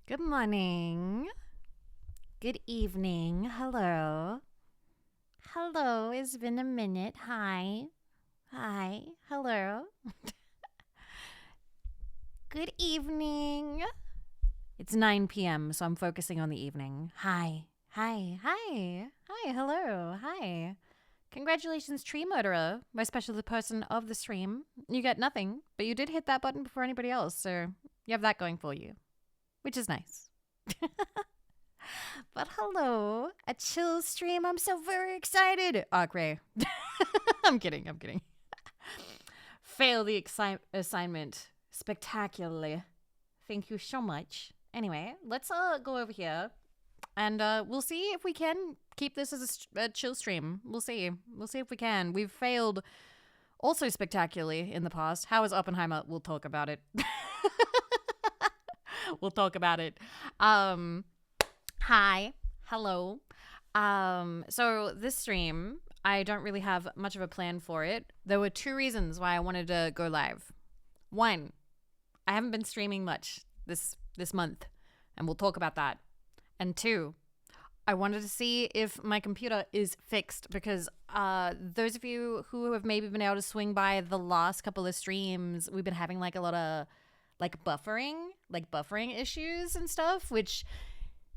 Good morning. Good evening. Hello. Hello. It's been a minute. Hi. Hi. Hello. Good evening. It's 9 p.m., so I'm focusing on the evening. Hi. Hi. Hi. Hi. Hello. Hi. Congratulations, Tree Murderer, my special person of the stream. You get nothing, but you did hit that button before anybody else, so you have that going for you, which is nice. But hello, a chill stream. I'm so very excited. Gray. I'm kidding. Fail the assignment spectacularly. Thank you so much. Anyway, let's go over here and we'll see if we can keep this as a chill stream. We'll see. We'll see if we can. We've failed also spectacularly in the past. How is Oppenheimer? We'll talk about it. We'll talk about it. Hi. Hello. So this stream, I don't really have much of a plan for it. There were two reasons why I wanted to go live. One, I haven't been streaming much this month, and we'll talk about that. And two, I wanted to see if my computer is fixed because those of you who have maybe been able to swing by the last couple of streams, we've been having like a lot of buffering issues and stuff, which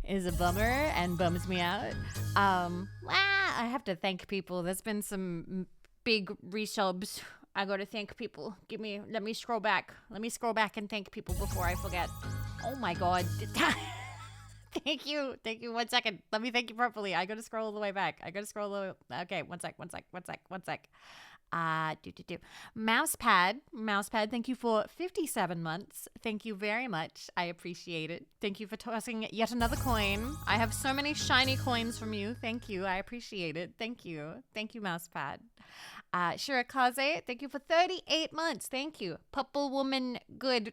is a bummer and bums me out. I have to thank people. There's been some big resubs. I gotta thank people. Let me scroll back. Let me scroll back and thank people before I forget. Oh my god. Thank you. 1 second. Let me thank you properly. I gotta scroll all the way back. Okay, one sec. Mousepad, thank you for 57 months. Thank you very much. I appreciate it. Thank you for tossing yet another coin. I have so many shiny coins from you. Thank you. I appreciate it. Thank you, Mousepad. Shirakaze, thank you for 38 months. Thank you. Purple Woman Good.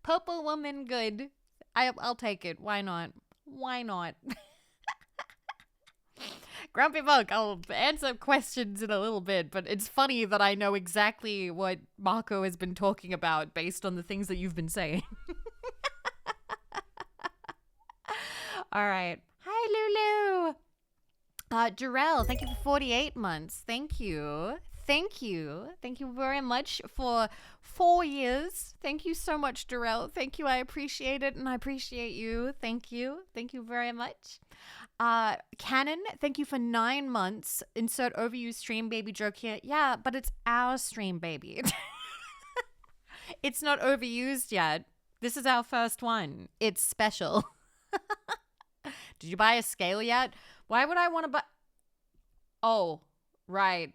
Purple Woman Good. I'll take it. Why not? Grumpy Monk, I'll answer questions in a little bit, but it's funny that I know exactly what Marco has been talking about based on the things that you've been saying. All right. Hi, Lulu. Jarrell, thank you for 48 months. Thank you. Thank you very much for 4 years. Thank you so much, Darrell. Thank you. I appreciate it, and I appreciate you. Thank you very much. Canon, thank you for 9 months. Insert overused stream baby joke here. Yeah, but it's our stream baby. It's not overused yet. This is our first one. It's special. Did you buy a scale yet? Why would I want to buy? Oh, right.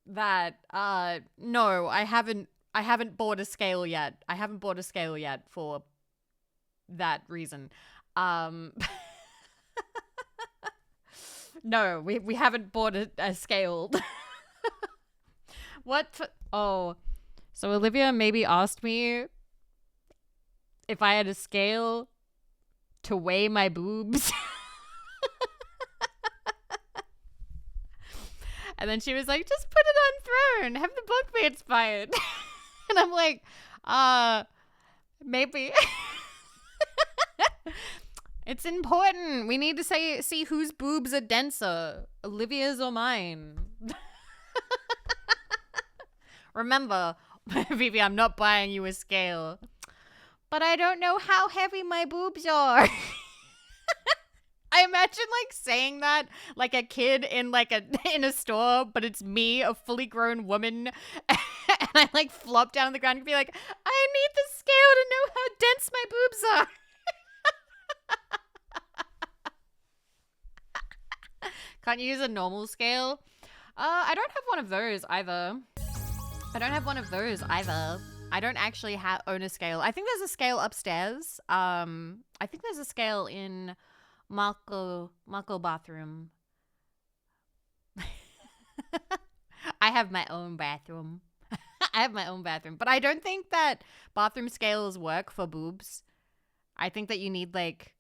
That no, I haven't bought a scale yet. I haven't bought a scale yet for that reason. No, we haven't bought a scale. What? Oh, so Olivia maybe asked me if I had a scale to weigh my boobs. And then she was like, just put it on throne. Have the bunkmates buy it. And I'm like, maybe. It's important. We need to see whose boobs are denser, Olivia's or mine. Remember, Vivi, I'm not buying you a scale. But I don't know how heavy my boobs are. I imagine like saying that like a kid in in a store, but it's me, a fully grown woman, and I like flop down on the ground and be like, I need the scale to know how dense my boobs are. Can't you use a normal scale? I don't have one of those either. I don't actually own a scale. I think there's a scale upstairs. I think there's a scale in Marco bathroom. I have my own bathroom. But I don't think that bathroom scales work for boobs. I think that you need like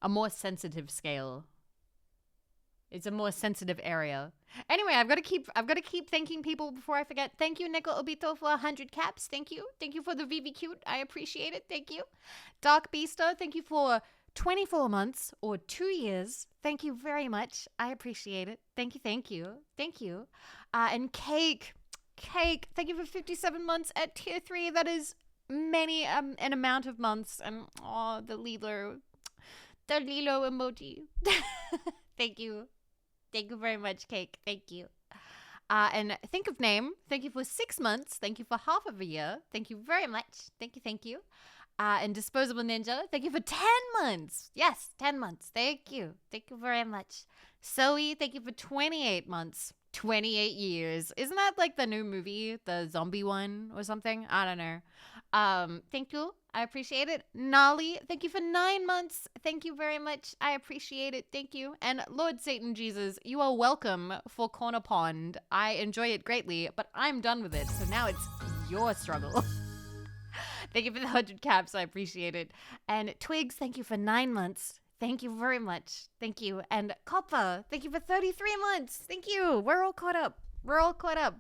a more sensitive scale. It's a more sensitive area. Anyway, I've got to keep thanking people before I forget. Thank you, Nico Obito, for 100 caps. Thank you. Thank you for the Vivi cute. I appreciate it. Thank you. Dark Beaster, thank you for 24 months or 2 years. Thank you very much. I appreciate it. Thank you. Thank you. Thank you. And Cake, thank you for 57 months at tier 3. That is many an amount of months. And the Lilo emoji. Thank you. Thank you very much, Cake. Thank you. And Think of Name, thank you for 6 months. Thank you for half of a year. Thank you very much. Thank you. Thank you. And Disposable Ninja, thank you for 10 months. Yes, 10 months. Thank you. Thank you very much. Zoe, thank you for 28 months. 28 years. Isn't that like the new movie, the zombie one or something? I don't know. Thank you. I appreciate it. Nolly, thank you for 9 months. Thank you very much. I appreciate it. Thank you. And Lord Satan Jesus, you are welcome for Corner Pond. I enjoy it greatly, but I'm done with it. So now it's your struggle. Thank you for the 100 caps. I appreciate it. And Twigs, thank you for 9 months. Thank you very much. Thank you. And Copper, thank you for 33 months. Thank you. We're all caught up.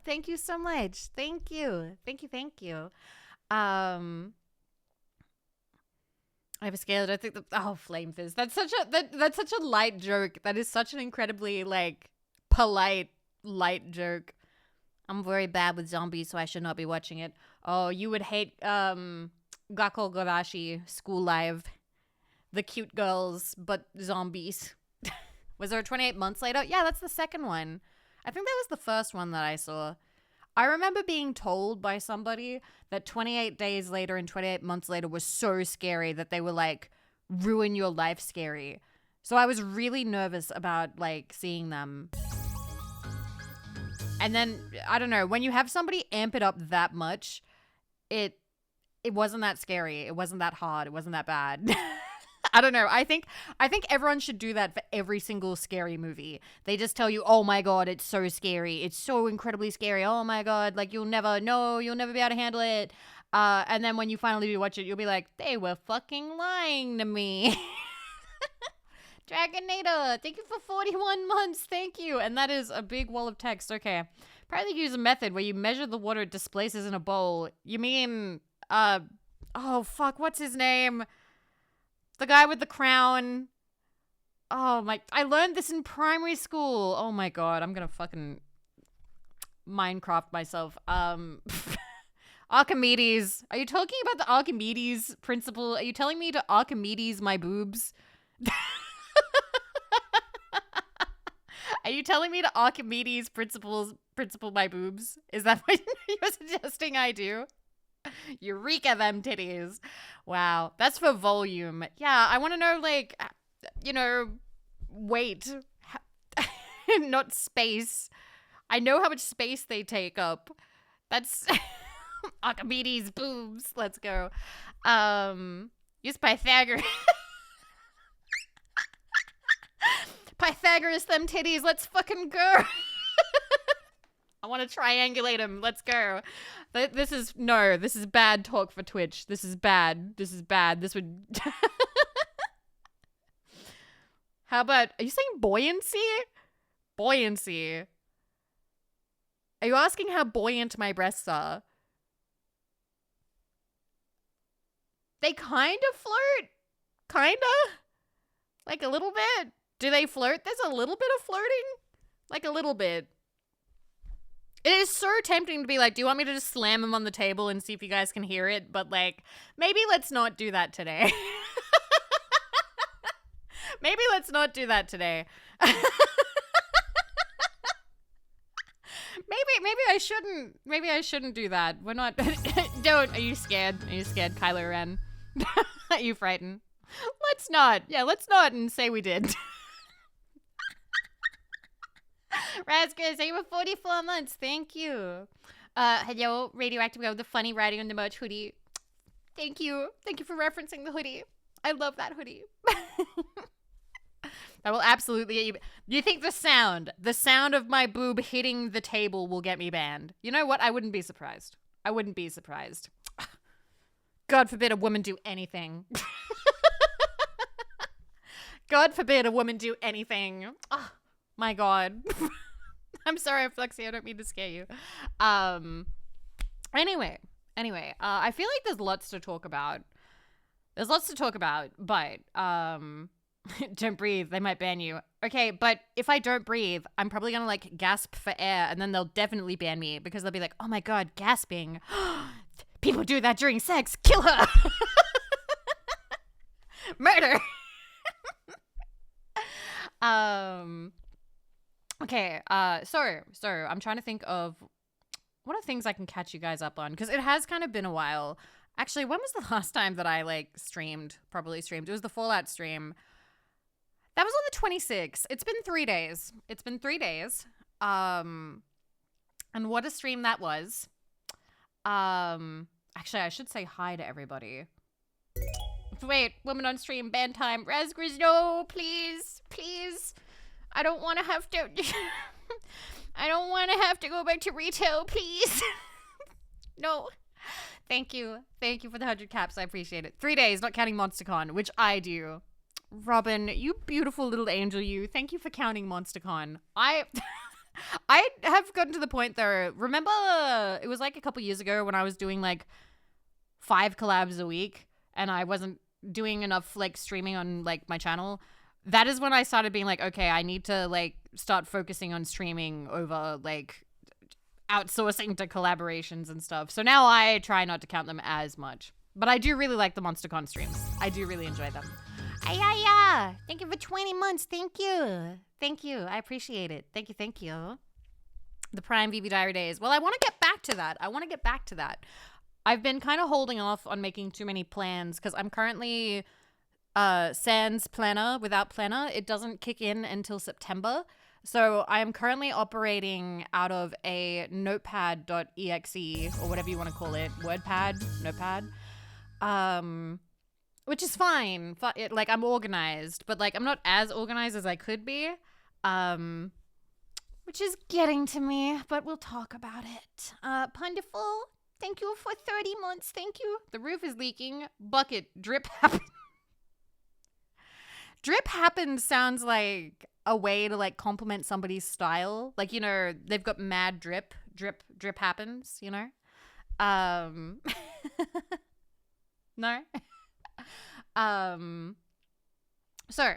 Thank you so much. Thank you. Thank you. I have a scale. I think Flame Fizz. That's such a light joke. That is such an incredibly polite light joke. I'm very bad with zombies, so I should not be watching it. Oh, you would hate Gakko Garashi School Live. The cute girls, but zombies. Was there a 28 months later? Yeah, that's the second one. I think that was the first one that I saw. I remember being told by somebody that 28 days later and 28 months later was so scary that they were ruin your life scary. So I was really nervous about seeing them. And then, I don't know, when you have somebody amp it up that much, it wasn't that scary. It wasn't that hard. It wasn't that bad. I don't know. I think everyone should do that for every single scary movie. They just tell you, oh my God, it's so scary. It's so incredibly scary. Oh my God, you'll never be able to handle it. And then when you finally do watch it, you'll be like, they were fucking lying to me. Dragonator, thank you for 41 months. Thank you. And that is a big wall of text. Okay. Apparently use a method where you measure the water it displaces in a bowl. You mean, what's his name? The guy with the crown. Oh my, I learned this in primary school. Oh my God, I'm gonna fucking Minecraft myself. Archimedes. Are you talking about the Archimedes principle? Are you telling me to Archimedes my boobs? Are you telling me to Archimedes principle my boobs? Is that what you're suggesting I do? Eureka them titties. Wow. That's for volume. Yeah, I want to know, weight. Not space. I know how much space they take up. That's Archimedes boobs. Let's go. Use Pythagoras. Pythagoras them titties. Let's fucking go. I want to triangulate him. Let's go. This is bad talk for Twitch. This is bad. This would... How about, are you saying buoyancy? Buoyancy. Are you asking how buoyant my breasts are? They kind of flirt. Kinda. A little bit. Do they flirt? There's a little bit of flirting. A little bit. It is so tempting to be do you want me to just slam them on the table and see if you guys can hear it? But maybe let's not do that today. Maybe let's not do that today. Maybe I shouldn't do that. We're not. Don't. Are you scared? Are you scared, Kylo Ren? Are you frightened? Let's not. Yeah, let's not and say we did. Raspberry, say you were 44 months. Thank you. Hello, Radioactive Girl, the funny writing on the merch hoodie. Thank you. Thank you for referencing the hoodie. I love that hoodie. That will absolutely get you. Do you think the sound of my boob hitting the table will get me banned? You know what? I wouldn't be surprised. God forbid a woman do anything. God forbid a woman do anything. My God. I'm sorry, Flexi. I don't mean to scare you. Um. Anyway. I feel like there's lots to talk about. But don't breathe. They might ban you. Okay, but if I don't breathe, I'm probably gonna like gasp for air, and then they'll definitely ban me because they'll be like, "Oh my God, gasping! People do that during sex. Kill her! Murder!" um. Okay. So I'm trying to think of what are things I can catch you guys up on because it has kind of been a while. Actually, when was the last time that I like properly streamed? It was the Fallout stream. That was on the 26th. It's been 3 days. And what a stream that was. Actually, I should say hi to everybody. Wait, women on stream, ban time. Raspberries, no, please. I don't want to have to. I don't want to have to go back to retail, please. No. Thank you for the 100 caps. I appreciate it. 3 days, not counting MonsterCon, which I do. Robin, you beautiful little angel, you. Thank you for counting MonsterCon. I have gotten to the point though. Remember, it was like a couple years ago when I was doing like 5 collabs a week, and I wasn't doing enough like streaming on like my channel. That is when I started being like, okay, I need to like start focusing on streaming over like outsourcing to collaborations and stuff. So now I try not to count them as much. But I do really like the MonsterCon streams. I do really enjoy them. Yeah. Thank you for 20 months. Thank you. I appreciate it. Thank you. The Prime Vivi Diary days. Well, I want to get back to that. I've been kind of holding off on making too many plans because I'm currently sans planner. Without planner, it doesn't kick in until September. So I am currently operating out of a notepad.exe or whatever you want to call it. WordPad, notepad. Which is fine. Like, I'm organized, but like I'm not as organized as I could be. Which is getting to me, but we'll talk about it. Pundiful, thank you for 30 months. Thank you. The roof is leaking. Bucket, drip happen. Drip happens sounds like a way to like compliment somebody's style. Like, you know, they've got mad drip happens, you know? No? So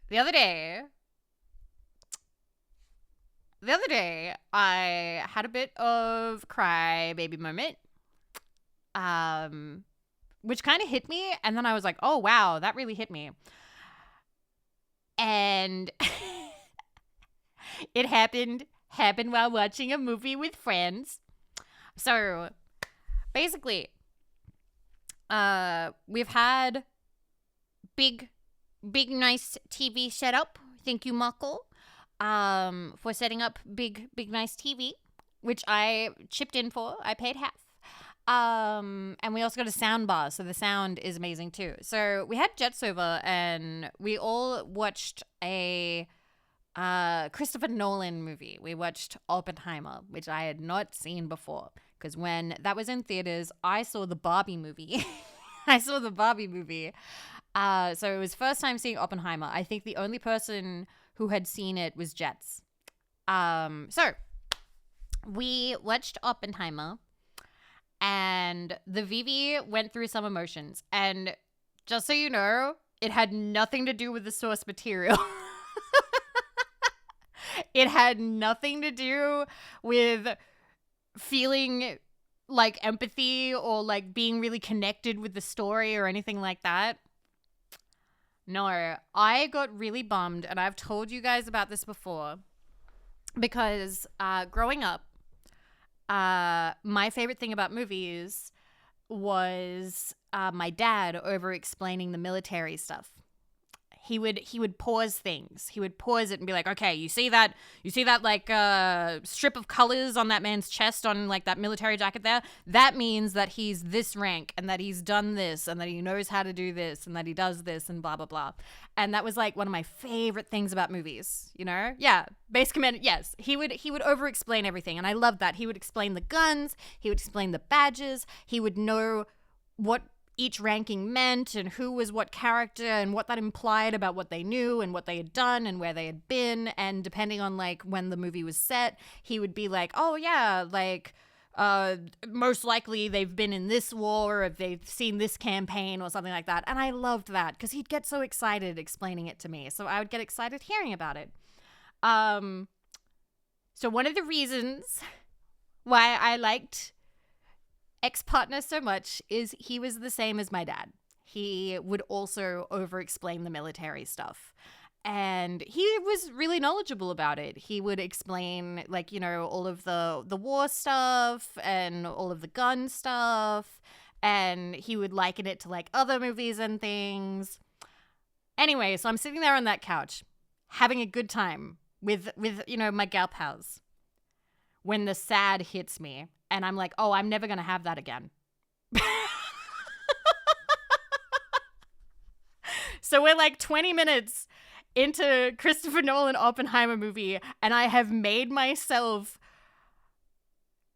the other day I had a bit of cry baby moment. Which kind of hit me, and then I was like, oh wow, that really hit me. And it happened while watching a movie with friends. So basically, we've had big nice TV setup. Thank you, Muckle, for setting up big nice TV, which I chipped in for. I paid half. And we also got a sound bar, so the sound is amazing too. So we had Jets over, and we all watched a Christopher Nolan movie. We watched Oppenheimer, which I had not seen before, because when that was in theaters, I saw the Barbie movie. So it was first time seeing Oppenheimer. I think the only person who had seen it was Jets. So we watched Oppenheimer. And the Vivi went through some emotions. And just so you know, it had nothing to do with the source material. It had nothing to do with feeling like empathy or like being really connected with the story or anything like that. No, I got really bummed. And I've told you guys about this before. Because growing up, my favorite thing about movies was my dad over explaining the military stuff. He would pause things. He would pause it and be like, okay, you see that like strip of colors on that man's chest on like that military jacket there? That means that he's this rank and that he's done this and that he knows how to do this and that he does this and blah, blah, blah. And that was like one of my favorite things about movies, you know? Yeah. Base Commander, yes. He would over explain everything. And I loved that. He would explain the guns. He would explain the badges. He would know what each ranking meant and who was what character and what that implied about what they knew and what they had done and where they had been. And depending on like when the movie was set, he would be like, oh yeah, like most likely they've been in this war, or if they've seen this campaign or something like that. And I loved that because he'd get so excited explaining it to me, so I would get excited hearing about it. So one of the reasons why I liked ex-partner so much is he was the same as my dad. He would also over-explain the military stuff. And he was really knowledgeable about it. He would explain, like, you know, all of the war stuff and all of the gun stuff. And he would liken it to, like, other movies and things. Anyway, so I'm sitting there on that couch, having a good time with you know, my gal pals, when the sad hits me. And I'm like, oh, I'm never going to have that again. So we're like 20 minutes into Christopher Nolan Oppenheimer movie, and I have made myself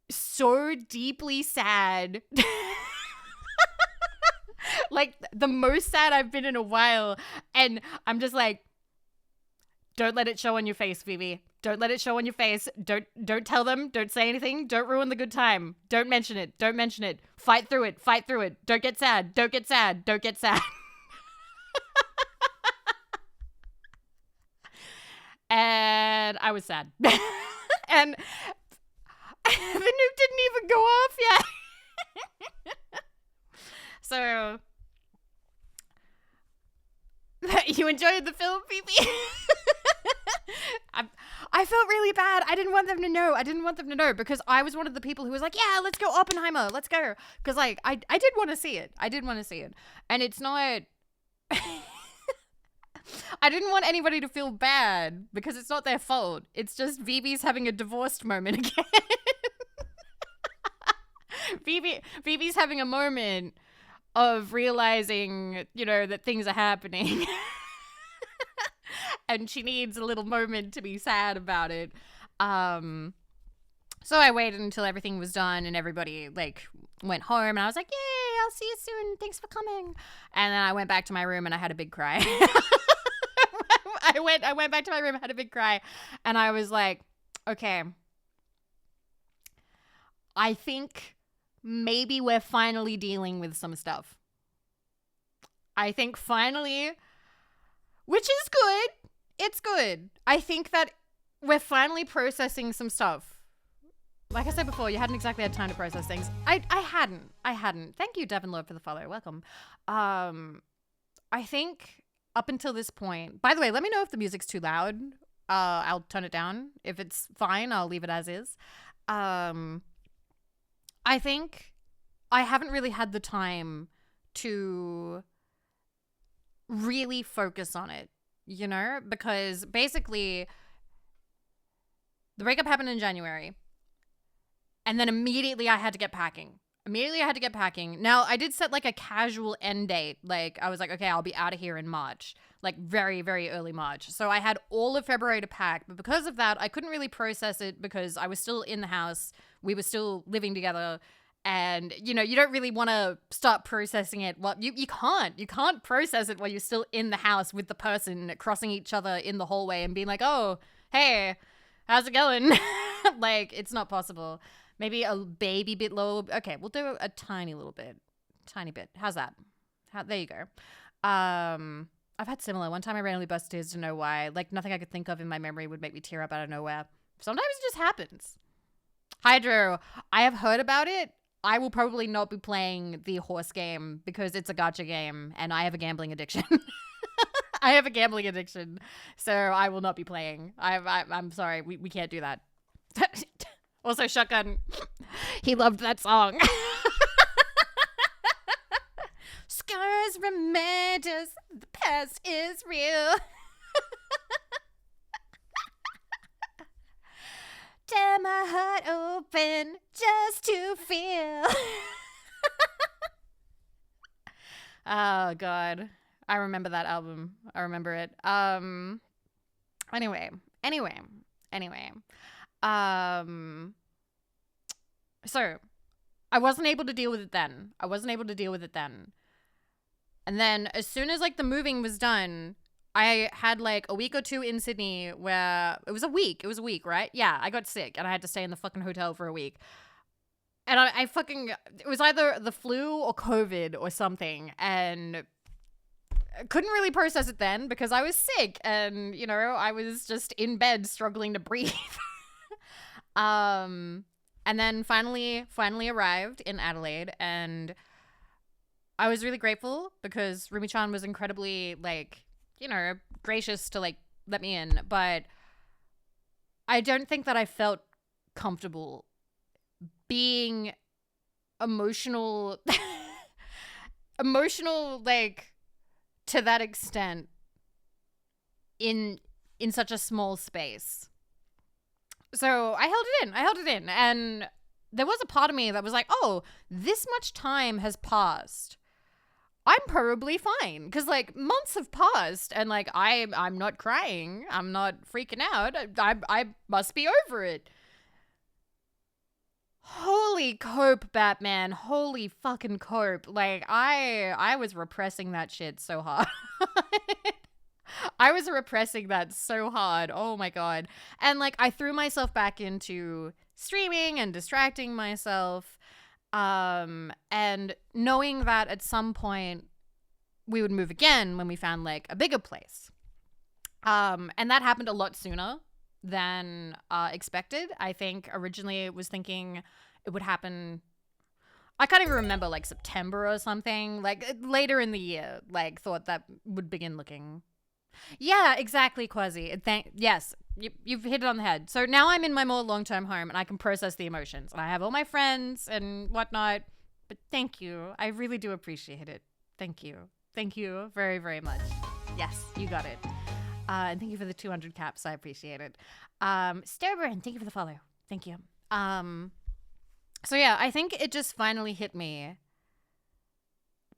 so deeply sad. Like the most sad I've been in a while. And I'm just like, don't let it show on your face, Vivi. Don't let it show on your face. Don't tell them. Don't say anything. Don't ruin the good time. Don't mention it. Don't mention it. Fight through it. Fight through it. Don't get sad. Don't get sad. Don't get sad. And I was sad. And the nuke didn't even go off yet. So, you enjoyed the film, Vivi? I felt really bad. I didn't want them to know. I didn't want them to know because I was one of the people who was like, yeah, let's go Oppenheimer. Let's go. Because, like, I did want to see it. I did want to see it. And it's not... I didn't want anybody to feel bad because it's not their fault. It's just Vivi's having a divorced moment again. Vivi's having a moment of realizing, you know, that things are happening. And she needs a little moment to be sad about it. So I waited until everything was done and everybody like went home, and I was like, yay, I'll see you soon. Thanks for coming. And then I went back to my room and I had a big cry. I went back to my room, had a big cry, and I was like, okay, I think maybe we're finally dealing with some stuff. I think finally, which is good. It's good. I think that we're finally processing some stuff. Like I said before, you hadn't exactly had time to process things. I hadn't. Thank you, Devin Love, for the follow. Welcome. I think up until this point, by the way, let me know if the music's too loud. I'll turn it down. If it's fine, I'll leave it as is. I think I haven't really had the time to really focus on it, you know, because basically the breakup happened in January. And then immediately I had to get packing. Now, I did set like a casual end date. Like I was like, okay, I'll be out of here in March, like very, very early March. So I had all of February to pack. But because of that, I couldn't really process it because I was still in the house. We were still living together. And, you know, you don't really want to start processing it. Well, you can't process it while you're still in the house with the person, crossing each other in the hallway and being like, oh, hey, how's it going? Like, it's not possible. Maybe a baby bit low. Okay, we'll do a tiny little bit. Tiny bit. How's that? There you go. I've had similar. One time I randomly burst tears to know why. Like, nothing I could think of in my memory would make me tear up out of nowhere. Sometimes it just happens. Hydro, I have heard about it. I will probably not be playing the horse game because it's a gacha game and I have a gambling addiction. So I will not be playing. I'm sorry. We can't do that. Also, Shotgun, he loved that song. Scars remind us the past is real. Tear my heart open just to feel. Oh, God. I remember that album. I remember it. Anyway. So I wasn't able to deal with it then. And then as soon as like the moving was done, I had like a week or two in Sydney where it was a week. It was a week, right? Yeah, I got sick and I had to stay in the fucking hotel for a week. And I fucking, it was either the flu or COVID or something. And I couldn't really process it then because I was sick and, you know, I was just in bed struggling to breathe. And then finally arrived in Adelaide, and I was really grateful because Rumi-chan was incredibly, like, you know, gracious to, like, let me in. But I don't think that I felt comfortable being emotional, like, to that extent in such a small space. So I held it in. And there was a part of me that was like, oh, this much time has passed. I'm probably fine. Because, like, months have passed and, like, I'm not crying. I'm not freaking out. I must be over it. Holy cope, Batman. Holy fucking cope. Like, I was repressing that shit so hard. I was repressing that so hard. Oh my God. And like I threw myself back into streaming and distracting myself. And knowing that at some point we would move again when we found like a bigger place. And that happened a lot sooner than expected. I think originally it was thinking it would happen. I can't even remember, like September or something, like later in the year, like thought that would begin looking. Yeah, exactly, Quasi. Yes, you've hit it on the head. So now I'm in my more long-term home and I can process the emotions. And I have all my friends and whatnot. But thank you. I really do appreciate it. Thank you. Thank you very, very much. Yes, you got it. And thank you for the 200 caps. I appreciate it. Starburn, thank you for the follow. Thank you. So yeah, I think it just finally hit me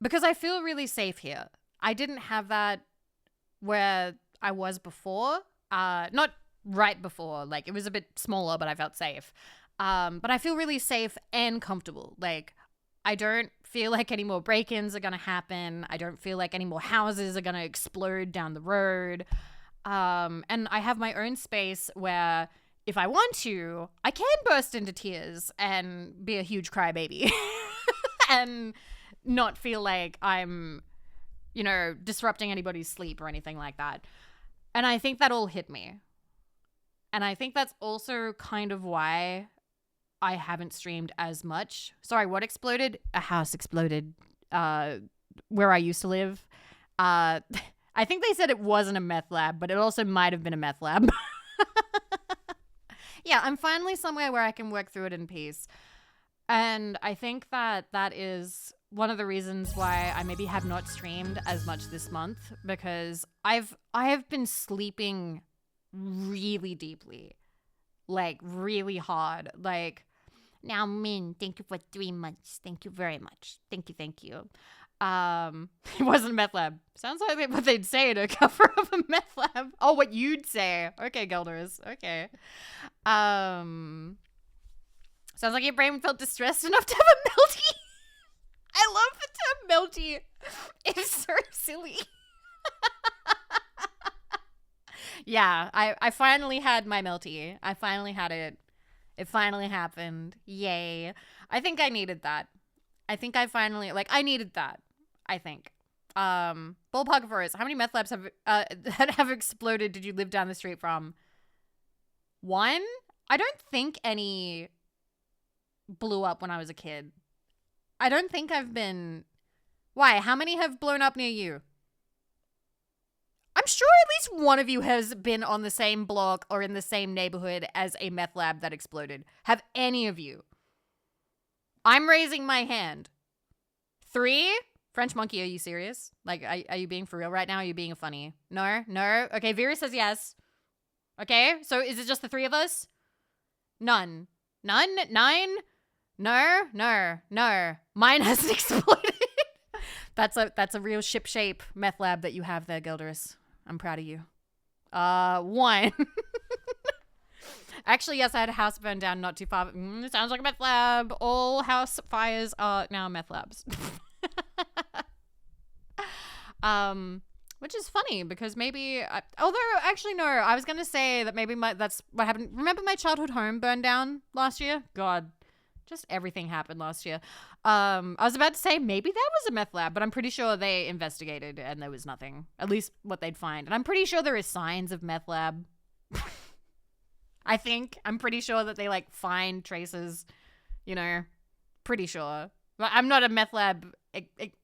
because I feel really safe here. I didn't have that where I was before. Not right before. Like, it was a bit smaller, but I felt safe. But I feel really safe and comfortable. Like, I don't feel like any more break-ins are going to happen. I don't feel like any more houses are going to explode down the road. And I have my own space where if I want to, I can burst into tears and be a huge crybaby and not feel like I'm, you know, disrupting anybody's sleep or anything like that. And I think that all hit me. And I think that's also kind of why I haven't streamed as much. Sorry, what exploded? A house exploded where I used to live. I think they said it wasn't a meth lab, but it also might have been a meth lab. Yeah, I'm finally somewhere where I can work through it in peace. And I think that that is one of the reasons why I maybe have not streamed as much this month, because I have been sleeping really deeply, like really hard. Like, now Min, thank you for 3 months. Thank you very much. Thank you. It wasn't a meth lab. Sounds like what they'd say to cover up a meth lab. Oh, what you'd say. Okay, Gelders. Okay. Sounds like your brain felt distressed enough to have a melty. I love the term melty. It's so silly. Yeah, I finally had my melty. I finally had it. It finally happened. Yay. I think I needed that. I think I finally, like, I needed that. I think. Ballpark for us. How many meth labs have exploded did you live down the street from? 1? I don't think any blew up when I was a kid. I don't think I've been... Why? How many have blown up near you? I'm sure at least one of you has been on the same block or in the same neighborhood as a meth lab that exploded. Have any of you? I'm raising my hand. 3? French monkey, are you serious? Like, are you being for real right now? Are you being funny? No? Okay, Vera says yes. Okay, so is it just the 3 of us? None? 9? No. Mine hasn't exploded. That's a real ship shape meth lab that you have there, Gilderus. I'm proud of you. 1. Actually, yes, I had a house burn down not too far. Sounds like a meth lab. All house fires are now meth labs. Which is funny because although actually no, I was gonna say that maybe that's what happened. Remember my childhood home burned down last year? God, just everything happened last year. I was about to say maybe that was a meth lab, but I'm pretty sure they investigated and there was nothing. At least what they'd find. And I'm pretty sure there is signs of meth lab. I'm pretty sure that they like find traces, you know, pretty sure. But I'm not a meth lab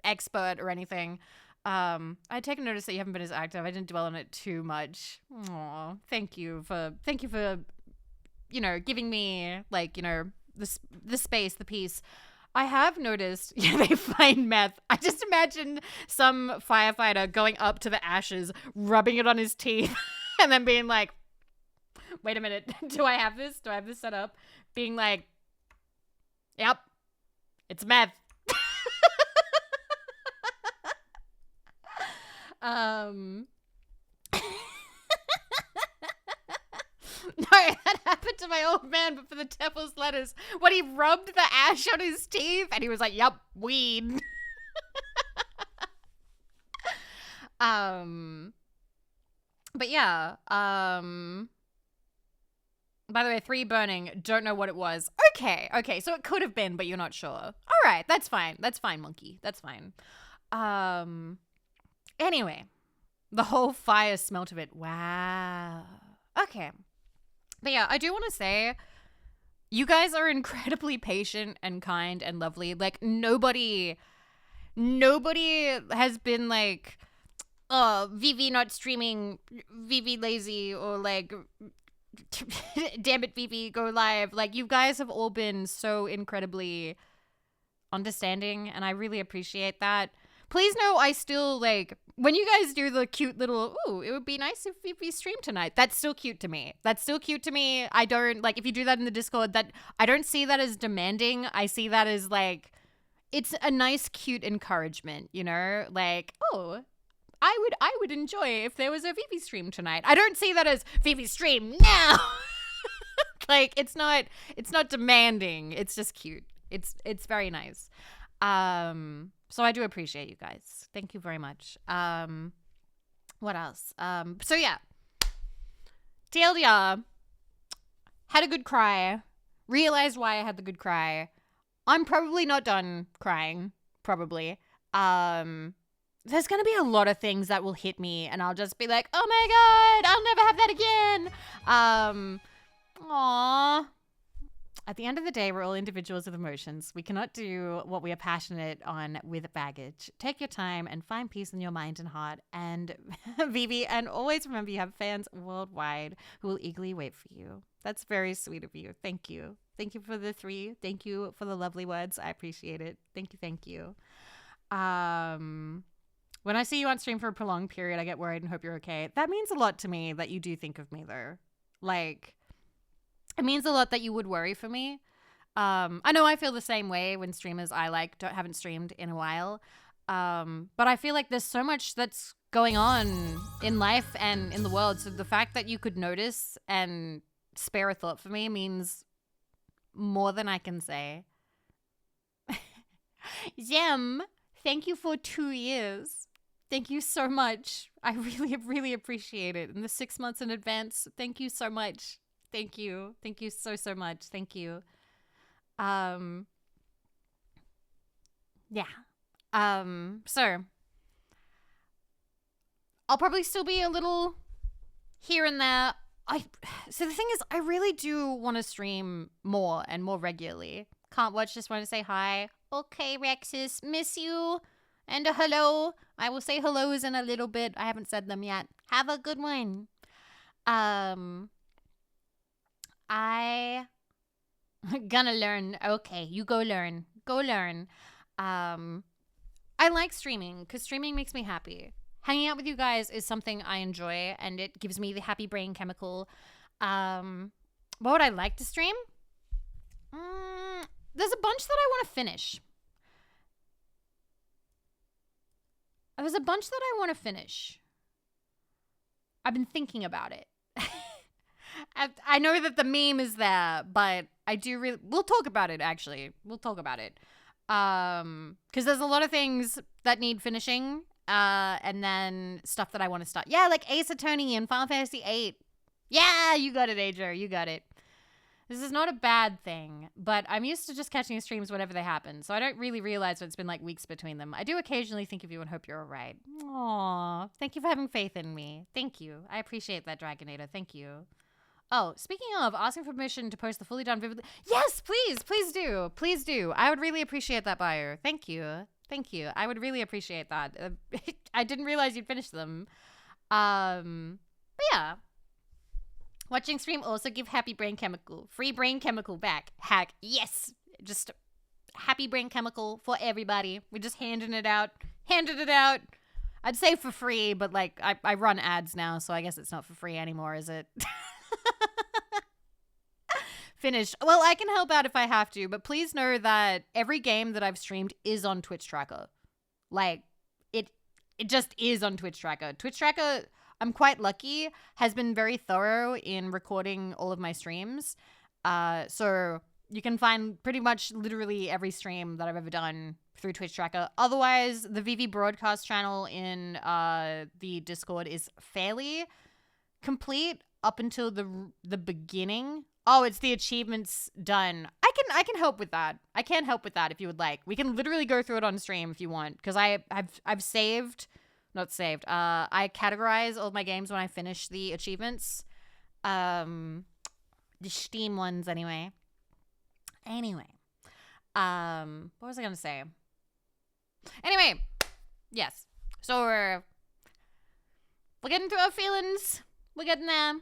expert or anything. I take notice that you haven't been as active. I didn't dwell on it too much. Aw, thank you for, you know, giving me like, you know, the space, the peace. I have noticed they find meth. I just imagine some firefighter going up to the ashes, rubbing it on his teeth, and then being like, wait a minute, do I have this? Do I have this set up? Being like, yep, it's meth. No, that happened to my old man, but for the devil's lettuce. When he rubbed the ash on his teeth, and he was like, yep, weed. But yeah, by the way, 3 burning, don't know what it was. Okay, so it could have been, but you're not sure. All right, that's fine, monkey, that's fine. Anyway, the whole fire smelt of it. Wow. Okay. But yeah, I do want to say, you guys are incredibly patient and kind and lovely. Like, nobody has been like, oh, Vivi not streaming, Vivi lazy, or like, damn it, Vivi, go live. Like, you guys have all been so incredibly understanding, and I really appreciate that. Please know I still, like, when you guys do the cute little, ooh, it would be nice if we stream tonight. That's still cute to me. I don't, like, if you do that in the Discord, that I don't see that as demanding. I see that as, like, it's a nice, cute encouragement, you know? Like, oh, I would enjoy if there was a Vivi stream tonight. I don't see that as Vivi stream now. Like, it's not demanding. It's just cute. It's very nice. So I do appreciate you guys. Thank you very much. What else? So yeah. TLDR. Had a good cry. Realized why I had the good cry. I'm probably not done crying. Probably. There's going to be a lot of things that will hit me and I'll just be like, oh my God, I'll never have that again. Aww. At the end of the day, we're all individuals with emotions. We cannot do what we are passionate on with baggage. Take your time and find peace in your mind and heart. And Vivi, and always remember you have fans worldwide who will eagerly wait for you. That's very sweet of you. Thank you. Thank you for the 3. Thank you for the lovely words. I appreciate it. Thank you. When I see you on stream for a prolonged period, I get worried and hope you're okay. That means a lot to me that you do think of me, though. Like, it means a lot that you would worry for me. I know I feel the same way when streamers I like haven't streamed in a while. But I feel like there's so much that's going on in life and in the world. So the fact that you could notice and spare a thought for me means more than I can say. Zem, thank you for 2 years. Thank you so much. I really, really appreciate it. And the 6 months in advance, thank you so much. Thank you. Thank you so, so much. Thank you. Yeah. So I'll probably still be a little here and there. So the thing is, I really do want to stream more and more regularly. Can't watch, just want to say hi. Okay, Rexus, miss you. And a hello. I will say hellos in a little bit. I haven't said them yet. Have a good one. I gonna learn. Okay, you go learn. Go learn. I like streaming because streaming makes me happy. Hanging out with you guys is something I enjoy and it gives me the happy brain chemical. What would I like to stream? There's a bunch that I want to finish. I've been thinking about it. I know that the meme is there, but I do really... We'll talk about it, actually. We'll talk about it. Because there's a lot of things that need finishing. And then stuff that I want to start. Yeah, like Ace Attorney and Final Fantasy VIII. Yeah, you got it, Ager. You got it. This is not a bad thing, but I'm used to just catching streams whenever they happen, so I don't really realize it's been like weeks between them. I do occasionally think of you and hope you're all right. Aw, thank you for having faith in me. Thank you. I appreciate that, Dragonator. Thank you. Oh, speaking of asking for permission to post the fully done Vivid... Yes, please. Please do. Please do. I would really appreciate that, Bio. Thank you. Thank you. I would really appreciate that. I didn't realize you'd finished them. But yeah. Watching stream also give happy brain chemical. Free brain chemical back. Hack. Yes. Just happy brain chemical for everybody. We're just handing it out. Handed it out. I'd say for free, but like I run ads now, so I guess it's not for free anymore, is it? Finished. Well, I can help out if I have to, but please know that every game that I've streamed is on Twitch Tracker. Like, it just is on Twitch Tracker. Twitch Tracker... I'm quite lucky, has been very thorough in recording all of my streams. So you can find pretty much literally every stream that I've ever done through Twitch Tracker. Otherwise, the Vivi broadcast channel in the Discord is fairly complete up until the beginning. Oh, it's the achievements done. I can help with that. I can help with that if you would like. We can literally go through it on stream if you want, because I've saved... Not saved. I categorize all of my games when I finish the achievements. The Steam ones, anyway. Anyway. What was I going to say? Anyway. Yes. So we're getting through our feelings. We're getting there.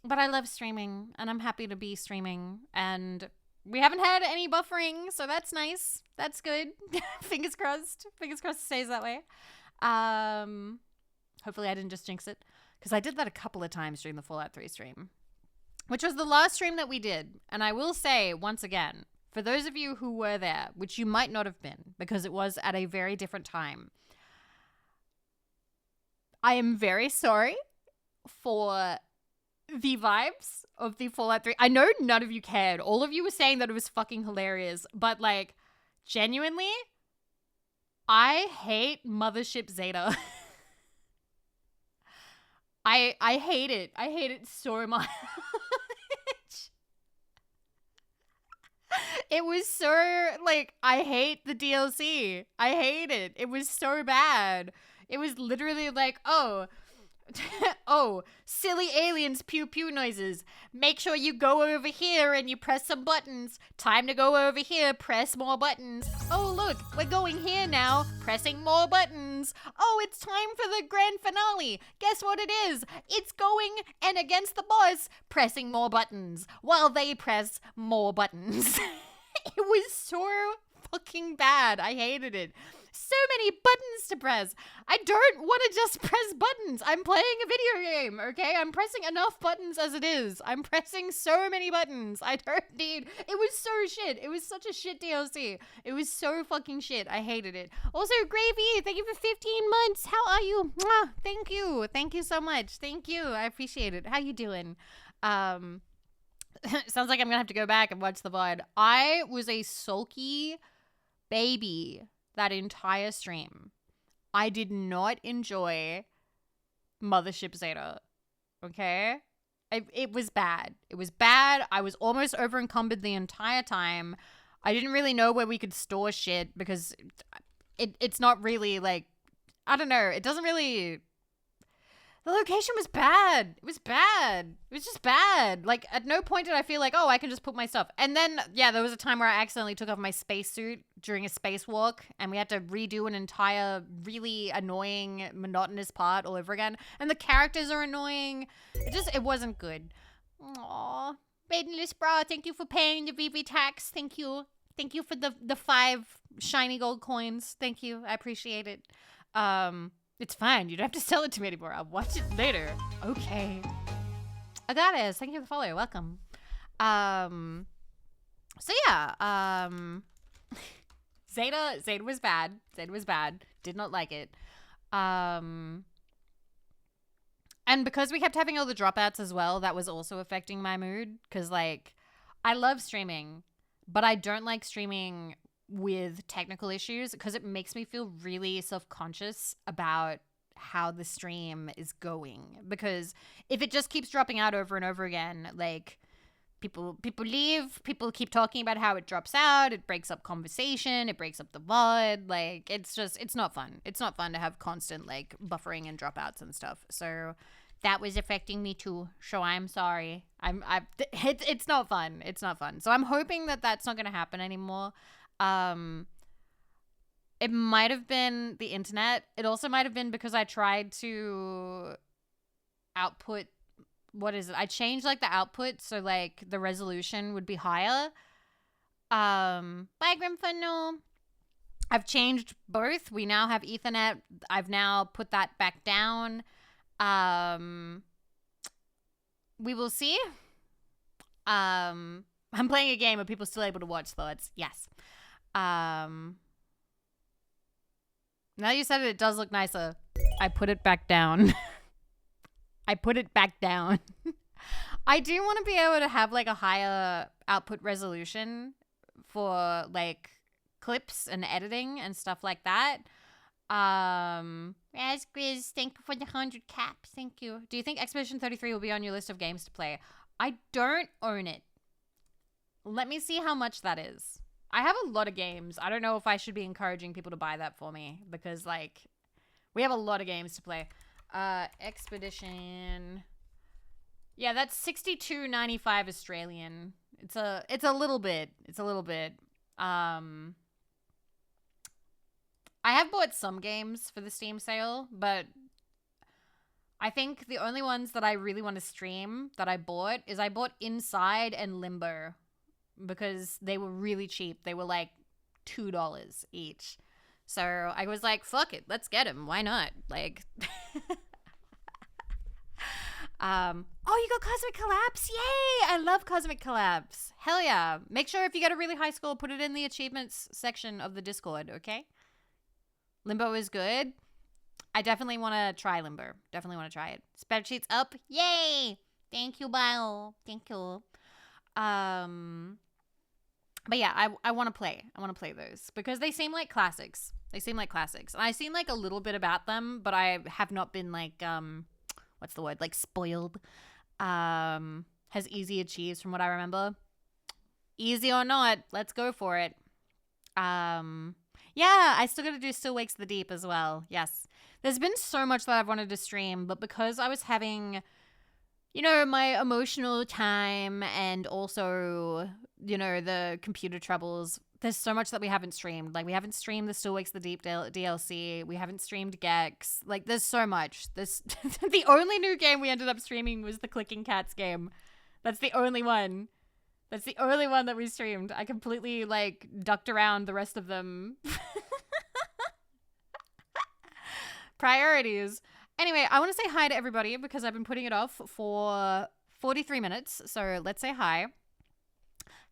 But I love streaming, and I'm happy to be streaming. And we haven't had any buffering, so that's nice. That's good. Fingers crossed. Fingers crossed it stays that way. Hopefully I didn't just jinx it, because I did that a couple of times during the Fallout 3 stream, which was the last stream that we did. And I will say once again, for those of you who were there, which you might not have been because it was at a very different time, I am very sorry for the vibes of the Fallout 3. I know none of you cared. All of you were saying that it was fucking hilarious, but like, genuinely, I hate Mothership Zeta. I hate it. I hate it so much. It was so, like, I hate the DLC. I hate it. It was so bad. It was literally like, oh, oh, silly aliens pew pew noises. Make sure you go over here and you press some buttons. Time to go over here, press more buttons. Oh, look, we're going here now, pressing more buttons. Oh, it's time for the grand finale. Guess what it is? It's going and against the boss, pressing more buttons while they press more buttons. It was so fucking bad. I hated it. So many buttons to press. I don't want to just press buttons. I'm playing a video game, okay? I'm pressing enough buttons as it is. I'm pressing so many buttons. I don't need... It was so shit. It was such a shit DLC. It was so fucking shit. I hated it. Also, Gravy, thank you for 15 months. How are you? Mwah. Thank you. Thank you so much. Thank you. I appreciate it. How you doing? Sounds like I'm gonna have to go back and watch the VOD. I was a sulky baby that entire stream. I did not enjoy Mothership Zeta. Okay? It was bad. It was bad. I was almost over encumbered the entire time. I didn't really know where we could store shit because it's not really like, I don't know. It doesn't really... The location was bad. It was bad. It was just bad. Like, at no point did I feel like, oh, I can just put my stuff. And then, yeah, there was a time where I accidentally took off my spacesuit during a spacewalk, and we had to redo an entire really annoying, monotonous part all over again. And the characters are annoying. It wasn't good. Aww. Maidenless Bra, thank you for paying the Vivi tax. Thank you. Thank you for the 5 shiny gold coins. Thank you. I appreciate it. It's fine. You don't have to sell it to me anymore. I'll watch it later. Okay. Agares, thank you for the follow. Welcome. So yeah. Zeta was bad. Zeta was bad. Did not like it. And because we kept having all the dropouts as well, that was also affecting my mood. Because, like, I love streaming, but I don't like streaming with technical issues because it makes me feel really self-conscious about how the stream is going. Because if it just keeps dropping out over and over again, like people leave, people keep talking about how it drops out, it breaks up conversation, it breaks up the VOD. Like it's not fun. It's not fun to have constant like buffering and dropouts and stuff. So that was affecting me too. So I'm sorry. It's not fun. It's not fun. So I'm hoping that that's not going to happen anymore. It might have been the internet. It also might have been because I tried to output, what is it? I changed like the output so like the resolution would be higher. Bye Grimfunnel. I've changed both. We now have Ethernet. I've now put that back down. We will see. I'm playing a game. Are people still able to watch though? It's yes. Now you said it, it does look nicer. I put it back down. I put it back down. I do want to be able to have like a higher output resolution for like clips and editing and stuff like that. As Grizz, thank you for the 100 caps. Thank you. Do you think Expedition 33 will be on your list of games to play? I don't own it. Let me see how much that is. I have a lot of games. I don't know if I should be encouraging people to buy that for me because like we have a lot of games to play. Expedition. Yeah, that's $62.95 Australian. It's a little bit. It's a little bit. I have bought some games for the Steam sale, but I think the only ones that I really want to stream that I bought Inside and Limbo because they were really cheap. They were like $2 each. So I was like, fuck it, let's get them. Why not? Like, oh, you got Cosmic Collapse. Yay. I love Cosmic Collapse. Hell yeah. Make sure if you get a really high score, put it in the achievements section of the Discord. Okay. Limbo is good. I definitely want to try Limbo. Definitely want to try it. Spreadsheets up. Yay. Thank you, Bio. Thank you. But yeah, I want to play. I want to play those because they seem like classics. They seem like classics. And I've seen like a little bit about them, but I have not been like, what's the word? Like spoiled. Has easy achieves from what I remember. Easy or not, let's go for it. Yeah, I still got to do Still Wakes the Deep as well. Yes. There's been so much that I've wanted to stream, but because I was having, you know, my emotional time and also, you know, the computer troubles, there's so much that we haven't streamed. Like, we haven't streamed the Still Wakes the Deep DLC. We haven't streamed Gex. Like, there's so much. The only new game we ended up streaming was the Clicking Cats game. That's the only one. That's the only one that we streamed. I completely, like, ducked around the rest of them. Priorities. Anyway, I want to say hi to everybody because I've been putting it off for 43 minutes. So let's say hi.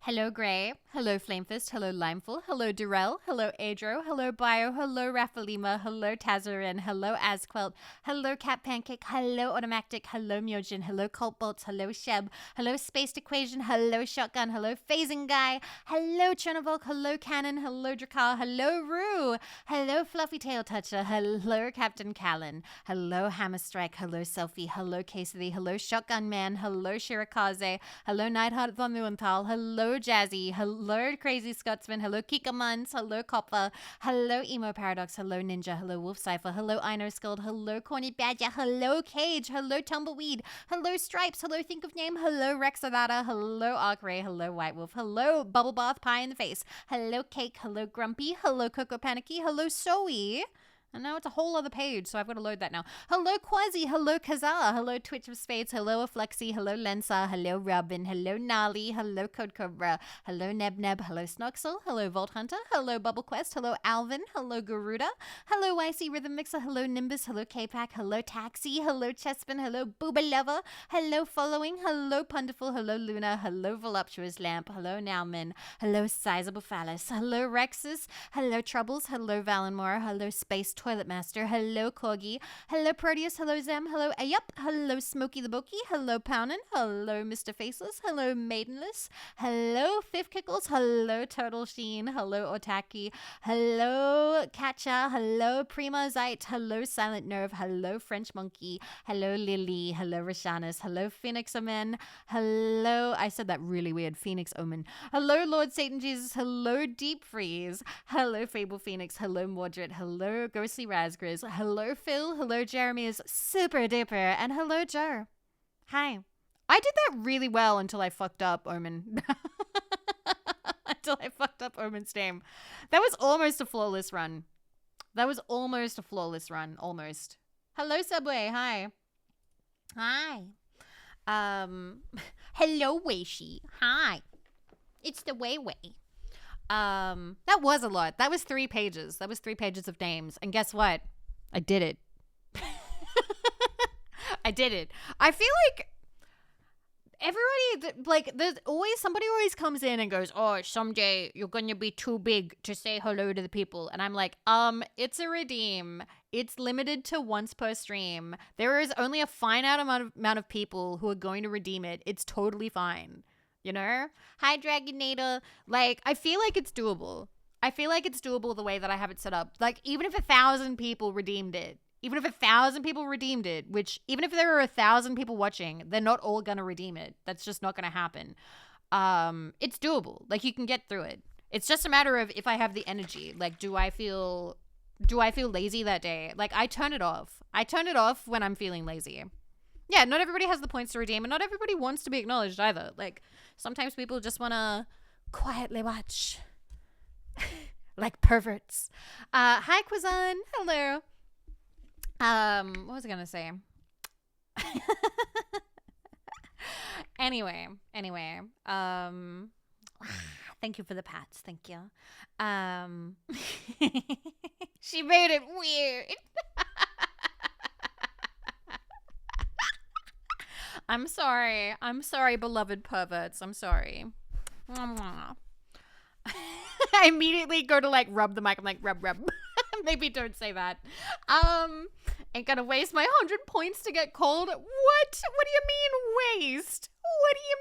Hello, Gray. Hello, Flamefist. Hello, Limeful. Hello, Durrell. Hello, Adro. Hello, Bio. Hello, Rafalima. Hello, Tazarin. Hello, Asquelt. Hello, Cat Pancake. Hello, Automactic. Hello, Myojin. Hello, Colt Bolts. Hello, Sheb. Hello, Spaced Equation. Hello, Shotgun. Hello, Phasing Guy. Hello, Chernovolk. Hello, Cannon. Hello, Drakar. Hello, Rue. Hello, Fluffy Tail Toucher. Hello, Captain Callan. Hello, Hammerstrike. Hello, Selfie. Hello, Casey. Hello, Shotgun Man. Hello, Shirakaze. Hello, Nightheart von Muenthal. Hello, Jazzy. Hello, Crazy Scotsman. Hello, Kika Muns. Hello, Copper. Hello, Emo Paradox. Hello, Ninja. Hello, Wolf Cypher. Hello, Ino Skuld. Hello, Corny Badger. Hello, Cage. Hello, Tumbleweed. Hello, Stripes. Hello, Think of Name. Hello, Rexadata. Hello, Arcray. Hello, White Wolf. Hello, Bubble Bath Pie in the Face. Hello, Cake. Hello, Grumpy. Hello, Coco Panicky. Hello, Zoe. And now it's a whole other page, so I've got to load that now. Hello, Quasi. Hello, Kazaa. Hello, Twitch of Spades. Hello, Aflexi. Hello, Lensa. Hello, Robin. Hello, Nali. Hello, Code Cobra. Hello, Neb Neb. Hello, Snoxel. Hello, Vault Hunter. Hello, Bubble Quest. Hello, Alvin. Hello, Garuda. Hello, YC Rhythm Mixer. Hello, Nimbus. Hello, K-Pack. Hello, Taxi. Hello, Chespin. Hello, Booba Lover. Hello, Following. Hello, Punderful. Hello, Luna. Hello, Voluptuous Lamp. Hello, Nowman. Hello, Sizable Phallus. Hello, Rexus. Hello, Troubles. Hello, Valenmore. Hello, Space Toilet Master. Hello, Corgi. Hello, Proteus. Hello, Zem. Hello, Ayup. Hello, Smokey the Bokey. Hello, Pounin. Hello, Mr. Faceless. Hello, Maidenless. Hello, Fifth Kickles. Hello, Turtle Sheen. Hello, Otaki. Hello, Katcha. Hello, Prima Zite. Hello, Silent Nerve. Hello, French Monkey. Hello, Lily. Hello, Rashanis. Hello, Phoenix Omen. Hello, I said that really weird. Phoenix Omen. Hello, Lord Satan Jesus. Hello, Deep Freeze. Hello, Fable Phoenix. Hello, Mordred. Hello, Ghostly Razgriz. Hello, Phil. Hello, Jeremy is super duper. And hello, Joe. Hi. I did that really well until I fucked up Omen. Until I fucked up Omen's name. That was almost a flawless run. Almost. Hello, Subway. Hi. Hello, Weishi. Hi. It's the Way. That was a lot. That was 3 pages. That was 3 pages of names. And guess what? I did it. I feel like everybody, like, there's always, somebody always comes in and goes, oh, someday you're going to be too big to say hello to the people. And I'm like, it's a redeem. It's limited to once per stream. There is only a finite amount of people who are going to redeem it. It's totally fine. You know? Hi, Dragonator. Like, I feel like it's doable. The way that I have it set up. Like, even if 1,000 people redeemed it, which even if there are 1,000 people watching, they're not all gonna redeem it. That's just not gonna happen. It's doable. Like, you can get through it. It's just a matter of if I have the energy. Like, do I feel lazy that day? Like, I turn it off when I'm feeling lazy. Yeah, not everybody has the points to redeem, and not everybody wants to be acknowledged either. Like, sometimes people just want to quietly watch. Like perverts. Hi, Quizan. Hello. What was I gonna say? Anyway. Thank you for the pats. Thank you. She made it weird. I'm sorry, beloved perverts. I'm sorry. I immediately go to, like, rub the mic. I'm like, rub. Maybe don't say that. Ain't gonna waste my 100 points to get called. What? What do you mean waste? What do you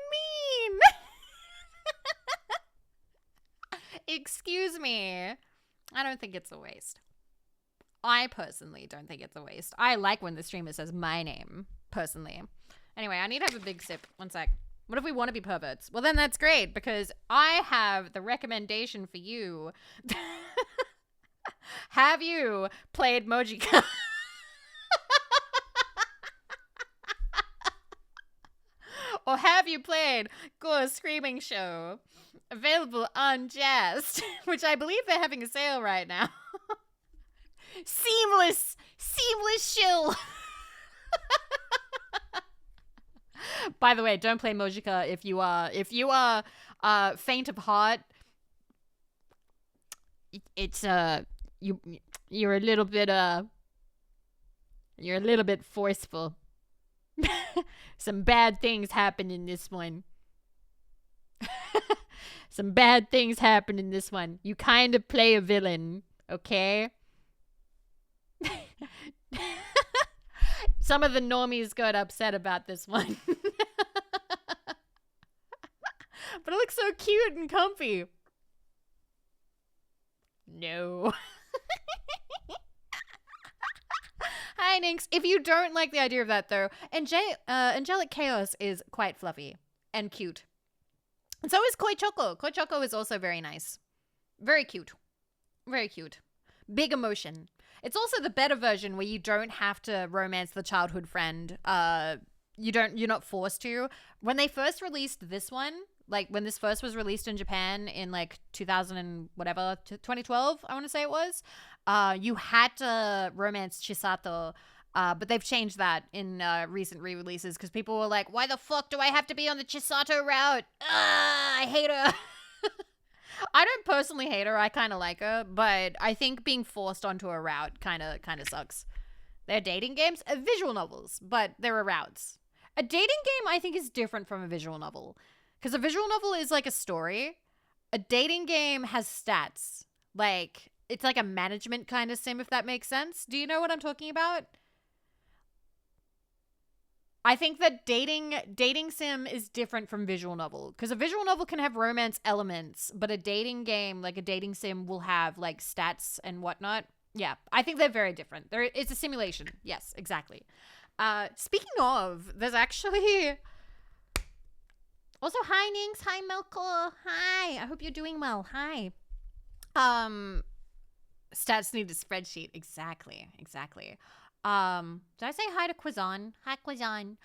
mean? Excuse me. I don't think it's a waste. I personally don't think it's a waste. I like when the streamer says my name, personally. Anyway, I need to have a big sip. One sec. What if we want to be perverts? Well, then that's great, because I have the recommendation for you. Have you played Mojika? Or have you played Gore Screaming Show? Available on Jazz, which I believe they're having a sale right now. Seamless shill. By the way, don't play Mojika if you are faint of heart. It's you're a little bit forceful. Some bad things happen in this one. You kind of play a villain, okay? Some of the normies got upset about this one. But it looks so cute and comfy. No. Hi, Ninx. If you don't like the idea of that, though, Angelic Chaos is quite fluffy and cute. And so is Koi Choco. Koi Choco is also very nice. Very cute. Big emotion. It's also the better version where you don't have to romance the childhood friend. You're not forced to. When they first released this one, like when this first was released in Japan in like 2000 and whatever, 2012, I want to say it was, you had to romance Chisato. But they've changed that in recent re-releases because people were like, why the fuck do I have to be on the Chisato route? I hate her. I don't personally hate her. I kind of like her, but I think being forced onto a route kind of sucks. They're dating games, visual novels, but there are routes. A dating game, I think, is different from a visual novel because a visual novel is like a story. A dating game has stats. Like, it's like a management kind of sim, if that makes sense. Do you know what I'm talking about? I think that dating sim is different from visual novel, because a visual novel can have romance elements, but a dating game, like a dating sim, will have like stats and whatnot. Yeah, I think they're very different. It's a simulation. Yes, exactly. Speaking of, there's actually also, hi Nings, hi Melkor, hi. I hope you're doing well. Hi. Stats need a spreadsheet. Exactly. Did I say hi to Quizon? Hi, Quizon.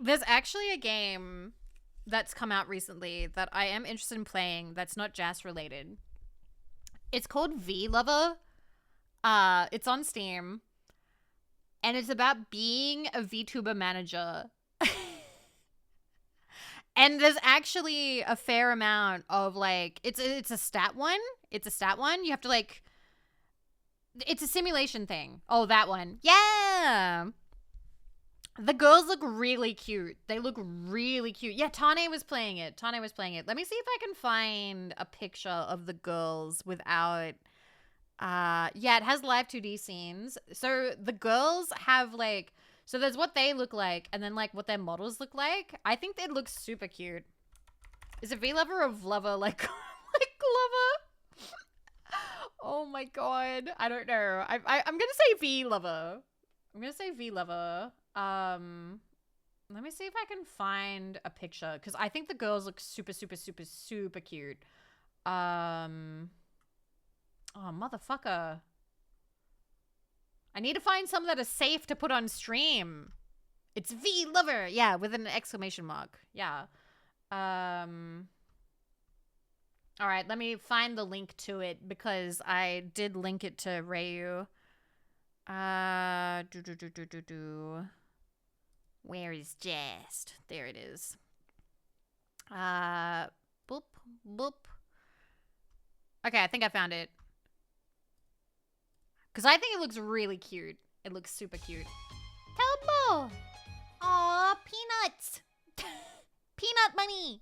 There's actually a game that's come out recently that I am interested in playing that's not jazz related. It's called V Lover. It's on Steam. And it's about being a VTuber manager. And there's actually a fair amount of like, it's a stat one. It's a stat one. You have to like, it's a simulation thing. Oh, that one. Yeah. The girls look really cute. They look really cute. Yeah, Tane was playing it. Let me see if I can find a picture of the girls without... yeah, it has live 2D scenes. So the girls have like... So there's what they look like, and then like what their models look like. I think they look super cute. Is it V-Lover or Vlover? Like Glover? Oh my god. I don't know. I'm gonna say V-Lover. Let me see if I can find a picture, because I think the girls look super cute. Oh, motherfucker. I need to find some that are safe to put on stream. It's V-Lover. Yeah, with an exclamation mark. Yeah. All right, let me find the link to it, because I did link it to Rayu. Where is Jest? There it is. Boop, boop. Okay, I think I found it. Because I think it looks really cute. It looks super cute. Tobo! Aw, peanuts! Peanut money!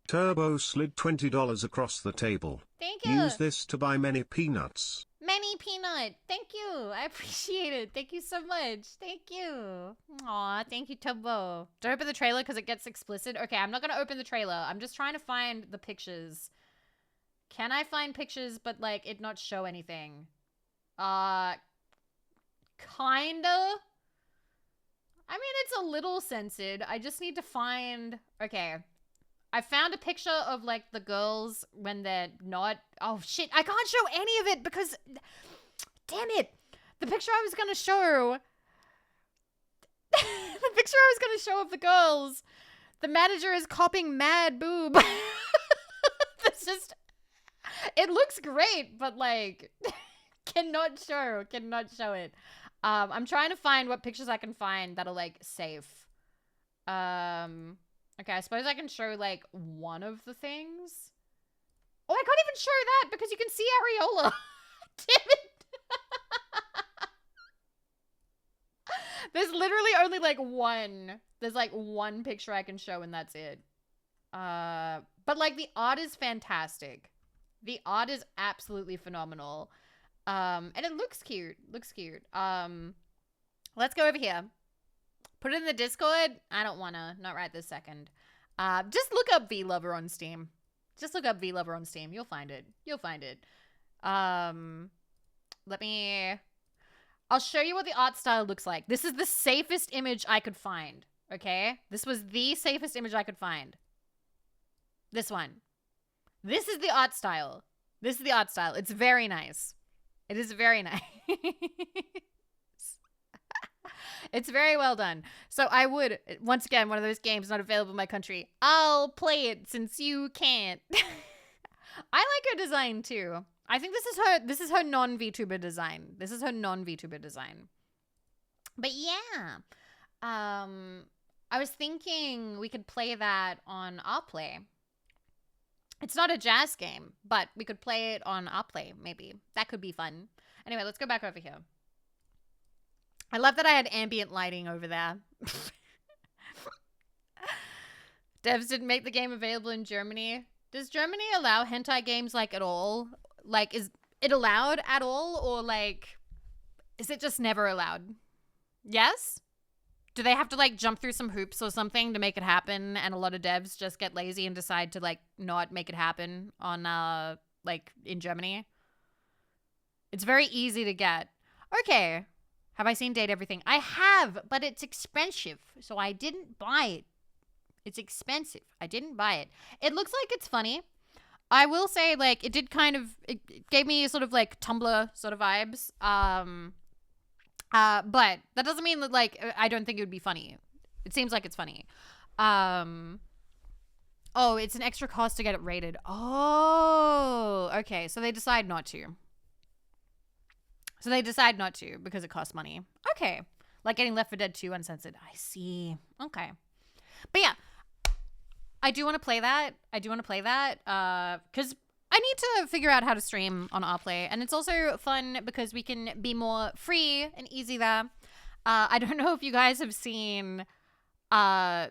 Turbo slid $20 across the table. Thank you. Use this to buy many peanuts. Many peanut. Thank you. I appreciate it. Thank you so much. Thank you. Aw, thank you, Tobo. Don't open the trailer because it gets explicit. Okay, I'm not going to open the trailer. I'm just trying to find the pictures. Can I find pictures but, like, it not show anything? Kinda. I mean, it's a little censored. I just need to find... Okay. I found a picture of, like, the girls when they're not... Oh, shit. I can't show any of it because... Damn it. The picture I was going to show... the picture I was going to show of the girls... The manager is copping mad boob. That's just... It looks great, but, like... Cannot show it. I'm trying to find what pictures I can find that are, like, safe. Okay, I suppose I can show, like, one of the things. Oh, I can't even show that because you can see Areola. Damn it. There's literally only, like, one. There's, like, one picture I can show and that's it. But, like, the art is fantastic. The art is absolutely phenomenal. And it looks cute. Let's go over here. Put it in the Discord. I don't wanna. Not right this second. Just look up V-Lover on Steam. You'll find it. I'll show you what the art style looks like. This is the safest image I could find. Okay? This was the safest image I could find. This one. This is the art style. It's very nice. It is very nice. It's very well done. So I would, once again, one of those games not available in my country. I'll play it since you can't. I like her design too. I think this is her non-VTuber design. But yeah. I was thinking we could play that on our play. It's not a jazz game, but we could play it on our play, maybe. That could be fun. Anyway, let's go back over here. I love that I had ambient lighting over there. Devs didn't make the game available in Germany. Does Germany allow hentai games like at all? Like, is it allowed at all, or like, is it just never allowed? Yes? Do they have to like jump through some hoops or something to make it happen? And a lot of devs just get lazy and decide to like not make it happen on like in Germany. It's very easy to get. Okay. Have I seen Date Everything? I have, but it's expensive, so I didn't buy it. It's expensive. I didn't buy it. It looks like it's funny. I will say, like, it did kind of, it gave me sort of like Tumblr sort of vibes. But that doesn't mean that, like, I don't think it would be funny. It seems like it's funny. Oh, it's an extra cost to get it rated. Oh, okay. So they decide not to. Because it costs money. Okay. Like getting Left 4 Dead 2 uncensored. I see. Okay. But yeah, I do want to play that. Because I need to figure out how to stream on Rplay. And it's also fun because we can be more free and easy there. I don't know if you guys have seen... I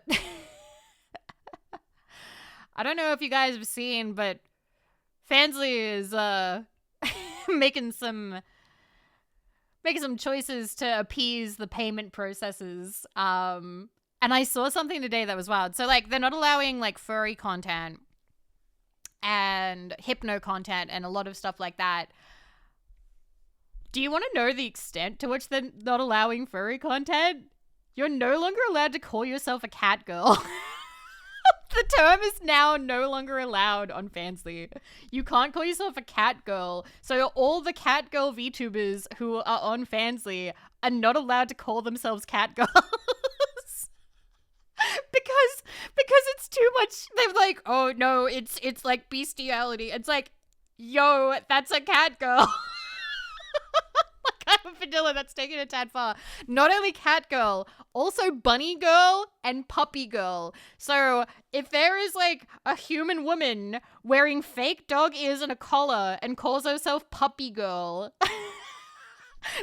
don't know if you guys have seen, but Fansly is making some choices to appease the payment processes. And I saw something today that was wild. So, like, they're not allowing, like, furry content and hypno content and a lot of stuff like that. Do you want to know the extent to which they're not allowing furry content? You're no longer allowed to call yourself a cat girl. The term is now no longer allowed on Fansly. You can't call yourself a cat girl. So all the cat girl VTubers who are on Fansly are not allowed to call themselves cat girls. because it's too much. They're like, oh no, it's like bestiality. It's like, yo, that's a cat girl. Like, I'm a vanilla, that's taking a tad far. Not only cat girl, also bunny girl and puppy girl. So if there is like a human woman wearing fake dog ears and a collar and calls herself puppy girl,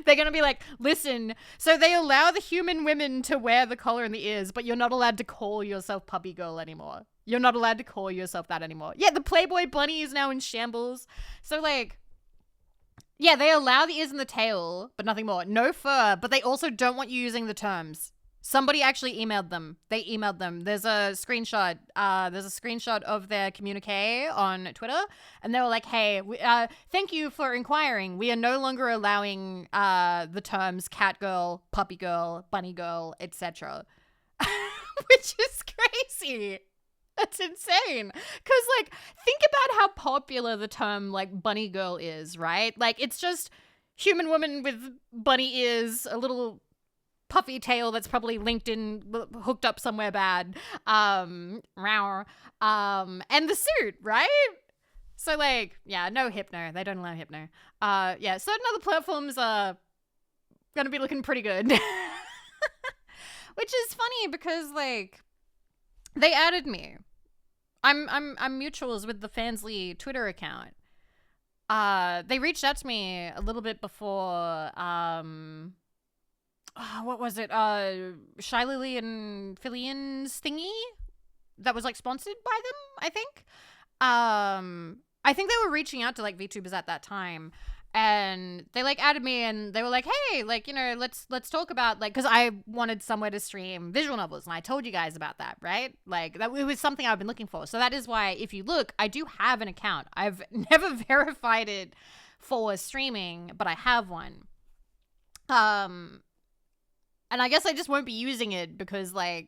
they're going to be like, listen, so they allow the human women to wear the collar and the ears, but you're not allowed to call yourself puppy girl anymore. You're not allowed to call yourself that anymore. Yeah, the Playboy bunny is now in shambles. So like, yeah, they allow the ears and the tail, but nothing more. No fur, but they also don't want you using the terms. Somebody actually emailed them. They emailed them. There's a screenshot. Of their communique on Twitter, and they were like, "Hey, thank you for inquiring. We are no longer allowing the terms cat girl, puppy girl, bunny girl, etc." Which is crazy. That's insane. Because, like, think about how popular the term, like, bunny girl is, right? Like, it's just human woman with bunny ears, a little puffy tail that's probably linked in, hooked up somewhere bad. And the suit, right? So, like, yeah, no hypno. They don't allow hypno. Yeah, certain other platforms are gonna be looking pretty good. Which is funny because, like, they added me. I'm mutuals with the Fansly Twitter account. They reached out to me a little bit before what was it? Shy Lily and Filian's thingy that was like sponsored by them, I think. I think they were reaching out to like VTubers at that time. And they like added me and they were like, hey, like, you know, let's talk about like, because I wanted somewhere to stream visual novels and I told you guys about that, right? Like that it was something I've been looking for. So that is why if you look, I do have an account. I've never verified it for streaming, but I have one. And I guess I just won't be using it because like,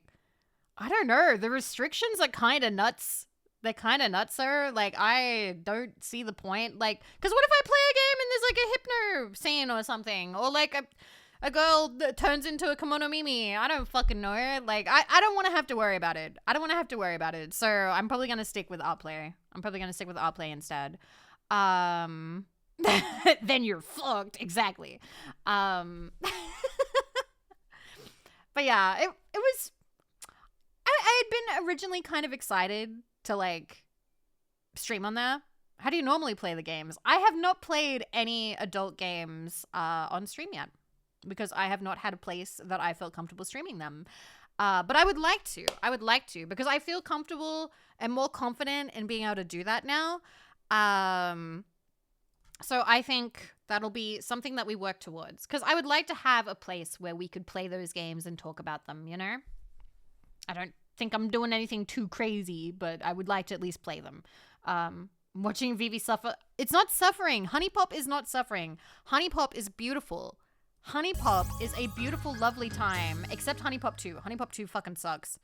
I don't know, the restrictions are kind of nuts. They're kind of nutser. Like, I don't see the point. Like, because what if I play a game and there's, like, a hypno scene or something? Or, like, a girl that turns into a kimono mimi. I don't fucking know. Like, I don't want to have to worry about it. So, I'm probably going to stick with Rplay. Instead. Then you're fucked. Exactly. But, yeah, it was... I had been originally kind of excited to like stream on there. How do you normally play the games? I have not played any adult games on stream yet because I have not had a place that I felt comfortable streaming them. But I would like to. I would like to because I feel comfortable and more confident in being able to do that now. Um, so I think that'll be something that we work towards because I would like to have a place where we could play those games and talk about them, you know? I don't think I'm doing anything too crazy, but I would like to at least play them. Watching Vivi suffer. It's not suffering. Honey Pop is not suffering. Honey Pop is beautiful. Honey Pop is a beautiful, lovely time, except Honey Pop 2. Honey Pop 2 fucking sucks.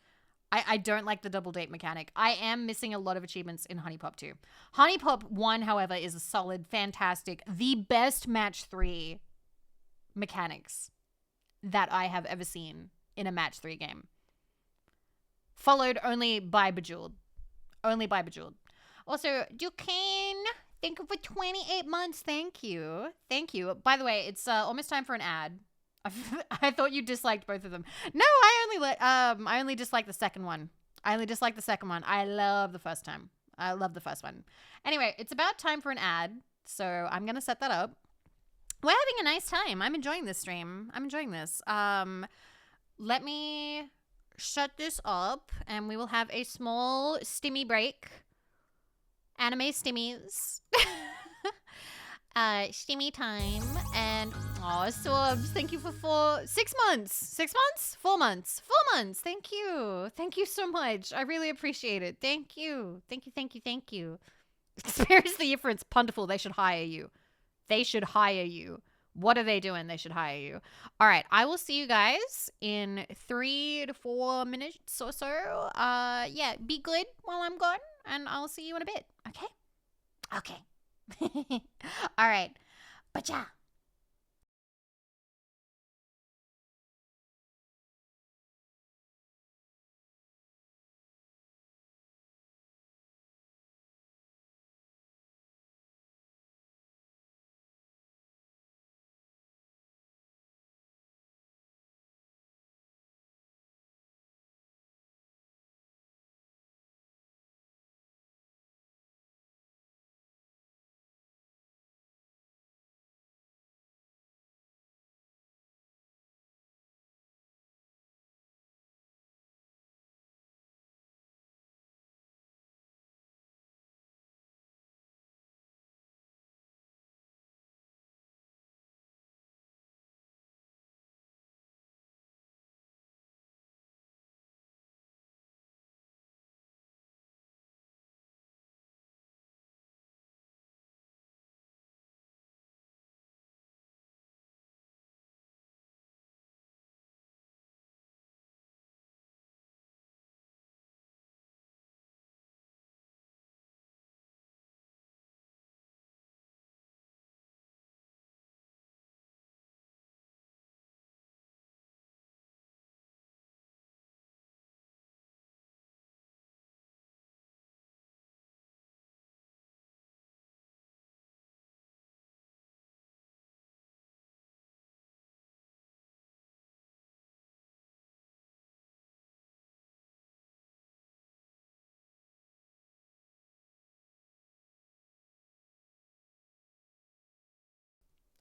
I don't like the double date mechanic. I am missing a lot of achievements in Honey Pop 2. Honey Pop 1, however, is a solid, fantastic, the best match 3 mechanics that I have ever seen in a match 3 game. Followed only by Bejeweled. Only by Bejeweled. Also, Duquesne, thank you for 28 months. Thank you. Thank you. By the way, it's almost time for an ad. I thought you disliked both of them. No, I only dislike the second one. I only dislike the second one. I love the first time. I love the first one. Anyway, it's about time for an ad, so I'm gonna set that up. We're having a nice time. I'm enjoying this stream. I'm enjoying this. Let me shut this up, and we will have a small stimmy break. Anime stimmies. Stimmy time. And subs, thank you for 6 months. 6 months? 4 months. 4 months. Thank you. Thank you so much. I really appreciate it. Thank you. Thank you, thank you, thank you. Experience the difference. Punderful, they should hire you. They should hire you. What are they doing? They should hire you. All right, I will see you guys in 3 to 4 minutes or so. Yeah, be good while I'm gone, and I'll see you in a bit. Okay? Okay. All right. Bacha.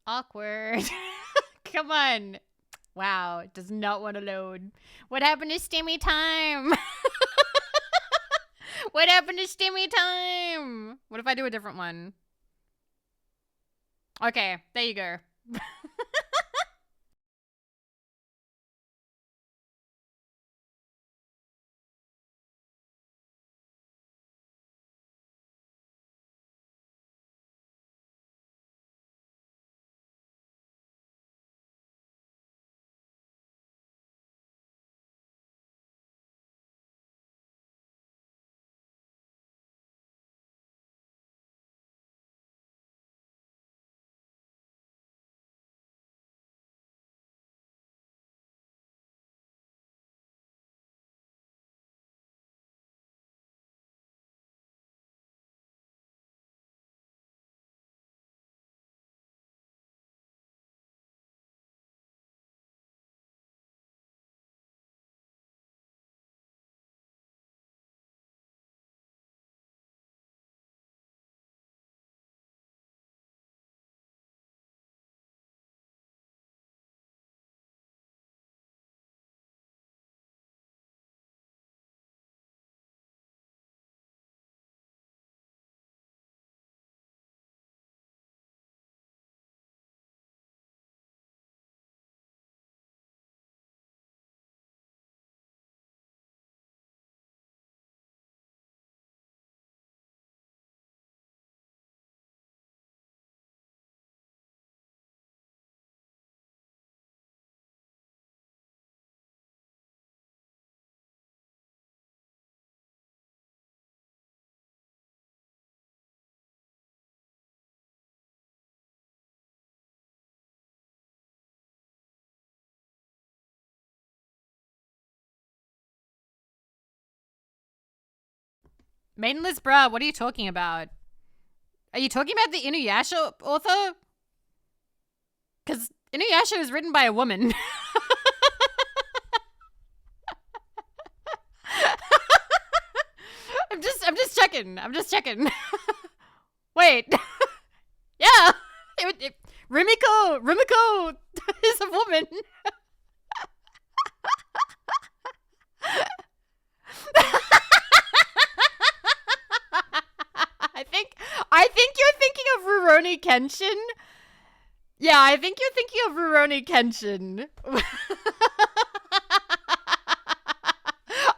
Awkward. Come on. Wow, it does not want to load. What happened to Stimmy time? What happened to Stimmy time? What if I do a different one? Okay, there you go. Maidenless Bra, what are you talking about? Are you talking about the Inuyasha author? Because Inuyasha is written by a woman. I'm just checking. Wait. Yeah. Rumiko is a woman. I think you're thinking of Rurouni Kenshin. Yeah, I think you're thinking of Rurouni Kenshin.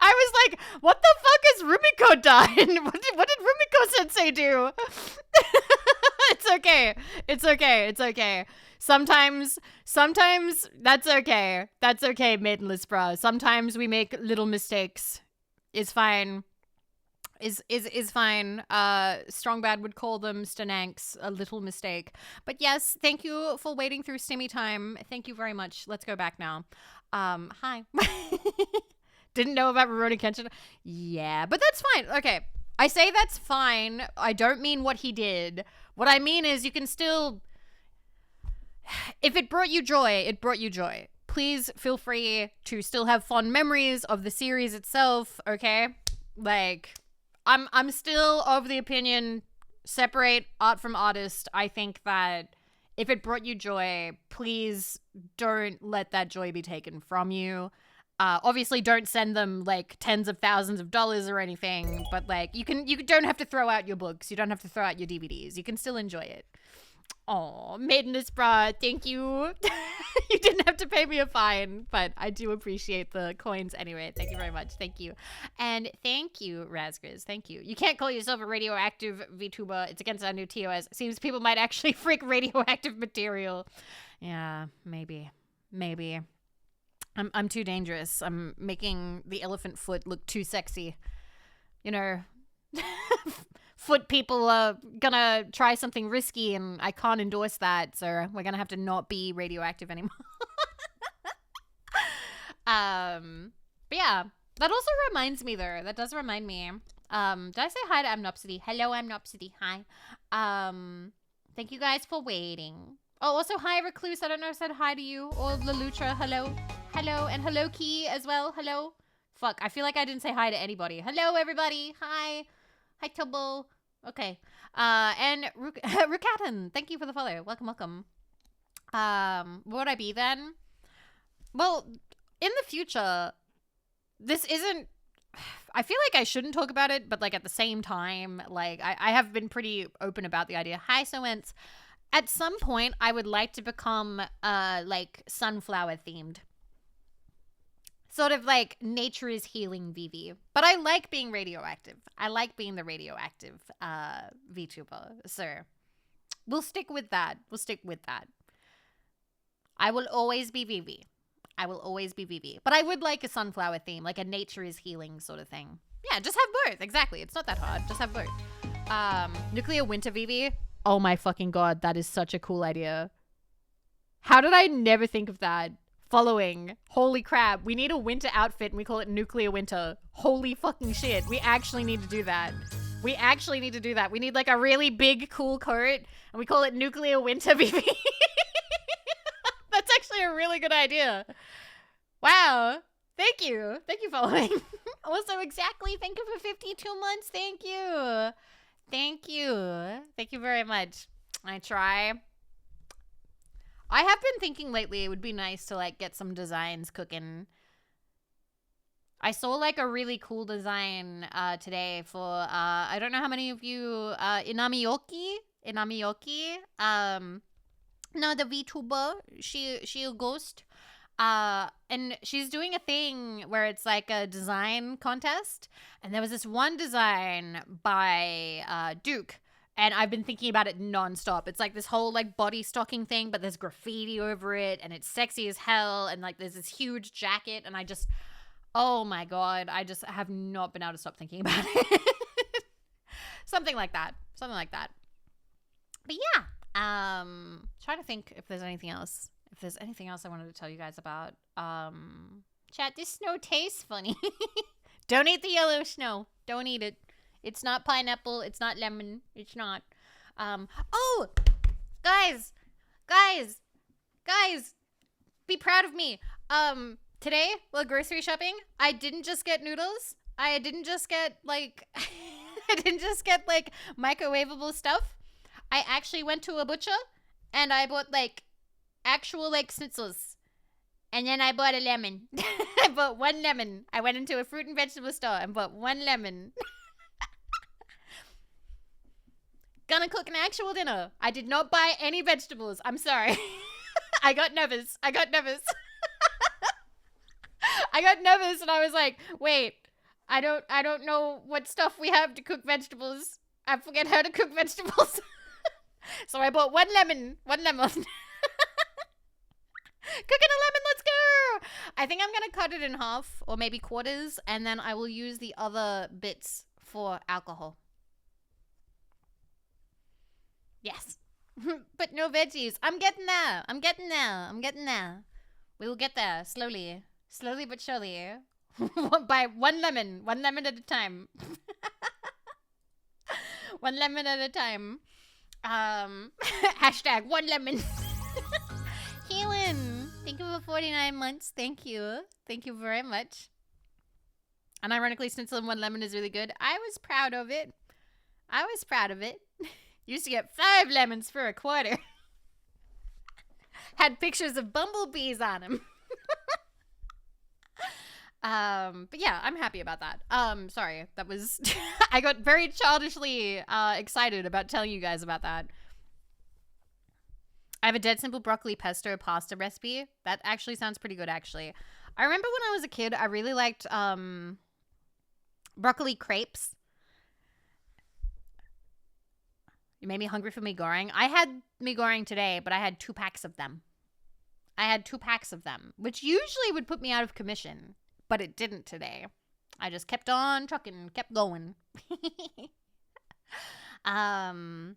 I was like, what the fuck has Rumiko done? What did Rumiko Sensei do? It's okay. It's okay. It's okay. Sometimes that's okay. That's okay, Maidenless Bra. Sometimes we make little mistakes. It's fine. Is fine. Strong Bad would call them stananks, a little mistake. But yes, thank you for waiting through Stimmy time. Thank you very much. Let's go back now. Hi. Didn't know about Rurouni Kenshin. Yeah, but that's fine. Okay. I say that's fine. I don't mean what he did. What I mean is you can still, if it brought you joy, it brought you joy. Please feel free to still have fond memories of the series itself, okay? Like, I'm still of the opinion, separate art from artist. I think that if it brought you joy, please don't let that joy be taken from you. Obviously don't send them like tens of thousands of dollars or anything, but like you don't have to throw out your books. You don't have to throw out your DVDs. You can still enjoy it. Oh, Maidenless Bra, thank you. You didn't have to pay me a fine, but I do appreciate the coins anyway. Thank you very much. Thank you. And thank you, Razgriz. Thank you. You can't call yourself a radioactive VTuber. It's against our new TOS. Seems people might actually freak radioactive material. Yeah, maybe. I'm too dangerous. I'm making the elephant foot look too sexy. You know, foot people are gonna try something risky and I can't endorse that, so we're gonna have to not be radioactive anymore. But yeah, that also reminds me though. That does remind me. Did I say hi to Amnopsity? Hello, Amnopsity. Hi. Thank you guys for waiting. Oh, also hi, Recluse. I don't know if I said hi to you. Or Lelutra. Hello. Hello. And hello, Key, as well. Hello. Fuck, I feel like I didn't say hi to anybody. Hello, everybody. Hi. Hi, Tubbo. Okay. And Rukatan, thank you for the follow. Welcome. What would I be then? Well, in the future, this isn't... I feel like I shouldn't talk about it, but like at the same time, like I have been pretty open about the idea. Hi, Soents. At some point, I would like to become, like, sunflower themed. Sort of like nature is healing Vivi. But I like being radioactive. I like being the radioactive, VTuber. So, we'll stick with that. I will always be Vivi. But I would like a sunflower theme, like a nature is healing sort of thing. Yeah, just have both. Exactly. It's not that hard. Just have both. Nuclear Winter Vivi. Oh my fucking god, that is such a cool idea. How did I never think of that? Following. Holy crap. We need a winter outfit and we call it Nuclear Winter. Holy fucking shit. We actually need to do that. We need like a really big, cool coat and we call it Nuclear Winter Vivi. That's actually a really good idea. Wow. Thank you. Thank you, following. Also, exactly. Thank you for 52 months. Thank you. Thank you very much. I try. I have been thinking lately it would be nice to like get some designs cooking. I saw like a really cool design today for I don't know how many of you Inamiyoki. No, the VTuber. She a ghost. And she's doing a thing where it's like a design contest. And there was this one design by Duke. And I've been thinking about it nonstop. It's like this whole like body stocking thing, but there's graffiti over it. And it's sexy as hell. And like there's this huge jacket. And I just, oh my god. I just have not been able to stop thinking about it. Something like that. But yeah. Trying to think if there's anything else. If there's anything else I wanted to tell you guys about. Chat, this snow tastes funny. Don't eat the yellow snow. Don't eat it. It's not pineapple. It's not lemon. It's not. Oh, guys, guys, guys, be proud of me. Today while grocery shopping, I didn't just get noodles. I didn't just get like, I didn't just get like microwavable stuff. I actually went to a butcher and I bought like actual like schnitzels. And then I bought a lemon. I bought one lemon. I went into a fruit and vegetable store and bought one lemon. Gonna cook an actual dinner. I did not buy any vegetables. I'm sorry. I got nervous. I got nervous and I was like, wait, I don't know what stuff we have to cook vegetables. I forget how to cook vegetables. So I bought one lemon. Cooking a lemon, let's go. I think I'm gonna cut it in half or maybe quarters, and then I will use the other bits for alcohol. Yes. But no veggies. I'm getting there. We will get there slowly but surely. By one lemon at a time. One lemon at a time. Hashtag one lemon. Keelan, thank you for 49 months. Thank you very much. And ironically, Schnitzel and one lemon is really good. I was proud of it. Used to get 5 lemons for a quarter. Had pictures of bumblebees on them. But yeah, I'm happy about that. Sorry, that was I got very childishly excited about telling you guys about that. I have a dead simple broccoli pesto pasta recipe. That actually sounds pretty good, actually. I remember when I was a kid, I really liked broccoli crepes. You made me hungry for mee goreng. I had mee goreng today, but I had 2 packs of them. Which usually would put me out of commission, but it didn't today. I just kept on trucking, kept going. Getting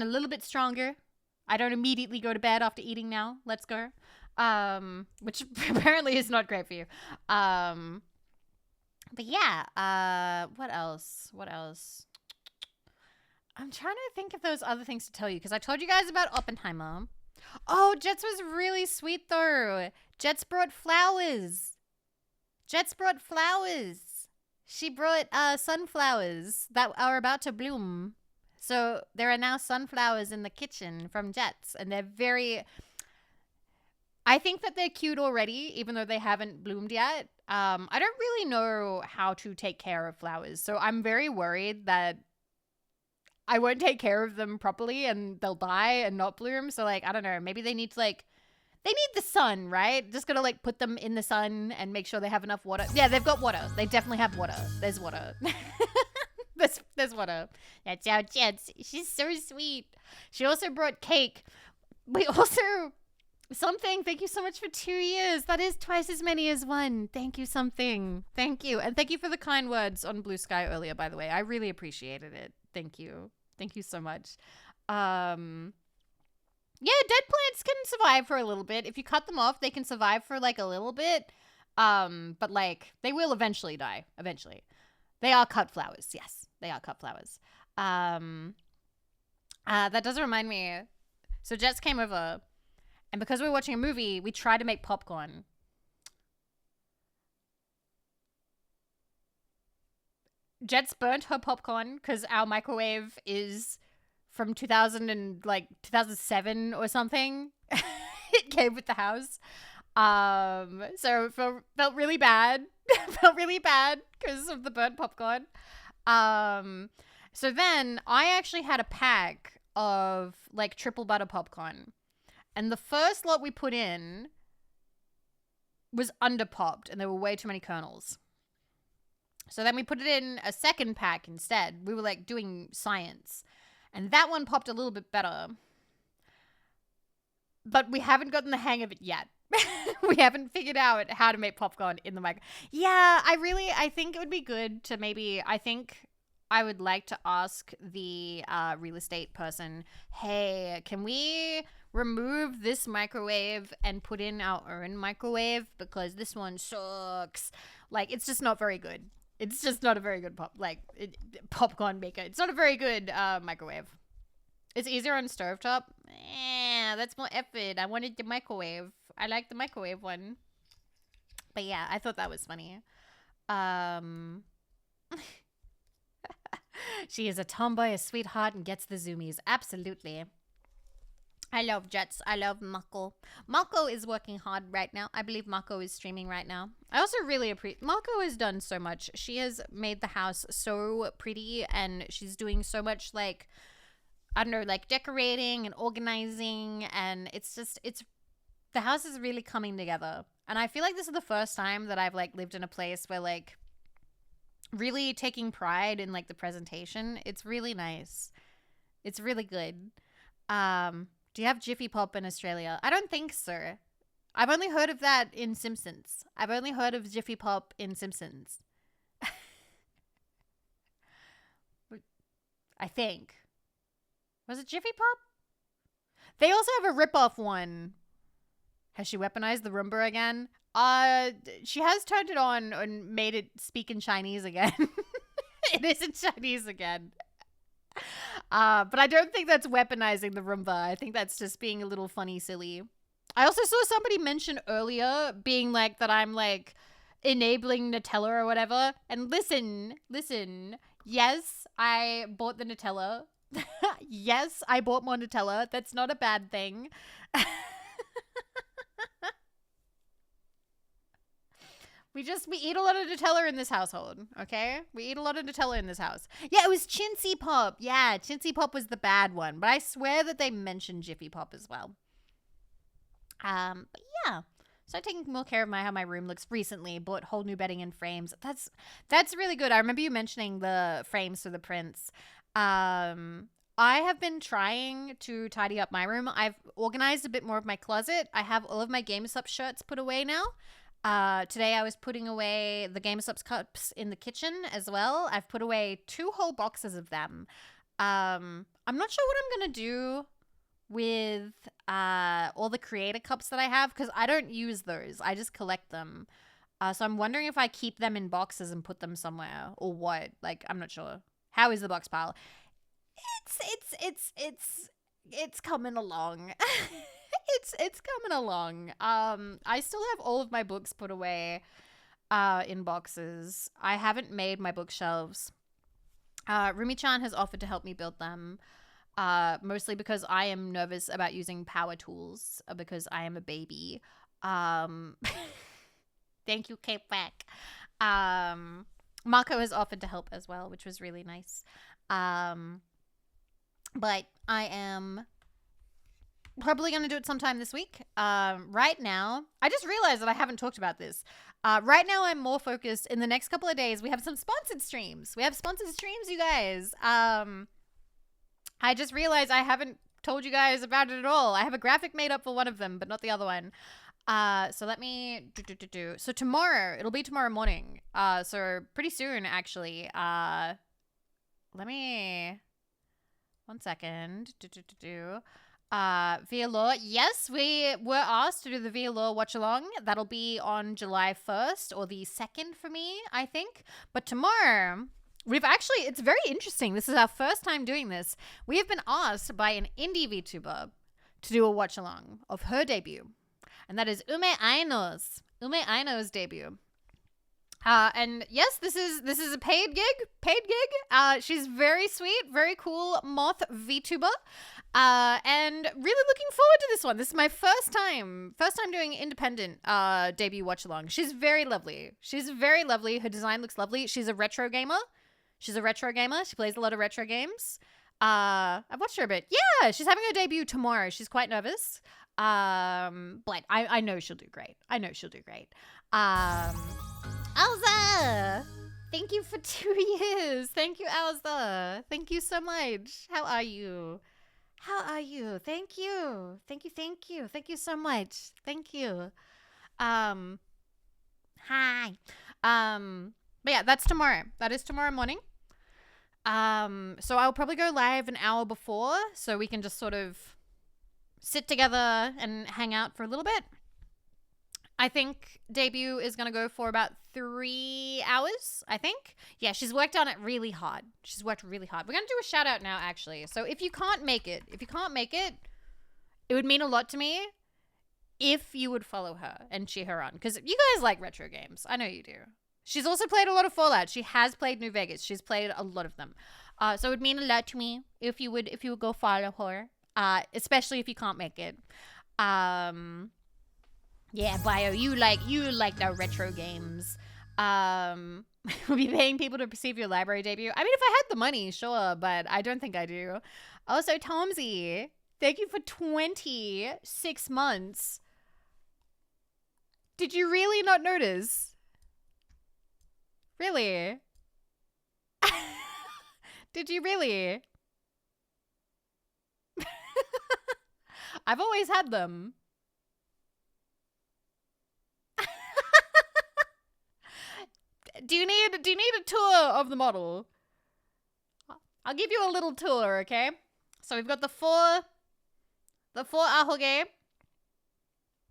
a little bit stronger. I don't immediately go to bed after eating now. Let's go. Which apparently is not great for you. But yeah, what else? I'm trying to think if there's other things to tell you, because I told you guys about Oppenheimer. Oh, Jets was really sweet, though. Jets brought flowers. She brought sunflowers that are about to bloom. So there are now sunflowers in the kitchen from Jets, and they're very... I think that they're cute already, even though they haven't bloomed yet. I don't really know how to take care of flowers, so I'm very worried that I won't take care of them properly and they'll die and not bloom. So, like, I don't know. Maybe they need to, like, they need the sun, right? Just gotta, like, put them in the sun and make sure they have enough water. Yeah, they've got water. They definitely have water. There's water. There's water. That's our Jets. She's so sweet. She also brought cake. We also... Something, thank you so much for 2 years. That is twice as many as 1. Thank you, something. Thank you. And thank you for the kind words on Blue Sky earlier, by the way. I really appreciated it. Thank you. Thank you so much. Yeah, dead plants can survive for a little bit. If you cut them off, they can survive for like a little bit. But like they will eventually die. Eventually. They are cut flowers. Yes, they are cut flowers. That does remind me. So Jets came over, and because we were watching a movie, we tried to make popcorn. Jets burnt her popcorn because our microwave is from 2007 or something. It came with the house. So felt really bad. Felt really bad because of the burnt popcorn. So then I actually had a pack of like triple butter popcorn. And the first lot we put in was underpopped and there were way too many kernels. So then we put it in a second pack instead. We were like doing science. And that one popped a little bit better. But we haven't gotten the hang of it yet. We haven't figured out how to make popcorn in the mic. Yeah, I think it would be good to I would like to ask the real estate person, hey, can we remove this microwave and put in our own microwave? Because this one sucks. Like, it's just not very good. It's just not a very good popcorn maker. It's not a very good microwave. It's easier on stovetop. That's more effort. I wanted the microwave. I like the microwave one. But yeah, I thought that was funny. She is a tomboy, a sweetheart, and gets the zoomies. Absolutely. I love Jets. I love Mako. Mako is working hard right now. I believe Mako is streaming right now. I also really appreciate... Mako has done so much. She has made the house so pretty, and she's doing so much, like, I don't know, like, decorating and organizing, and it's just... The house is really coming together. And I feel like this is the first time that I've, like, lived in a place where, like, really taking pride in, like, the presentation. It's really nice. It's really good. Do you have Jiffy Pop in Australia? I don't think so. I've only heard of that in Simpsons. I've only heard of Jiffy Pop in Simpsons. I think. Was it Jiffy Pop? They also have a ripoff one. Has she weaponized the Roomba again? She has turned it on and made it speak in Chinese again. It is in Chinese again. But I don't think that's weaponizing the Roomba. I think that's just being a little funny, silly. I also saw somebody mention earlier being like that I'm like enabling Nutella or whatever. And listen. Yes, I bought the Nutella. Yes, I bought more Nutella. That's not a bad thing. We eat a lot of Nutella in this household, okay? We eat a lot of Nutella in this house. Yeah, it was Chintzy Pop. Yeah, Chintzy Pop was the bad one. But I swear that they mentioned Jiffy Pop as well. But yeah. So I'm taking more care of how my room looks recently. Bought whole new bedding and frames. That's really good. I remember you mentioning the frames for the prints. I have been trying to tidy up my room. I've organized a bit more of my closet. I have all of my GameStop shirts put away now. Today I was putting away the GameStop's cups in the kitchen as well. I've put away 2 whole boxes of them. I'm not sure what I'm going to do with all the creator cups that I have because I don't use those. I just collect them. So I'm wondering if I keep them in boxes and put them somewhere or what. Like, I'm not sure. How is the box pile? It's coming along. It's coming along. I still have all of my books put away in boxes. I haven't made my bookshelves. Rumi-chan has offered to help me build them. Mostly because I am nervous about using power tools because I am a baby. Thank you, Cape Back. Marco has offered to help as well, which was really nice. But I am probably going to do it sometime this week. Right now, I just realized that I haven't talked about this. Right now, I'm more focused. In the next couple of days, we have some sponsored streams. You guys. I just realized I haven't told you guys about it at all. I have a graphic made up for one of them, but not the other one. So let me do. So tomorrow, it'll be tomorrow morning. So pretty soon, actually. Let me... One second. Via Law. Yes, we were asked to do the Via Law watch along. That'll be on July 1st or the 2nd for me, I think. But tomorrow, it's very interesting. This is our first time doing this. We have been asked by an indie VTuber to do a watch along of her debut. And that is Ume Aino's debut. And yes, this is a paid gig. She's very sweet, very cool moth VTuber. And really looking forward to this one. This is my first time doing independent debut watch along. She's very lovely. Her design looks lovely. She's a retro gamer. She plays a lot of retro games. I've watched her a bit. Yeah, she's having her debut tomorrow. She's quite nervous. But I know she'll do great. Alza! Thank you for 2 years. Thank you, Alza. Thank you so much. How are you? Thank you. Thank you so much. Thank you. Hi. But yeah, that's tomorrow. That is tomorrow morning. So I'll probably go live an hour before so we can just sort of sit together and hang out for a little bit. I think debut is going to go for about 3 hours, I think. Yeah, she's worked on it really hard. She's worked really hard. We're going to do a shout out now, actually. So if you can't make it, it would mean a lot to me if you would follow her and cheer her on. Because you guys like retro games. I know you do. She's also played a lot of Fallout. She has played New Vegas. She's played a lot of them. So it would mean a lot to me if you would go follow her. Especially if you can't make it. Yeah, Bio, you like the retro games. We'll be paying people to perceive your library debut. I mean, if I had the money, sure, but I don't think I do. Also, Tomsy, thank you for 26 months. Did you really not notice? Really? Did you really? I've always had them. Do you need a tour of the model? I'll give you a little tour, okay? So we've got the four ahoge.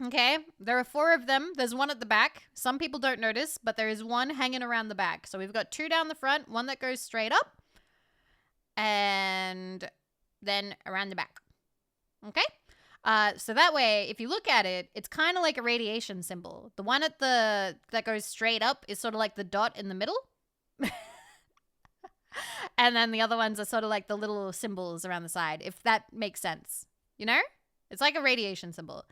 Okay, there are 4 of them. There's one at the back. Some people don't notice, but there is one hanging around the back. So we've got 2 down the front, one that goes straight up, and then around the back. Okay? So that way, if you look at it, it's kind of like a radiation symbol. The one that goes straight up is sort of like the dot in the middle. And then the other ones are sort of like the little symbols around the side, if that makes sense. You know? It's like a radiation symbol.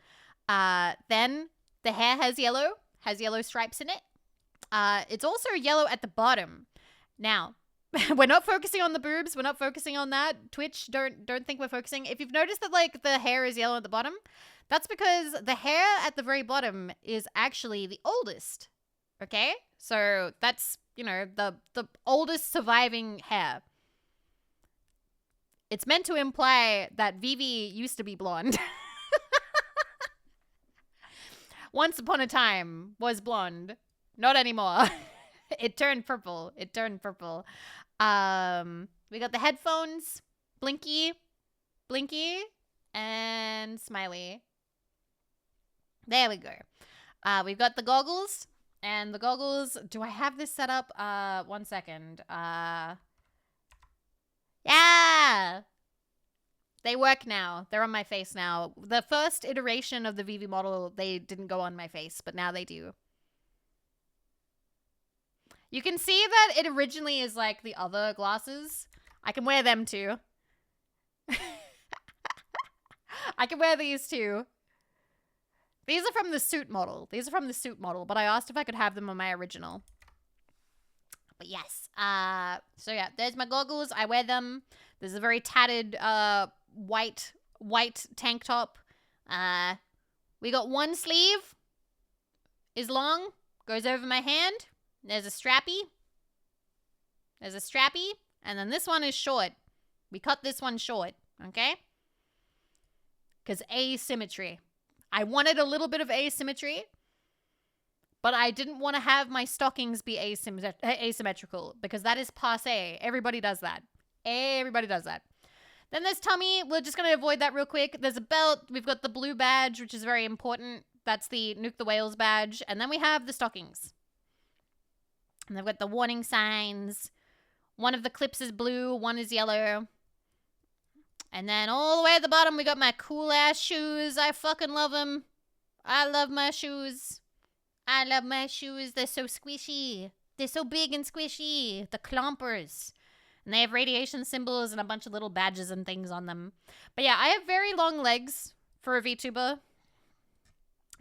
Then the hair has yellow stripes in it. It's also yellow at the bottom. Now, we're not focusing on the boobs. We're not focusing on that. Twitch, don't think we're focusing. If you've noticed that like the hair is yellow at the bottom, that's because the hair at the very bottom is actually the oldest. Okay? So that's, you know, the oldest surviving hair. It's meant to imply that Vivi used to be blonde. Once upon a time was blonde. Not anymore. It turned purple. We got the headphones, Blinky, and Smiley. There we go. We've got the goggles, and the goggles, do I have this set up? 1 second. Yeah! They work now. They're on my face now. The first iteration of the Vivi model, they didn't go on my face, but now they do. You can see that it originally is like the other glasses. I can wear them too. I can wear these too. These are from the suit model. But I asked if I could have them on my original. But yes. So yeah, there's my goggles. I wear them. There's a very tattered white tank top. We got one sleeve is long, goes over my hand. There's a strappy, and then this one is short. We cut this one short, okay? Because asymmetry. I wanted a little bit of asymmetry, but I didn't want to have my stockings be asymmetrical, because that is passe. Everybody does that. Then there's tummy. We're just going to avoid that real quick. There's a belt. We've got the blue badge, which is very important. That's the Nuke the Whales badge. And then we have the stockings. And they've got the warning signs. One of the clips is blue, one is yellow. And then all the way at the bottom, we got my cool-ass shoes. I fucking love them. I love my shoes. They're so squishy. They're so big and squishy. The clompers. And they have radiation symbols and a bunch of little badges and things on them. But yeah, I have very long legs for a VTuber.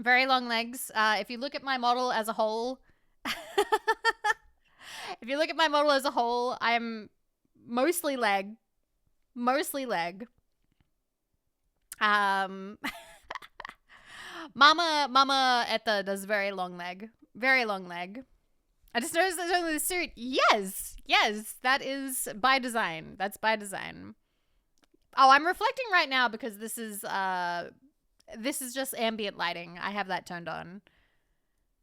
Very long legs. If you look at my model as a whole... I'm mostly leg. Mama Etta does very long leg. I just noticed there's only the suit. Yes, that is by design. That's by design. Oh, I'm reflecting right now because this is just ambient lighting. I have that turned on.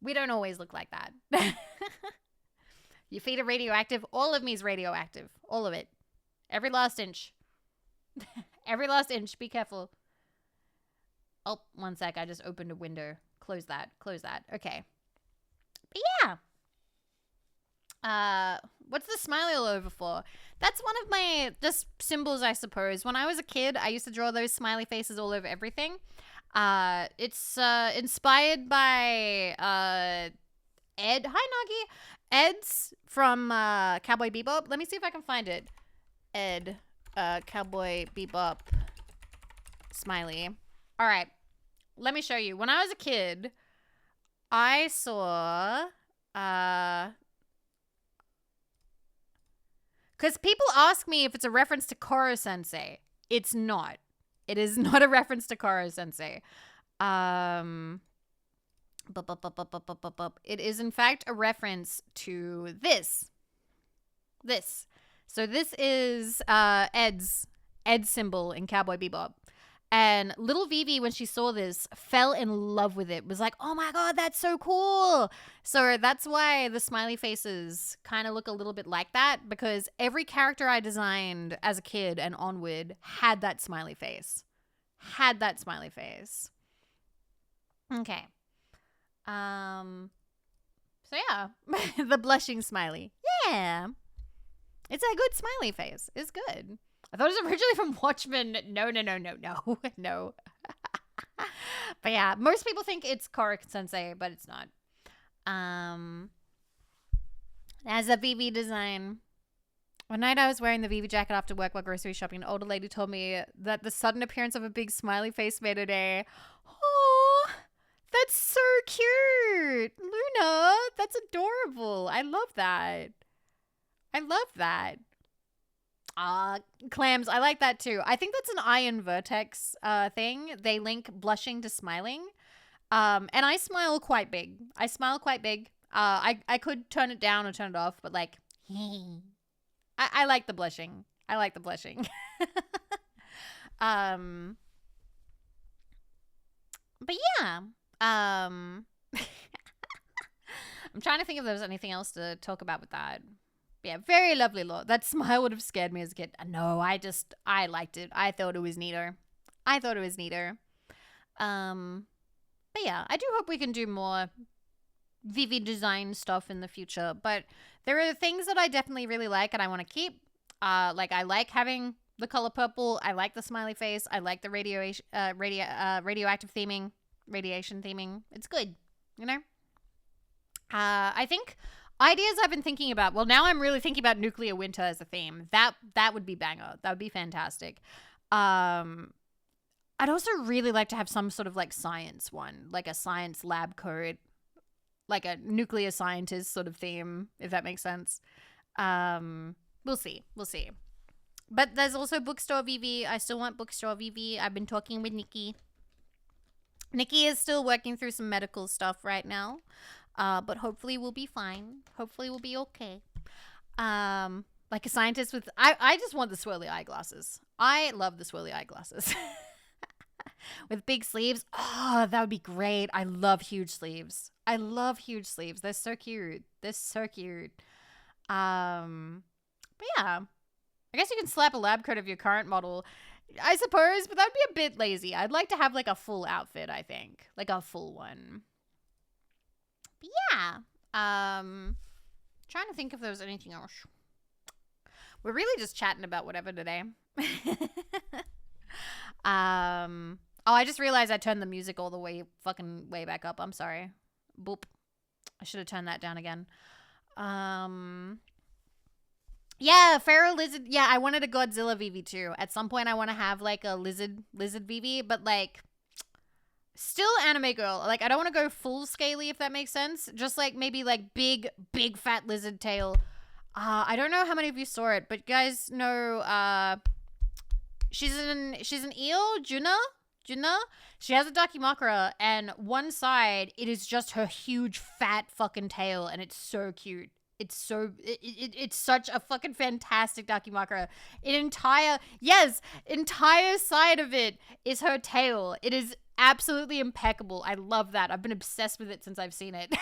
We don't always look like that. Your feet are radioactive. All of me is radioactive. All of it. Every last inch. Every last inch. Be careful. Oh, 1 sec. I just opened a window. close that. Close that. Okay. But yeah. What's the smiley all over for? That's one of my just symbols, I suppose. When I was a kid, I used to draw those smiley faces all over everything. It's inspired by Ed. Hi, Nagi. Ed's from Cowboy Bebop. Let me see if I can find it. Ed, Cowboy Bebop smiley. All right. Let me show you. When I was a kid, I saw because people ask me if it's a reference to Koro Sensei. It's not. It is not a reference to Koro Sensei. It is in fact a reference to this. So this is Ed's symbol in Cowboy Bebop. And little Vivi, when she saw this, fell in love with it. Was like, oh my god, that's so cool. So that's why the smiley faces kind of look a little bit like that, because every character I designed as a kid and onward had that smiley face. Okay. So yeah, the blushing smiley. Yeah. It's a good smiley face. It's good. I thought it was originally from Watchmen. No. No. But yeah, most people think it's Koro Sensei, but it's not. As a Vivi design. One night I was wearing the Vivi jacket after work while grocery shopping. An older lady told me that the sudden appearance of a big smiley face made her day. Oh, that's so cute. Luna, that's adorable. I love that. Clams, I like that too. I think that's an Iron Vertex thing. They link blushing to smiling. And I smile quite big. I could turn it down or turn it off, but like, I like the blushing. But yeah. I'm trying to think if there's anything else to talk about with that. Yeah, very lovely lore. That smile would have scared me as a kid. No, I liked it. I thought it was neater. But yeah, I do hope we can do more Vivi design stuff in the future. But there are things that I definitely really like and I want to keep. Like I like having the color purple. I like the smiley face. I like the radioactive theming, radiation theming. It's good, you know? I think ideas I've been thinking about. Well, now I'm really thinking about nuclear winter as a theme. That would be banger. That would be fantastic. I'd also really like to have some sort of like science one, like a science lab coat, like a nuclear scientist sort of theme, if that makes sense. We'll see. But there's also Bookstore Vivi. I still want Bookstore Vivi. I've been talking with Nikki. Nikki is still working through some medical stuff right now. But hopefully we'll be fine. Hopefully we'll be okay. Like a scientist with... I just want the swirly eyeglasses. I love the swirly eyeglasses. With big sleeves. Oh, that would be great. I love huge sleeves. They're so cute. But yeah. I guess you can slap a lab coat of your current model, I suppose, but that'd be a bit lazy. I'd like to have like a full outfit, I think. Like a full one. But yeah. Trying to think if there was anything else. We're really just chatting about whatever today. Oh, I just realized I turned the music all the way back up. I'm sorry. Boop. I should have turned that down again. Yeah, Pharaoh Lizard. Yeah, I wanted a Godzilla Vivi too. At some point I want to have like a lizard Vivi, but like still anime girl. Like I don't want to go full scaly, if that makes sense. Just like maybe like big fat lizard tail. I don't know how many of you saw it, but you guys know she's an eel, Juna. She has a Dakimakura, and one side it is just her huge fat fucking tail, and it's so cute. It's such a fucking fantastic Dakimakura. Entire side of it is her tail. It is absolutely impeccable. I love that. I've been obsessed with it since I've seen it.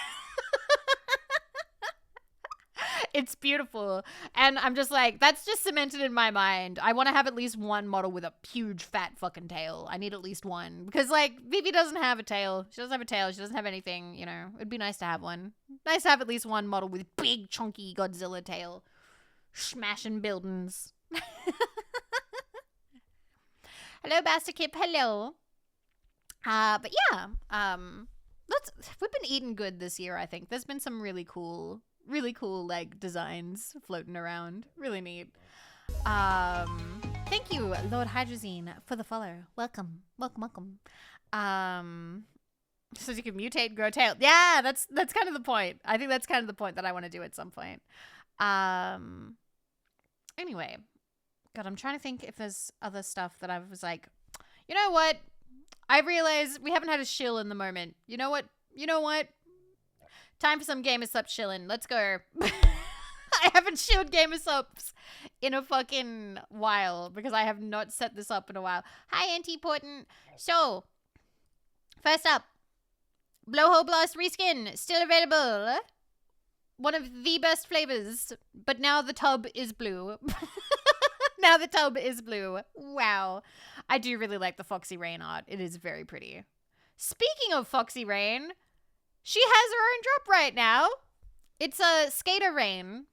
It's beautiful. And I'm just like, that's just cemented in my mind. I want to have at least one model with a huge fat fucking tail. I need at least one. Because, like, Vivi doesn't have a tail. She doesn't have a tail. She doesn't have anything, you know. It'd be nice to have one. Nice to have at least one model with big, chunky Godzilla tail. Smashing buildings. Hello, Basta Kip. Hello. But yeah, we've been eating good this year, I think. There's been some really cool, like, designs floating around. Really neat. Thank you, Lord Hydrazine, for the follow. Welcome. So you can mutate, grow tail. Yeah, that's kind of the point. I think that's kind of the point that I want to do at some point. Anyway, God, I'm trying to think if there's other stuff that I was like, you know what? I realize we haven't had a shill in the moment. You know what? Time for some Gamer Sup shilling. Let's go. I haven't shilled Gamer Sups in a fucking while because I have not set this up in a while. Hi, Anti-Portent. So, first up, Blowhole Blast Reskin, still available. One of the best flavors, but now the tub is blue. Wow. I do really like the Foxy Rain art. It is very pretty. Speaking of Foxy Rain, she has her own drop right now. It's a Skater Rain,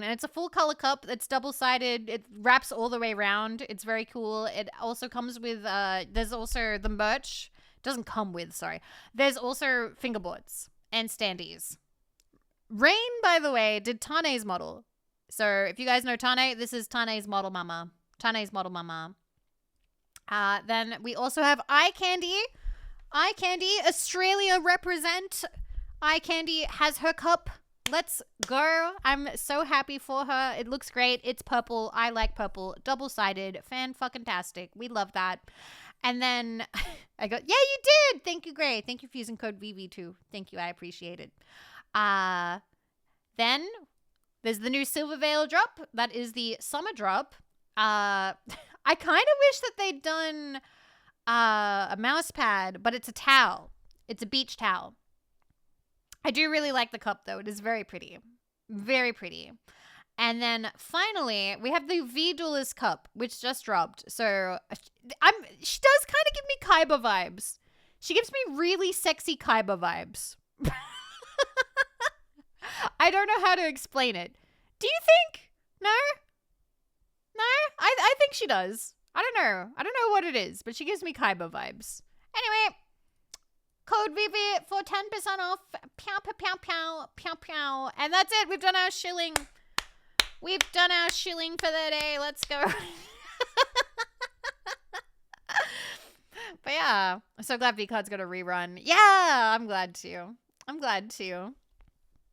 and it's a full color cup that's double-sided. It wraps all the way around. It's very cool. It also comes with, there's also the merch. Doesn't come with, sorry. There's also fingerboards and standees. Rain, by the way, did Tane's model. So if you guys know Tane, this is Tane's model mama. Then we also have Eye Candy. Australia represent. Eye Candy has her cup. Let's go. I'm so happy for her. It looks great. It's purple. I like purple. Double-sided. Fan-fucking-tastic. We love that. And then I go, yeah, you did. Thank you, Gray. Thank you for using code VV too. Thank you. I appreciate it. Then there's the new Silver Veil drop. That is the summer drop. I kind of wish that they'd done a mouse pad, but it's a towel. It's a beach towel. I do really like the cup, though. It is very pretty. Very pretty. And then finally, we have the V-Duelist cup, which just dropped. So she does kind of give me Kaiba vibes. She gives me really sexy Kaiba vibes. I don't know how to explain it. Do you think? No? I think she does. I don't know what it is, but she gives me Kaiba vibes. Anyway, code VV for 10% off. Pow, pow, pow, pow, pow, pow. And that's it. We've done our shilling. For the day. Let's go. But yeah, I'm so glad V-Card's got a rerun. Yeah, I'm glad too.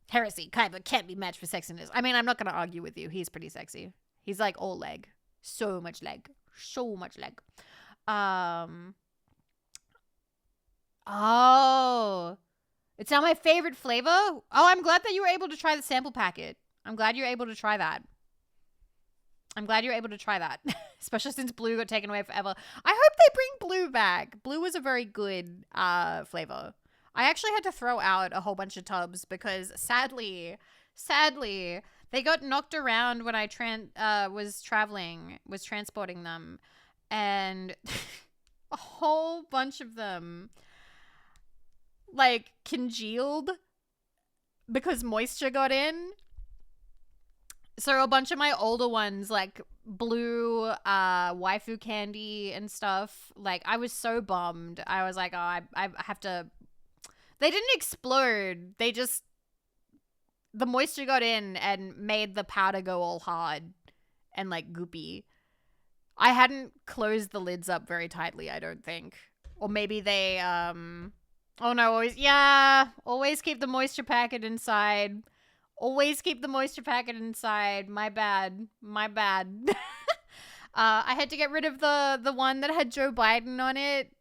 Heresy, Kaiba can't be matched for sexiness. I mean, I'm not going to argue with you. He's pretty sexy. He's like all leg. So much leg. Oh. It's now my favorite flavor? Oh, I'm glad that you were able to try the sample packet. I'm glad you're able to try that. Especially since blue got taken away forever. I hope they bring blue back. Blue was a very good flavor. I actually had to throw out a whole bunch of tubs because sadly, they got knocked around when I was transporting them. And a whole bunch of them, like, congealed because moisture got in. So a bunch of my older ones, like blue waifu candy and stuff, like, I was so bummed. I was like, oh, I have to... They didn't explode. The moisture got in and made the powder go all hard and, like, goopy. I hadn't closed the lids up very tightly, I don't think. Or maybe they, oh no, always keep the moisture packet inside. My bad. I had to get rid of the one that had Joe Biden on it.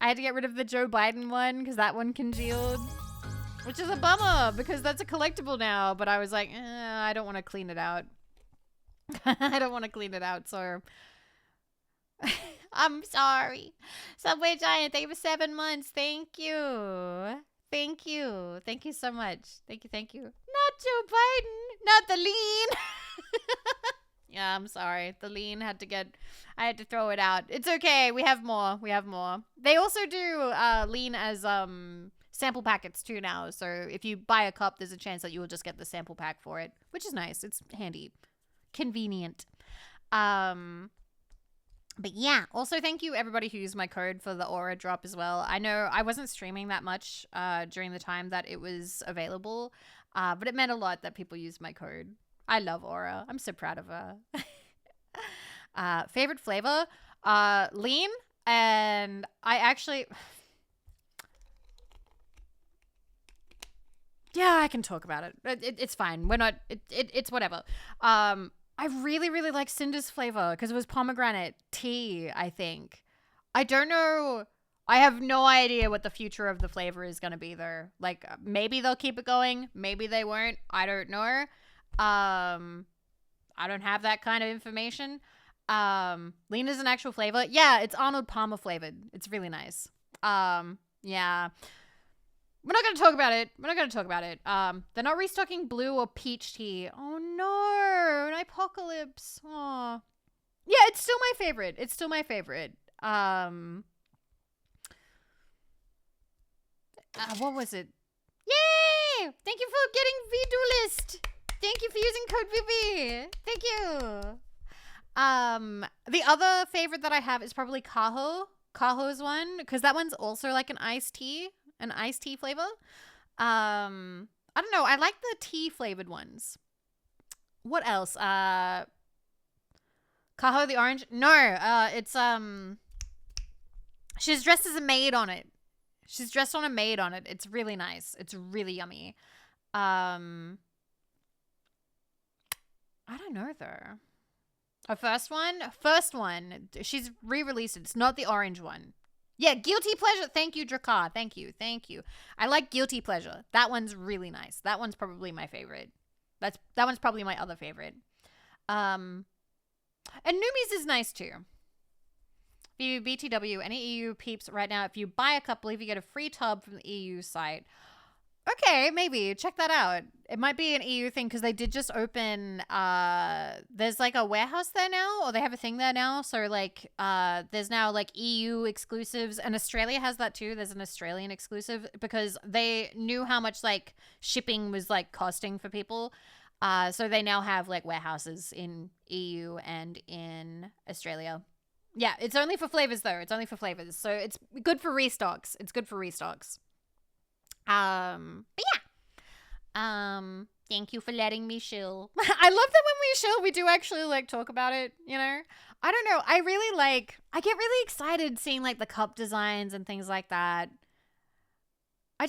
I had to get rid of the Joe Biden one because that one congealed. Which is a bummer because that's a collectible now. But I was like, I don't want to clean it out. So I'm sorry. Subway Giant, thank you for 7 months. Thank you. Thank you so much. Thank you. Not Joe Biden, not the lean. Yeah, I'm sorry. The lean I had to throw it out. It's okay. We have more. They also do lean as sample packets too now. So if you buy a cup, there's a chance that you will just get the sample pack for it, which is nice. It's handy, convenient. But yeah, also thank you everybody who used my code for the Aura drop as well. I know I wasn't streaming that much during the time that it was available, but it meant a lot that people used my code. I love Aura. I'm so proud of her. Favorite flavor? Lean. And I actually... Yeah, I can talk about it. It's fine. We're not... It's whatever. I really, really like Cinder's flavor because it was pomegranate tea, I think. I don't know. I have no idea what the future of the flavor is going to be there. Like, maybe they'll keep it going. Maybe they won't. I don't know. I don't have that kind of information. Lean is an actual flavor. Yeah, it's Arnold Palmer flavored. It's really nice. Yeah. We're not going to talk about it. They're not restocking blue or peach tea. Oh no, an apocalypse. Oh. Yeah, it's still my favorite. What was it? Yay! Thank you for getting V-Duelist. Thank you for using code Vivi. Thank you. The other favorite that I have is probably Kaho's one, because that one's also like an iced tea flavor. I don't know. I like the tea flavored ones. What else? Kaho the orange? No, it's she's dressed as a maid on it. She's dressed on a maid on it. It's really nice. It's really yummy. I don't know though. Her first one. She's re-released it. It's not the orange one. Yeah, Guilty Pleasure. Thank you, Drakar. Thank you. I like Guilty Pleasure. That one's really nice. That one's probably my favorite. That one's probably my other favorite. And Numi's is nice too. BTW, any EU peeps right now, if you buy a cup, believe you get a free tub from the EU site. Okay, maybe. Check that out. It might be an EU thing because they did just open, there's like a warehouse there now, or they have a thing there now. So like, there's now like EU exclusives, and Australia has that too. There's an Australian exclusive because they knew how much like shipping was like costing for people. So they now have like warehouses in EU and in Australia. Yeah, it's only for flavors though. It's only for flavors. So it's good for restocks. But yeah. Thank you for letting me shill. I love that when we shill, we do actually like talk about it, you know? I don't know. I get really excited seeing like the cup designs and things like that. I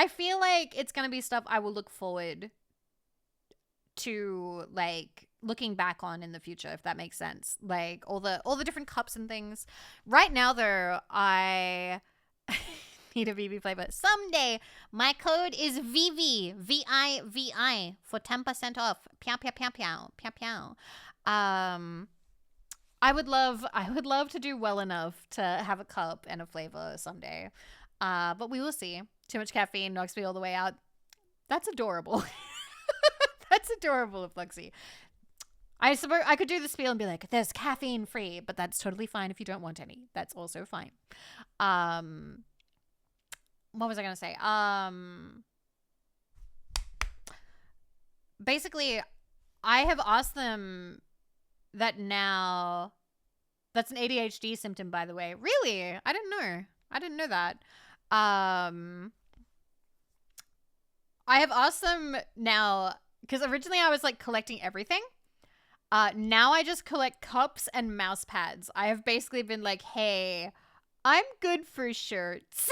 feel like it's going to be stuff I will look forward to, like looking back on in the future, if that makes sense. Like all the different cups and things. Right now though, I need a Vivi flavor. Someday, my code is Vivi, VIVI, for 10% off. Pow, pow, pow, pow, pow, pow. I would love to do well enough to have a cup and a flavor someday. But we will see. Too much caffeine knocks me all the way out. That's adorable. That's adorable of Luxie. I suppose I could do the spiel and be like, there's caffeine free, but that's totally fine if you don't want any. That's also fine. What was I going to say? Basically, I have asked them that now. That's an ADHD symptom, by the way. Really? I didn't know that. I have asked them now, because originally I was like collecting everything. Now I just collect cups and mouse pads. I have basically been like, hey, I'm good for shirts.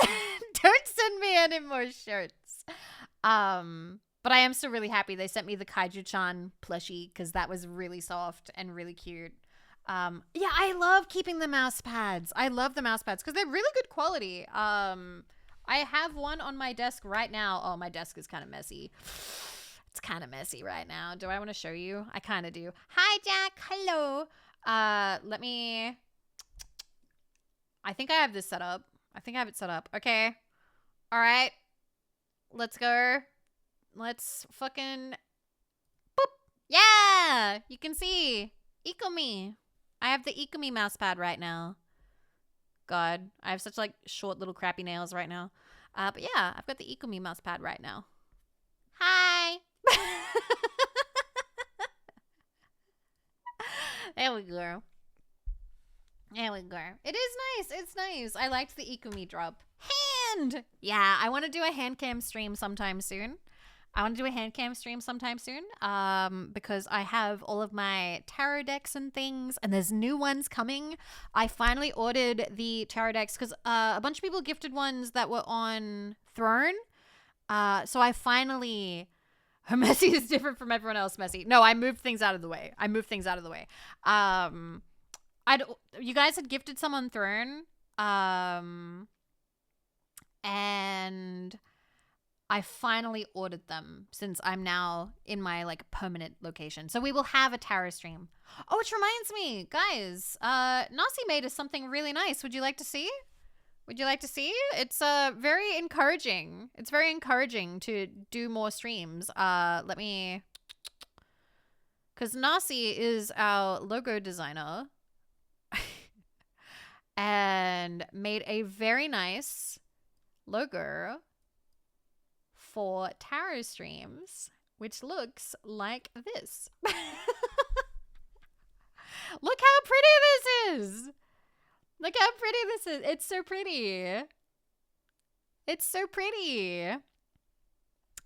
Don't send me any more shirts. But I am still really happy they sent me the Kaiju-chan plushie because that was really soft and really cute. Yeah, I love keeping the mouse pads. I love the mouse pads because they're really good quality. I have one on my desk right now. Oh, my desk is kind of messy. It's kind of messy right now. Do I want to show you? I kind of do. Hi, Jack. Hello. Let me... I think I have this set up. Okay. All right. Let's go. Let's fucking boop. Yeah, you can see Ecomi. I have the Ecomi mouse pad right now. God, I have such like short little crappy nails right now. But yeah, I've got the Ecomi mouse pad right now. Hi. There we go. There we go. It is nice. It's nice. I liked the Ecomi drop. Hand! Yeah, I want to do a hand cam stream sometime soon. Because I have all of my tarot decks and things, and there's new ones coming. I finally ordered the tarot decks because a bunch of people gifted ones that were on Throne. So I finally... Her messy is different from everyone else messy. No, I moved things out of the way. You guys had gifted some on Throne. And I finally ordered them since I'm now in my like permanent location. So we will have a tarot stream. Oh, which reminds me, guys, Nasi made us something really nice. Would you like to see? It's very encouraging. It's very encouraging to do more streams. Let me, because Nasi is our logo designer and made a very nice logo for tarot streams, which looks like this. Look how pretty this is. Look how pretty this is. It's so pretty. It's so pretty.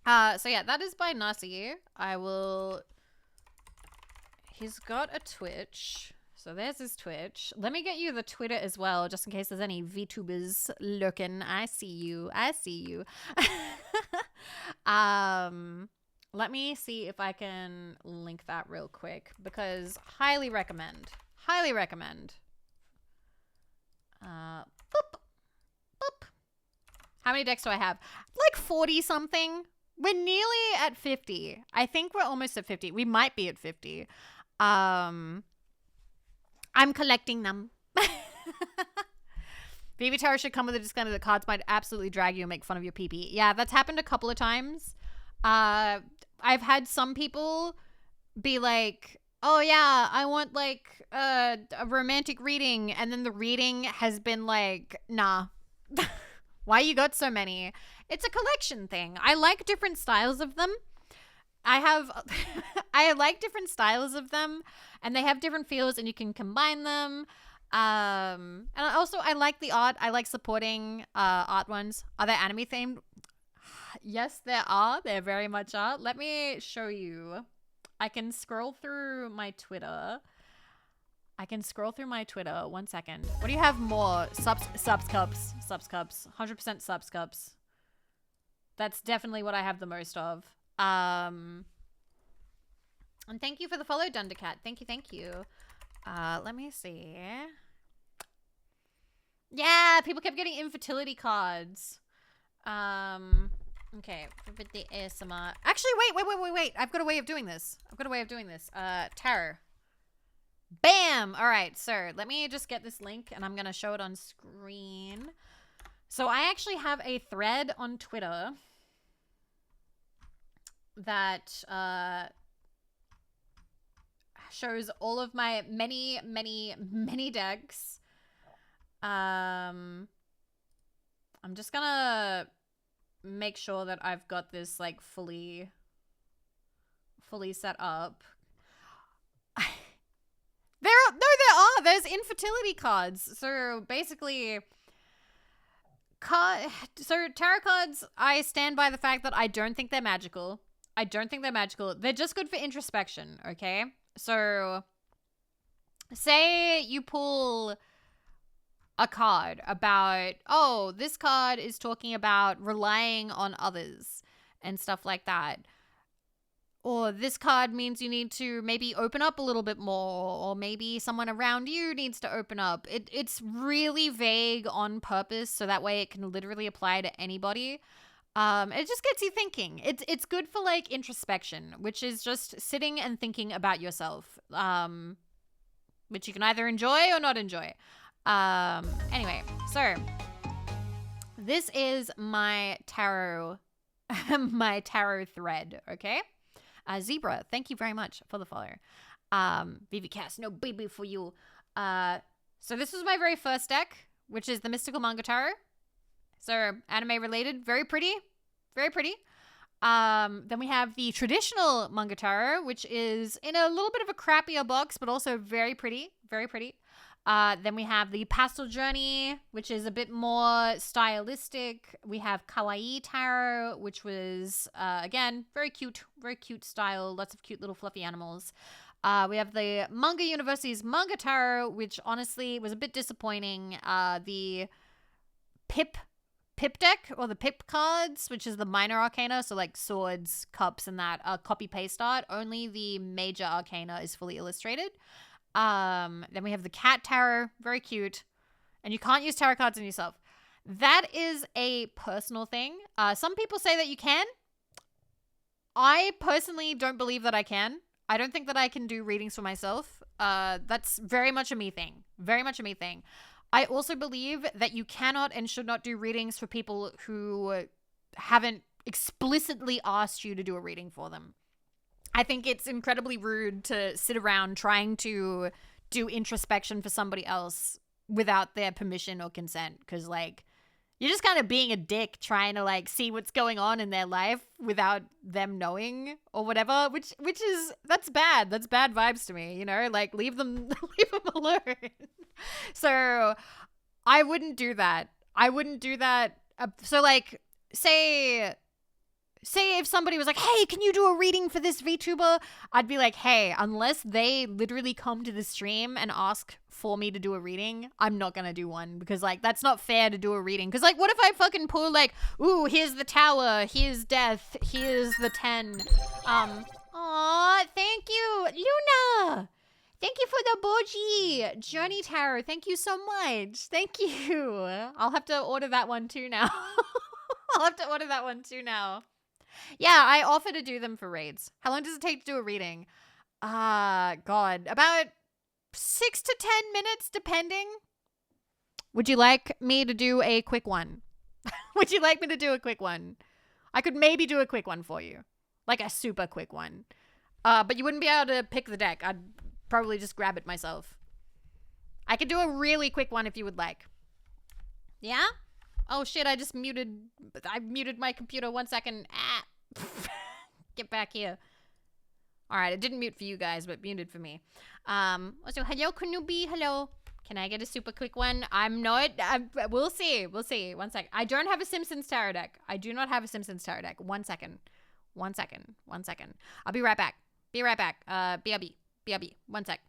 So yeah, that is by Nasi. He's got a Twitch. So there's his Twitch. Let me get you the Twitter as well, just in case there's any VTubers lurking. I see you. Let me see if I can link that real quick, because highly recommend. Boop. Boop. How many decks do I have? Like 40 something. We're nearly at 50. I think we're almost at 50. We might be at 50. I'm collecting them. Vivi Tarot should come with a disclaimer that cards might absolutely drag you and make fun of your pee-pee. Yeah, that's happened a couple of times. I've had some people be like, oh yeah, I want like a romantic reading, and then the reading has been like, nah. Why you got so many? It's a collection thing. I like different styles of them. I like different styles of them, and they have different feels, and you can combine them. And also I like the art. I like supporting art ones. Are they anime themed? Yes, there are. There very much are. Let me show you. I can scroll through my Twitter. 1 second. What do you have more? Subs cups. 100% subs cups. That's definitely what I have the most of. And thank you for the follow, Dundercat. Thank you. Let me see. Yeah, people kept getting infertility cards. Okay, for the ASMR. Actually, wait. I've got a way of doing this. Tarot. Bam! All right, so let me just get this link, and I'm going to show it on screen. So I actually have a thread on Twitter that shows all of my many decks. I'm just going to make sure that I've got this like fully set up. There's infertility cards. So basically, tarot cards, I stand by the fact that I don't think they're magical. They're just good for introspection, okay? So say you pull a card about, oh, this card is talking about relying on others and stuff like that. Or this card means you need to maybe open up a little bit more, or maybe someone around you needs to open up. It's really vague on purpose, so that way it can literally apply to anybody. It just gets you thinking. It's good for like introspection, which is just sitting and thinking about yourself, which you can either enjoy or not enjoy. Anyway, so this is my tarot my tarot thread, okay? Zebra, thank you very much for the follow. Vivi Cass, no baby for you. So this was my very first deck, which is the Mystical Manga Tarot. So anime related, very pretty, very pretty. Then we have the traditional Manga Tarot, which is in a little bit of a crappier box, but also very pretty, very pretty. Then we have the Pastel Journey, which is a bit more stylistic. We have Kawaii Tarot, which was, again, very cute style. Lots of cute little fluffy animals. We have the Manga University's Manga Tarot, which honestly was a bit disappointing. The Pip deck, or the Pip cards, which is the minor arcana, so like swords, cups, and that copy paste art. Only the major arcana is fully illustrated. Then we have the Cat Tarot, very cute, and you can't use tarot cards on yourself. That is a personal thing. Some people say that you can. I personally don't believe that I can. I don't think that I can do readings for myself. That's very much a me thing. Very much a me thing. I also believe that you cannot and should not do readings for people who haven't explicitly asked you to do a reading for them. I think it's incredibly rude to sit around trying to do introspection for somebody else without their permission or consent, because, like, you're just kind of being a dick trying to, like, see what's going on in their life without them knowing or whatever, which is, that's bad. That's bad vibes to me, you know? Like, leave them alone. So I wouldn't do that. So, like, say if somebody was like, hey, can you do a reading for this VTuber? I'd be like, hey, unless they literally come to the stream and ask for me to do a reading, I'm not gonna do one, because, like, that's not fair to do a reading. Because, like, what if I fucking pull, like, ooh, here's the tower, here's death, here's the 10. Aw, thank you, Luna. Thank you for the Boji Journey Tarot. Thank you so much. Thank you. I'll have to order that one too now. Yeah, I offer to do them for raids. How long does it take to do a reading? God, about 6 to 10 minutes, depending. Would you like me to do a quick one? I could maybe do a quick one for you. Like a super quick one. But you wouldn't be able to pick the deck. I'd probably just grab it myself. I could do a really quick one if you would like. Yeah? Oh shit, I muted my computer. 1 second. Get back here. Alright, it didn't mute for you guys, but muted for me. Also, hello, Kanubi. Hello. Can I get a super quick one? We'll see. 1 second. I don't have a Simpsons tarot deck. I do not have a Simpsons tarot deck. 1 second. I'll be right back. BRB. 1 sec.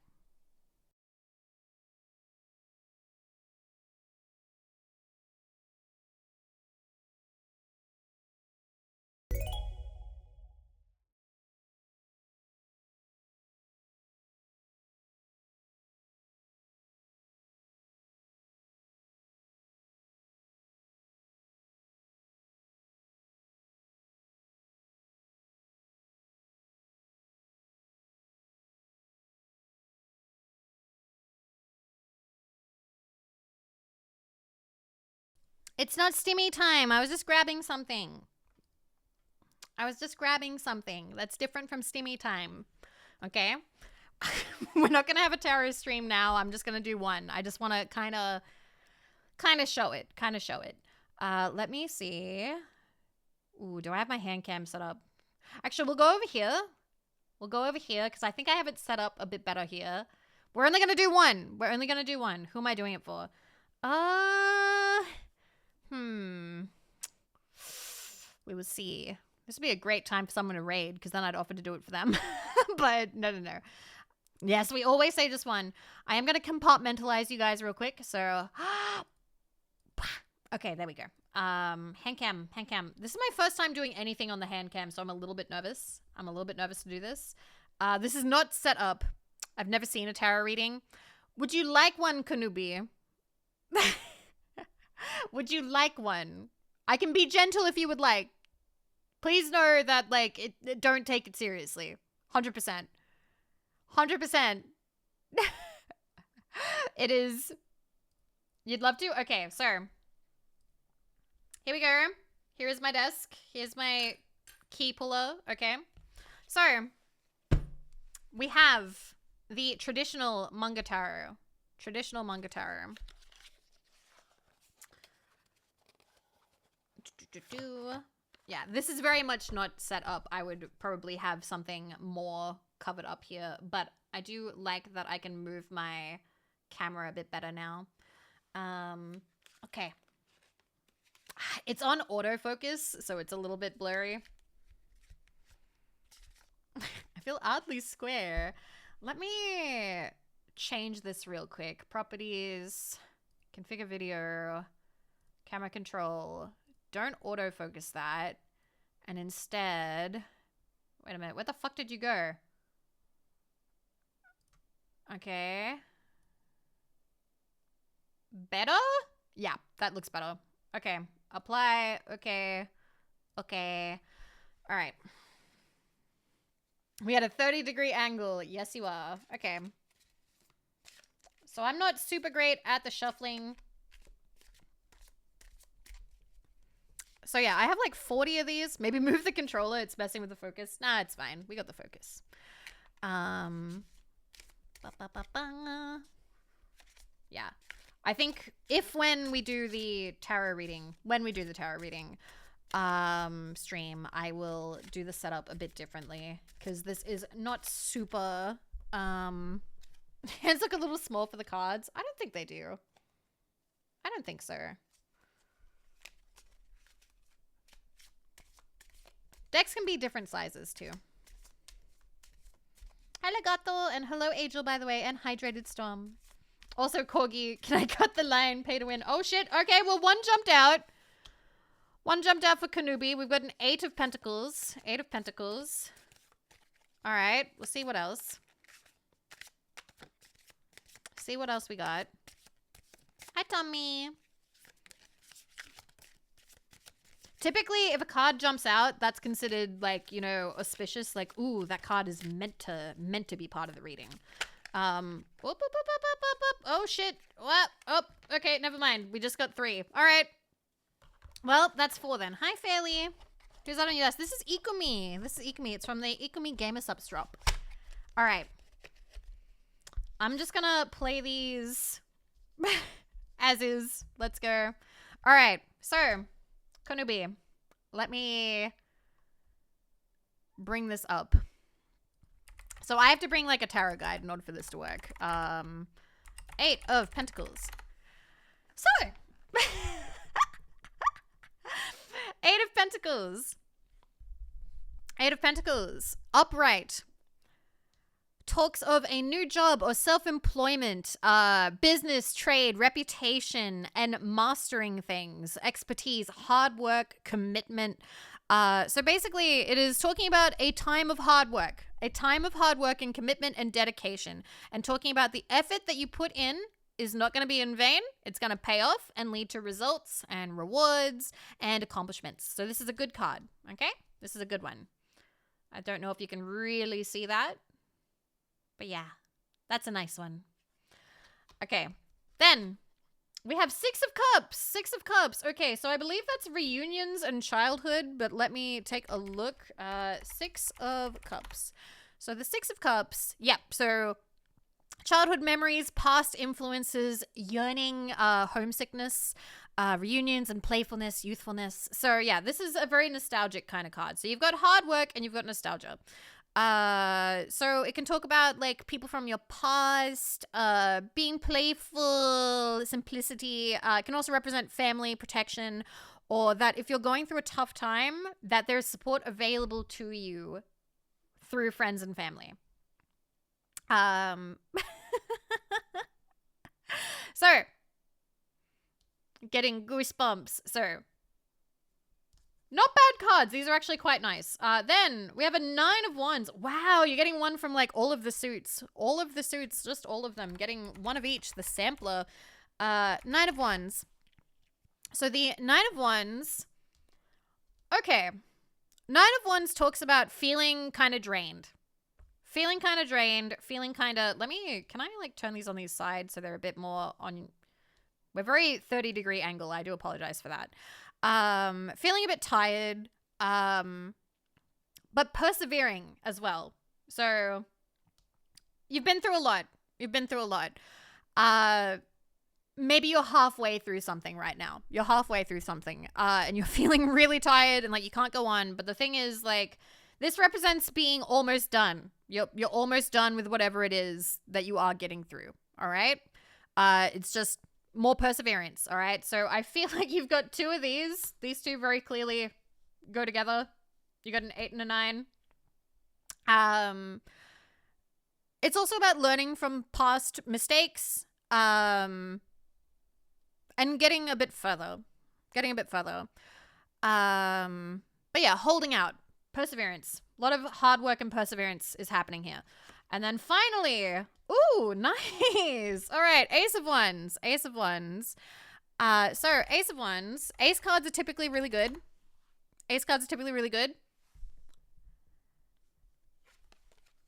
It's not stimmy time. I was just grabbing something. That's different from stimmy time. Okay? We're not going to have a tarot stream now. I'm just going to do one. I just want to kind of show it. Let me see. Ooh, do I have my hand cam set up? Actually, we'll go over here. Because I think I have it set up a bit better here. We're only going to do one. Who am I doing it for? We will see. This would be a great time for someone to raid, because then I'd offer to do it for them. But no. Yes, we always say just one. I am going to compartmentalize you guys real quick. So, okay, there we go. Hand cam. This is my first time doing anything on the hand cam, so I'm a little bit nervous. To do this. This is not set up. I've never seen a tarot reading. Would you like one, Kanubi? Would you like one? I can be gentle if you would like. Please know that, like, don't take it seriously. 100%. It is. You'd love to? Okay, so here we go. Here is my desk. Here's my key puller. Okay. So, we have the traditional manga tarot. Traditional manga tarot. Yeah, this is very much not set up. I would probably have something more covered up here, but I do like that I can move my camera a bit better now. Okay. It's on autofocus, so it's a little bit blurry. I feel oddly square. Let me change this real quick. Properties, configure video, camera control. Don't autofocus that. And instead, wait a minute. Where the fuck did you go? Okay. Better? Yeah, that looks better. Okay. Apply. Okay. Okay. All right. We had a 30-degree angle. Yes, you are. Okay. So I'm not super great at the shuffling. So yeah, I have like 40 of these. Maybe move the controller. It's messing with the focus. Nah, it's fine. We got the focus. Yeah. I think when we do the tarot reading, stream, I will do the setup a bit differently because this is not super, hands look a little small for the cards. I don't think they do. I don't think so. Decks can be different sizes too. Hello Gato, and hello Angel, by the way, and Hydrated Storm. Also, Corgi, can I cut the line? Pay to win. Oh, shit. Okay, well, one jumped out. One jumped out for Kanubi. We've got an 8 of Pentacles. 8 of Pentacles. All right. We'll see what else. See what else we got. Hi, Tommy. Typically, if a card jumps out, that's considered, like, you know, auspicious. Like, ooh, that card is meant to be part of the reading. Whoop. Oh, shit. What? Oh, okay, never mind. We just got 3. All right. Well, that's 4 then. Hi, Fairly. Who's that on your desk? This is Ikumi. It's from the Ikumi Gamer Subs drop. All right. I'm just gonna play these as is. Let's go. All right. So, Konubi, let me bring this up. So I have to bring like a tarot guide in order for this to work. 8 of Pentacles. So, 8 of Pentacles. 8 of Pentacles. Upright. Talks of a new job or self-employment, business, trade, reputation, and mastering things. Expertise, hard work, commitment. So basically, it is talking about a time of hard work. A time of hard work and commitment and dedication. And talking about the effort that you put in is not going to be in vain. It's going to pay off and lead to results and rewards and accomplishments. So this is a good card, okay? This is a good one. I don't know if you can really see that. But yeah, that's a nice one. Okay, then we have 6 of Cups. 6 of Cups. Okay, so I believe that's reunions and childhood, but let me take a look. 6 of Cups. So the 6 of Cups, yep, so childhood memories, past influences, yearning, homesickness, reunions and playfulness, youthfulness. So yeah, this is a very nostalgic kind of card. So you've got hard work and you've got nostalgia. So it can talk about like people from your past, being playful, simplicity. It can also represent family, protection, or that if you're going through a tough time, that there's support available to you through friends and family. So getting goosebumps. So not bad cards. These are actually quite nice. Then we have a 9 of Wands. Wow, you're getting one from like all of the suits. All of the suits, just all of them. Getting one of each, the sampler. 9 of Wands. So the 9 of Wands. Okay. 9 of Wands talks about feeling kind of drained. Feeling kind of drained. Feeling kind of... Can I like turn these on these sides so they're a bit more on... We're very 30-degree angle. I do apologize for that. Feeling a bit tired, but persevering as well. So you've been through a lot. You've been through a lot. Maybe you're halfway through something right now. You're halfway through something, and you're feeling really tired and like you can't go on. But the thing is, like, this represents being almost done. You're almost done with whatever it is that you are getting through. All right. It's just more perseverance. All right. So I feel like you've got two of these. These two very clearly go together. You got an 8 and a 9. It's also about learning from past mistakes. And getting a bit further. But yeah, holding out. Perseverance. A lot of hard work and perseverance is happening here. And then finally, ooh, nice. All right, Ace of Wands. Ace of Wands. So Ace of Wands. Ace cards are typically really good.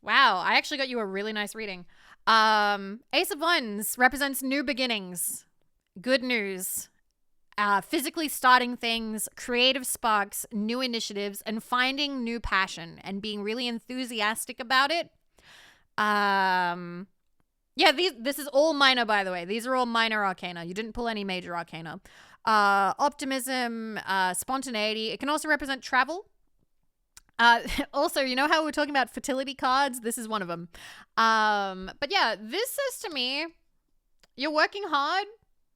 Wow, I actually got you a really nice reading. Ace of Wands represents new beginnings. Good news, physically starting things, creative sparks, new initiatives, and finding new passion and being really enthusiastic about it. Yeah, this is all minor, by the way. These are all minor arcana. You didn't pull any major arcana. Optimism, spontaneity. It can also represent travel. Also, you know how we're talking about fertility cards? This is one of them. But yeah, this says to me, you're working hard.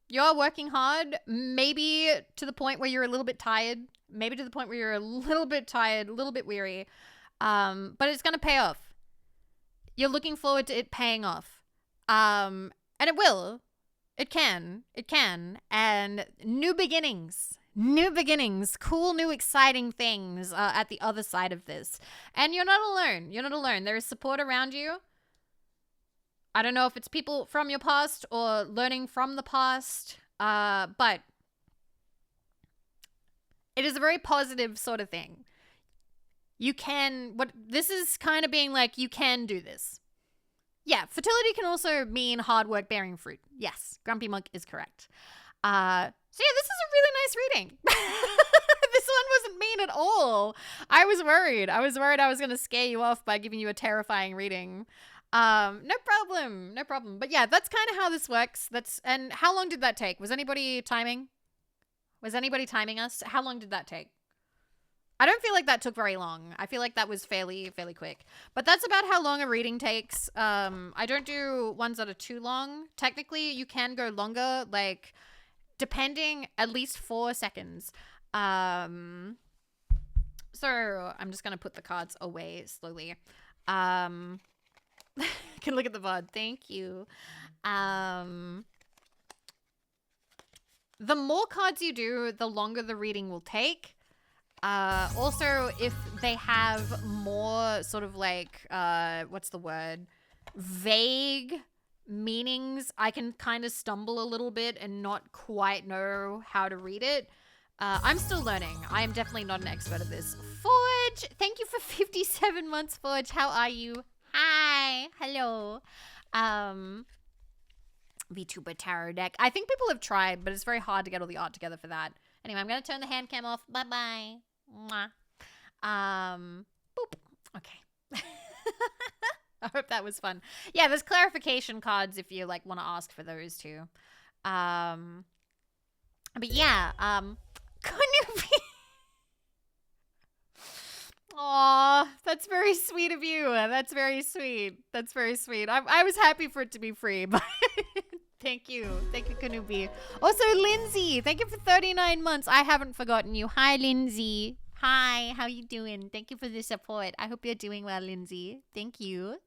You're working hard, maybe to the point where you're a little bit tired, maybe to the point where you're a little bit tired, a little bit weary, but it's going to pay off. You're looking forward to it paying off, and it will. It can, and new beginnings, cool, new, exciting things at the other side of this. And you're not alone. There is support around you. I don't know if it's people from your past or learning from the past, but it is a very positive sort of thing. This is kind of being like, you can do this. Yeah, fertility can also mean hard work bearing fruit. Yes, Grumpy Monk is correct. So yeah, this is a really nice reading. This one wasn't mean at all. I was worried I was going to scare you off by giving you a terrifying reading. No problem. But yeah, that's kind of how this works. And how long did that take? Was anybody timing us? How long did that take? I don't feel like that took very long. I feel like that was fairly quick. But that's about how long a reading takes. I don't do ones that are too long. Technically, you can go longer, like depending, at least 4 seconds. So I'm just going to put the cards away slowly. Can look at the VOD. Thank you. The more cards you do, the longer the reading will take. Also, if they have more sort of like, what's the word? Vague meanings, I can kind of stumble a little bit and not quite know how to read it. I'm still learning. I am definitely not an expert at this. Forge, thank you for 57 months, Forge. How are you? Hi. Hello. VTuber tarot deck. I think people have tried, but it's very hard to get all the art together for that. Anyway, I'm going to turn the hand cam off. Bye-bye. Mwah. Boop. Okay. I hope that was fun. Yeah, there's clarification cards if you like want to ask for those too. But yeah, couldn't you be... Aw, that's very sweet of you. That's very sweet. I was happy for it to be free, but thank you. Thank you, Kanubi. Also, Lindsay, thank you for 39 months. I haven't forgotten you. Hi, Lindsay. Hi, how you doing? Thank you for the support. I hope you're doing well, Lindsay. Thank you.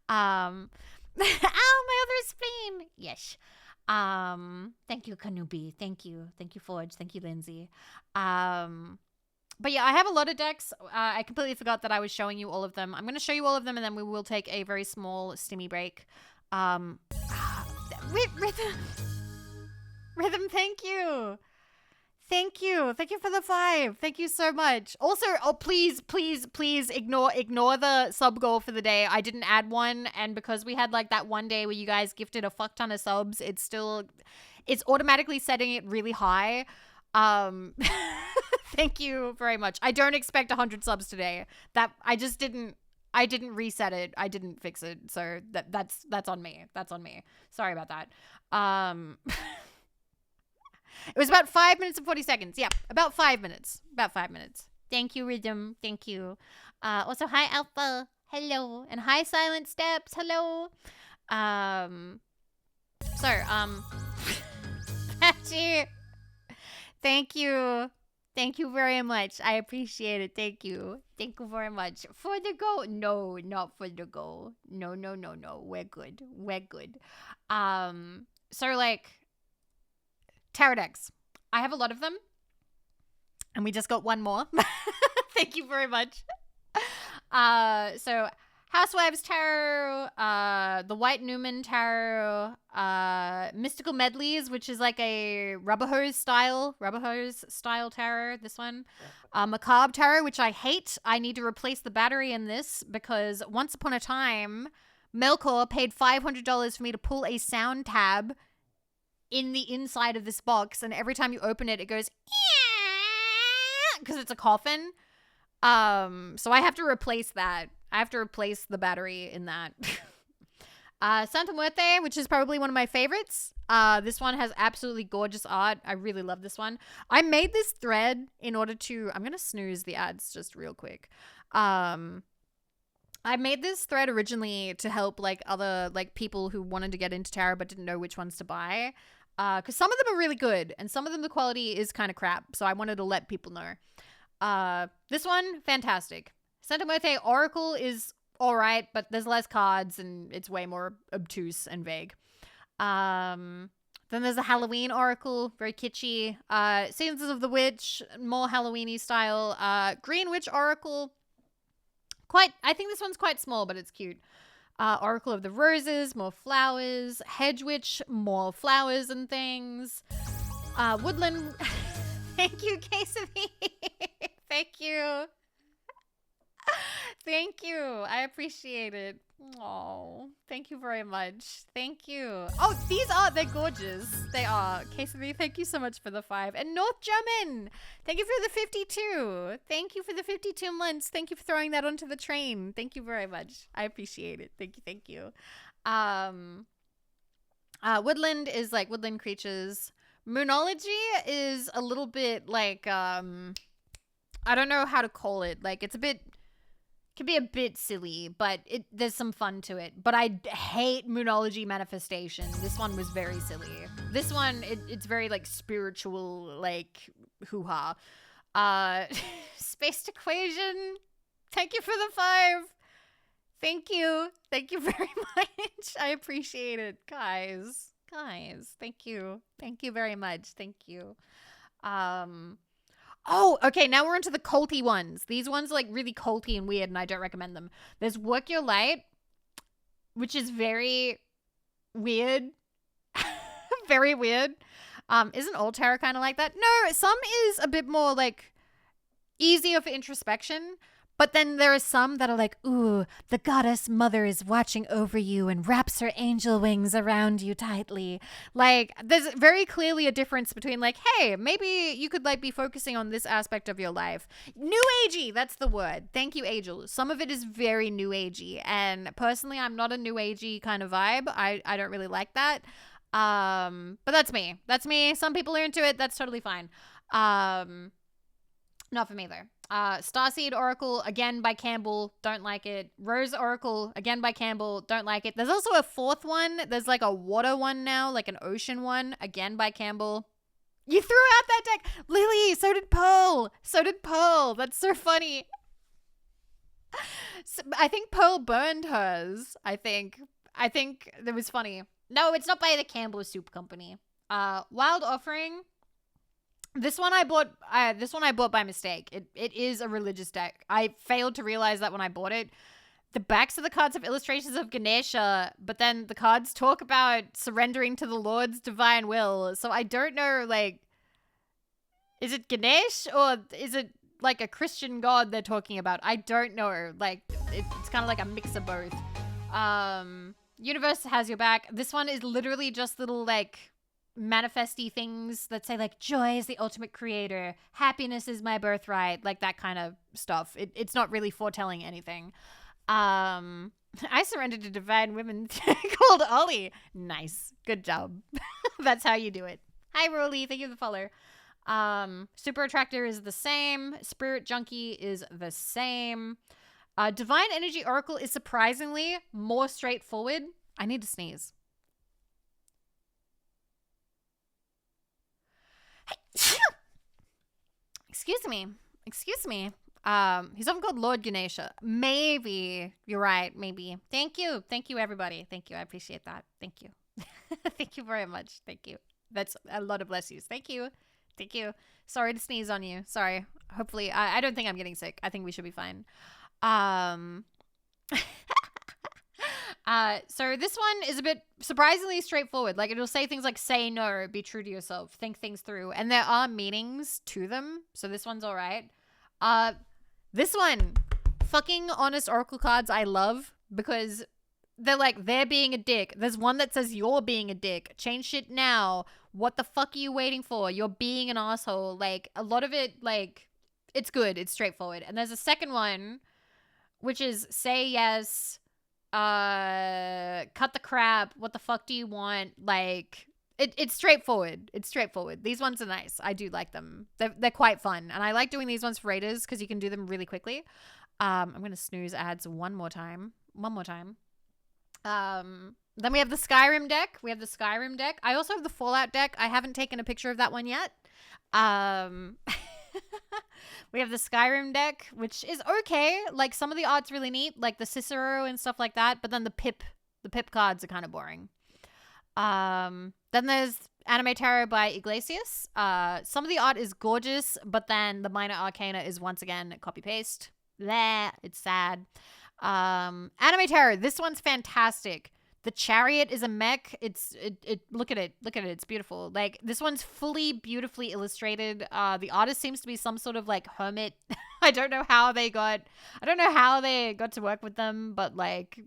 Ow, my other spleen. Yes. Thank you, Kanubi. Thank you, Forge. Thank you, Lindsay. But yeah, I have a lot of decks. I completely forgot that I was showing you all of them. I'm going to show you all of them, and then we will take a very small stimmy break. Rhythm, thank you. Thank you for the 5. Thank you so much. Also, oh, please ignore the sub goal for the day. I didn't add one, and because we had like that one day where you guys gifted a fuck ton of subs, it's automatically setting it really high. Um, thank you very much. I don't expect 100 subs today. That I just didn't. I didn't reset it. I didn't fix it. So that's on me. That's on me. Sorry about that. It was about 5 minutes and 40 seconds. Yeah, about 5 minutes. About 5 minutes. Thank you, Rhythm. Thank you. Also, hi, Alpha. Hello. And hi, Silent Steps. Hello. Um, Patchy. Thank you. Thank you very much. I appreciate it. Thank you. Thank you very much. For the go? No, not for the go. No, no, no, no. We're good. We're good. So like tarot decks. I have a lot of them. And we just got one more. Thank you very much. So Housewives Tarot, the White Newman Tarot, Mystical Medleys, which is like a rubber hose style tarot, this one. Macabre Tarot, which I hate. I need to replace the battery in this because once upon a time, Melkor paid $500 for me to pull a sound tab in the inside of this box, and every time you open it, it goes because it's a coffin. So I have to replace that. I have to replace the battery in that. Santa Muerte, which is probably one of my favorites. This one has absolutely gorgeous art. I really love this one. I made this thread in order to... I'm going to snooze the ads just real quick. I made this thread originally to help like other like people who wanted to get into tarot but didn't know which ones to buy. Because some of them are really good and some of them the quality is kind of crap. So I wanted to let people know. This one, fantastic. Santa Muerte Oracle is alright, but there's less cards and it's way more obtuse and vague. Then there's the Halloween Oracle, very kitschy. Seasons of the Witch, more Halloween-y style. Green Witch Oracle, I think this one's quite small, but it's cute. Oracle of the Roses, more flowers. Hedge Witch, more flowers and things. Woodland, thank you, Quesadilla. Thank you. Thank you. I appreciate it. Oh, thank you very much. Thank you. Oh, they're gorgeous. They are. Quesadilla, thank you so much for the 5. And North German, thank you for the 52. Thank you for the 52 months. Thank you for throwing that onto the train. Thank you very much. I appreciate it. Thank you. Thank you. Woodland is like woodland creatures. Moonology is a little bit like, I don't know how to call it. Like, it's can be a bit silly, but there's some fun to it. But I hate Moonology Manifestation. This one was very silly. This one, it's very like spiritual, like hoo-ha. Spaced Equation, thank you for the 5. Thank you. Thank you very much. I appreciate it, guys. Thank you. Thank you very much. Thank you. Oh, okay, now we're into the culty ones. These ones are like really culty and weird and I don't recommend them. There's Work Your Light, which is very weird. Very weird. Isn't all tarot kind of like that? No, some is a bit more like easier for introspection. But then there are some that are like, ooh, the goddess mother is watching over you and wraps her angel wings around you tightly. Like, there's very clearly a difference between like, hey, maybe you could like be focusing on this aspect of your life. New agey, that's the word. Thank you, Angel. Some of it is very new agey. And personally, I'm not a new agey kind of vibe. I don't really like that. But that's me. That's me. Some people are into it. That's totally fine. Not for me though. Starseed Oracle, again by Campbell, don't like it. Rose Oracle, again by Campbell, don't like it. There's also a 4th one. There's like a water one now, like an ocean one, again by Campbell. You threw out that deck. Lily, so did Pearl. That's so funny. I think Pearl burned hers. I think that was funny. No, it's not by the Campbell Soup Company. Wild Offering. This one I bought by mistake. It is a religious deck. I failed to realize that when I bought it. The backs of the cards have illustrations of Ganesha, but then the cards talk about surrendering to the Lord's divine will. So I don't know, like, is it Ganesh or is it like a Christian god they're talking about? I don't know. Like, it's kind of like a mix of both. Universe has your back. This one is literally just little, like, manifesty things that say like joy is the ultimate creator, happiness is my birthright, like that kind of stuff. It's not really foretelling anything. I surrendered to divine women called Ollie. Nice. Good job. That's how you do it. Hi, Rolly. Thank you for the follow. Super Attractor is the same. Spirit Junkie is the same. Divine Energy Oracle is surprisingly more straightforward. I need to sneeze. Excuse me. He's often called Lord Ganesha. Maybe. You're right. Maybe. Thank you. Thank you, everybody. Thank you. I appreciate that. Thank you. Thank you very much. Thank you. That's a lot of bless yous. Thank you. Thank you. Sorry to sneeze on you. Sorry. Hopefully, I don't think I'm getting sick. I think we should be fine. So this one is a bit surprisingly straightforward. Like it'll say things like say no, be true to yourself, think things through. And there are meanings to them. So this one's all right. This one, fucking honest oracle cards I love because they're being a dick. There's one that says you're being a dick. Change shit now. What the fuck are you waiting for? You're being an asshole. Like a lot of it, like it's good. It's straightforward. And there's a second one, which is say yes, cut the crap. What the fuck do you want? Like it's straightforward. It's straightforward. These ones are nice. I do like them. They're quite fun. And I like doing these ones for raiders because you can do them really quickly. I'm going to snooze ads one more time. Then we have the Skyrim deck. I also have the Fallout deck. I haven't taken a picture of that one yet. We have the Skyrim deck, which is okay. Like some of the art's really neat, like the Cicero and stuff like that. But then the pip cards are kind of boring. Then there's Anime Tarot by Iglesias. Some of the art is gorgeous, but then the minor arcana is once again copy paste. Bleh, it's sad. Anime Tarot, this one's fantastic. The chariot is a mech. Look at it. It's beautiful. Like this one's fully beautifully illustrated. The artist seems to be some sort of like hermit. I don't know how they got to work with them, but like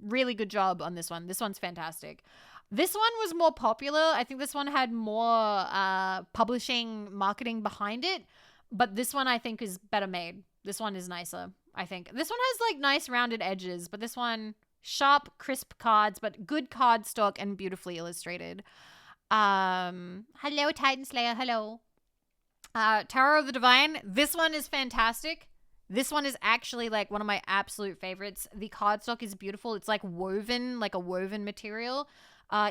really good job on this one. This one's fantastic. This one was more popular. I think this one had more publishing marketing behind it, but this one I think is better made. This one is nicer, I think. This one has like nice rounded edges, but this one sharp, crisp cards, but good card stock and beautifully illustrated. Hello, Titan Slayer. Hello. Tarot of the Divine. This one is fantastic. This one is actually like one of my absolute favorites. The card stock is beautiful. It's like woven, like a woven material.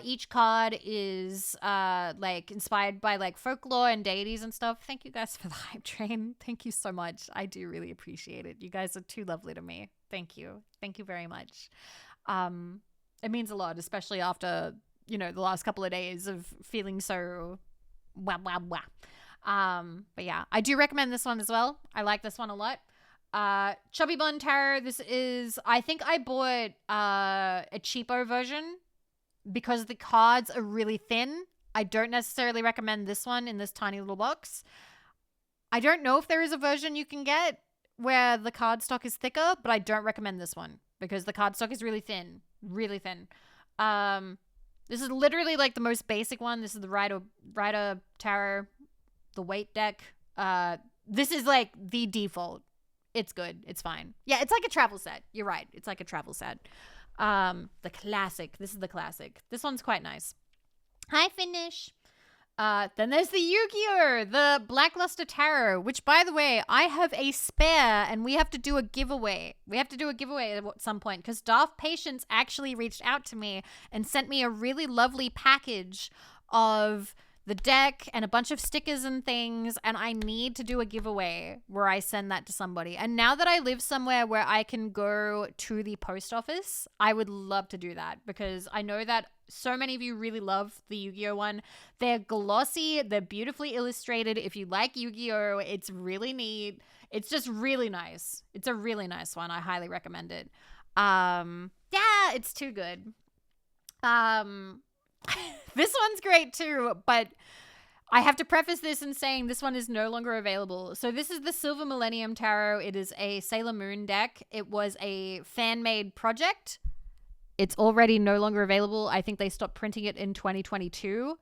Each card is like inspired by like folklore and deities and stuff. Thank you guys for the hype train. Thank you so much. I do really appreciate it. You guys are too lovely to me. Thank you. Thank you very much. It means a lot, especially after, you know, the last couple of days of feeling so wah, wah, wah. But yeah, I do recommend this one as well. I like this one a lot. Chubby Bun Tarot. This is, I think I bought a cheapo version because the cards are really thin. I don't necessarily recommend this one in this tiny little box. I don't know if there is a version you can get where the card stock is thicker, but I don't recommend this one because the card stock is really thin. Really thin. This is literally like the most basic one. This is the Rider Tarot, the weight deck. This is like the default. It's good. It's fine. Yeah, it's like a travel set. You're right. It's like a travel set. The classic. This is the classic. This one's quite nice. Hi, Finish. Then there's the Yu-Gi-Oh! The Blackluster Tarot, which, by the way, I have a spare, and we have to do a giveaway. at some point, because Daft Patience actually reached out to me and sent me a really lovely package of the deck and a bunch of stickers and things, and I need to do a giveaway where I send that to somebody. And now that I live somewhere where I can go to the post office, I would love to do that because I know that so many of you really love the Yu-Gi-Oh! One. They're glossy, they're beautifully illustrated. If you like Yu-Gi-Oh!, it's really neat. It's just really nice. It's a really nice one. I highly recommend it. Yeah, it's too good. This one's great too, but I have to preface this in saying this one is no longer available. So this is the Silver Millennium Tarot. It is a Sailor Moon deck. It was a fan-made project. It's already no longer available. I think they stopped printing it in 2022.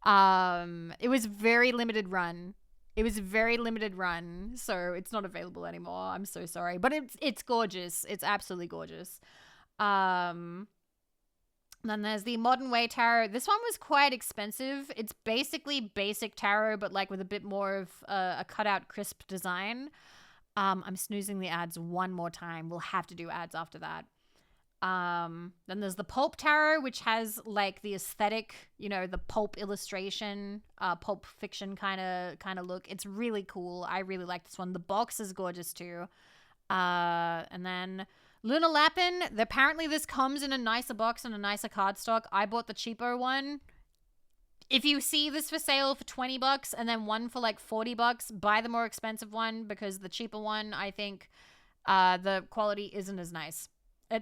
It was very limited run. It was very limited run, so it's not available anymore. I'm so sorry, but it's gorgeous. It's absolutely gorgeous. Um, then there's the Modern Way Tarot. This one was quite expensive. It's basically basic tarot, but like with a bit more of a cutout, crisp design. I'm snoozing the ads one more time. We'll have to do ads after that. Then there's the Pulp Tarot, which has like the aesthetic, the pulp illustration, pulp fiction kind of look. It's really cool. I really like this one. The box is gorgeous too. And then Luna Lapin. Apparently this comes in a nicer box and a nicer cardstock. I bought the cheaper one. If you see this for sale for $20 and then one for like $40, buy the more expensive one, because the cheaper one, I think, the quality isn't as nice.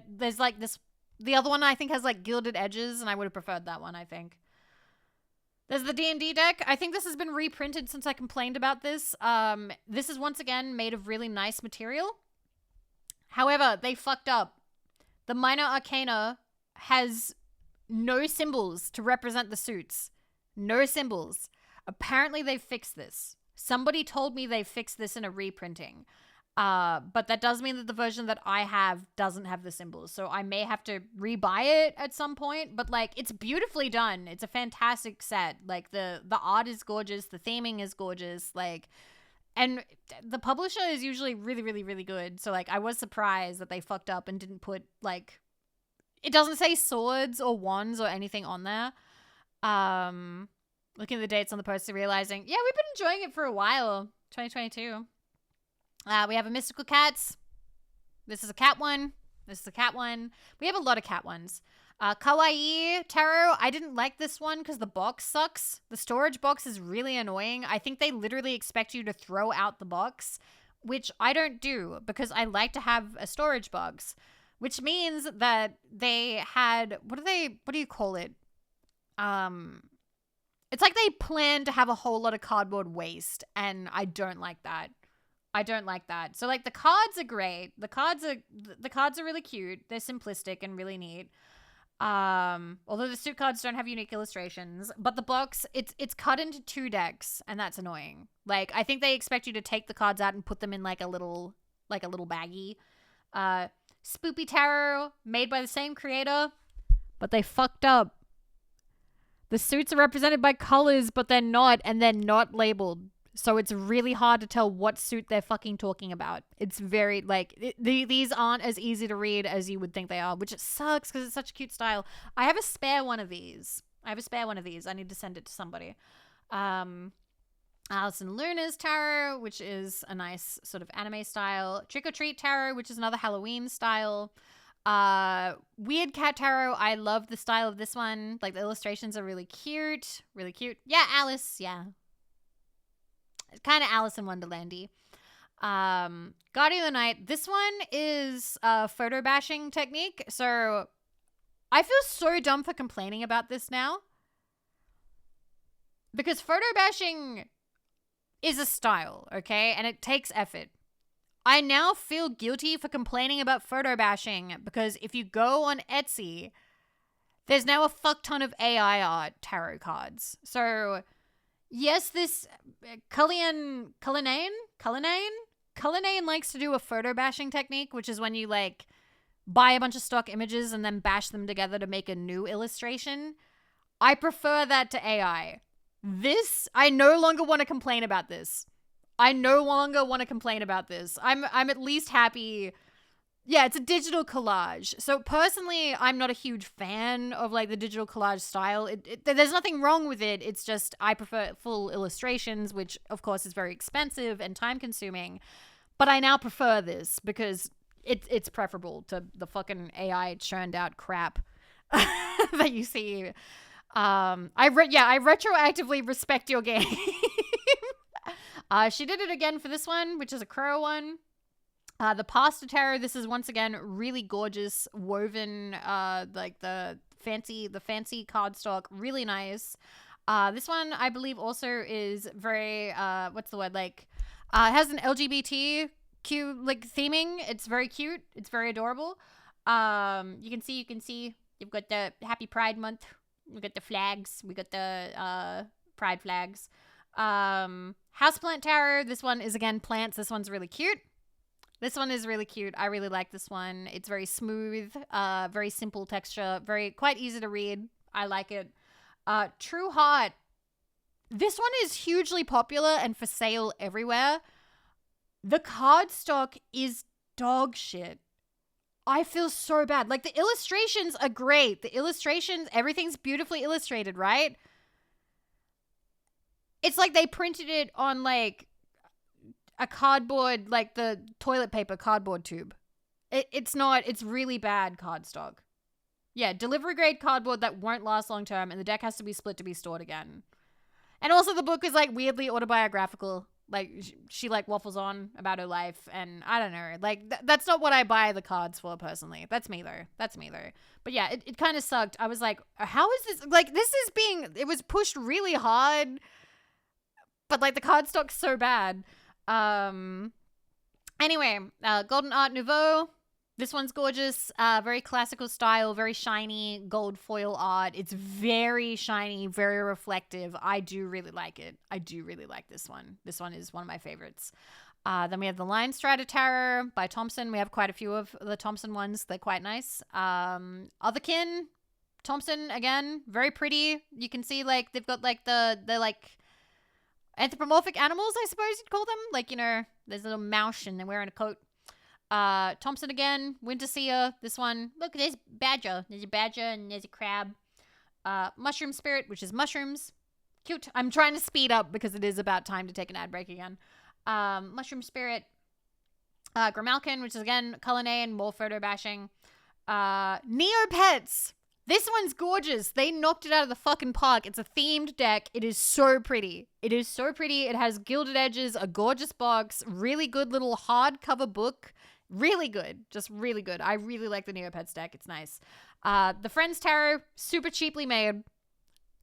There's like this. The other one I think has like gilded edges, and I would have preferred that one, I think. There's the D&D deck. I think this has been reprinted since I complained about this. This is once again made of really nice material. However, they fucked up. The Minor Arcana has no symbols to represent the suits. No symbols. Apparently they fixed this. Somebody told me they fixed this in a reprinting. But that does mean that the version that I have doesn't have the symbols. So I may have to rebuy it at some point. But, like, it's beautifully done. It's a fantastic set. Like, the art is gorgeous. The theming is gorgeous. Like, and the publisher is usually really, really, really good. So, like, I was surprised that they fucked up and didn't put, like, it doesn't say swords or wands or anything on there. Looking at the dates on the poster, realizing, yeah, we've been enjoying it for a while. 2022. We have a Mystical Cats. This is a cat one. This is a cat one. We have a lot of cat ones. Kawaii Tarot. I didn't like this one because the box sucks. The storage box is really annoying. I think they literally expect you to throw out the box, which I don't do because I like to have a storage box, which means that they had, what do you call it? It's like they plan to have a whole lot of cardboard waste, and I don't like that. I don't like that. So, like, the cards are great. The cards are really cute. They're simplistic and really neat. Although the suit cards don't have unique illustrations, but the box, it's cut into 2 decks, and that's annoying. Like, I think they expect you to take the cards out and put them in like a little baggie. Spoopy Tarot, made by the same creator, but they fucked up. The suits are represented by colors, but they're not, and they're not labeled. So it's really hard to tell what suit they're fucking talking about. It's very, like, these aren't as easy to read as you would think they are, which it sucks because it's such a cute style. I have a spare one of these. I need to send it to somebody. Alison Luna's Tarot, which is a nice sort of anime style. Trick or Treat Tarot, which is another Halloween style. Weird Cat Tarot. I love the style of this one. Like, the illustrations are really cute. Really cute. Yeah, Alice. Yeah. It's kind of Alice in Wonderlandy. Guardian of the Night. This one is a photo bashing technique. So I feel so dumb for complaining about this now. Because photo bashing is a style, okay? And it takes effort. I now feel guilty for complaining about photo bashing because if you go on Etsy, there's now a fuck ton of AI art tarot cards. So, yes, this Cullinane likes to do a photo bashing technique, which is when you, like, buy a bunch of stock images and then bash them together to make a new illustration. I prefer that to AI. This, I no longer want to complain about this. I'm at least happy. Yeah, it's a digital collage. So personally, I'm not a huge fan of, like, the digital collage style. There's nothing wrong with it. It's just I prefer full illustrations, which of course is very expensive and time consuming. But I now prefer this because it's preferable to the fucking AI churned out crap that you see. I retroactively respect your game. She did it again for this one, which is a crow one. The Pasta Tarot, this is once again really gorgeous, woven, like the fancy cardstock, really nice. This one, I believe, also is very, what's the word, like, has an LGBTQ, like, theming. It's very cute. It's very adorable. You can see, you've got the Happy Pride Month We got the flags. We got the pride flags. Houseplant Tarot. This one is again plants. This one's really cute. This one is really cute. I really like this one. It's very smooth, very simple texture, very quite easy to read. I like it. True Heart. This one is hugely popular and for sale everywhere. The cardstock is dog shit. I feel so bad. Like, the illustrations are great. The illustrations, everything's beautifully illustrated, right? It's like they printed it on, like, a cardboard, like the toilet paper cardboard tube. It's not, it's really bad cardstock. Yeah, delivery grade cardboard that won't last long term, and the deck has to be split to be stored again. And also the book is, like, weirdly autobiographical. Like, she like waffles on about her life, and I don't know. Like, that's not what I buy the cards for, personally. That's me, though. But yeah, it kind of sucked. I was like, how is this? Like, this is being, it was pushed really hard, but, like, the cardstock's so bad. Anyway, Golden Art Nouveau. This one's gorgeous. Very classical style, very shiny gold foil art. It's very shiny, very reflective. I do really like it. I do really like this one. This one is one of my favorites. Then we have the Line Strider Tarot by Thompson. We have quite a few of the Thompson ones. They're quite nice. Otherkin, Thompson, again, very pretty. You can see, like, they've got, like, they're like anthropomorphic animals, I suppose you'd call them. Like, you know, there's a little mouse and they're wearing a coat. Thompson again, Winter Seer. This one, look, there's badger. There's a badger and there's a crab. Mushroom Spirit, which is mushrooms. Cute. I'm trying to speed up because it is about time to take an ad break again. Mushroom Spirit. Grimalkin, which is again Culinay and more photo bashing. Neopets. This one's gorgeous. They knocked it out of the fucking park. It's a themed deck. It is so pretty. It is so pretty. It has gilded edges, a gorgeous box, really good little hardcover book. Really good. Just really good. I really like the Neopets deck. It's nice. The Friends Tarot, super cheaply made.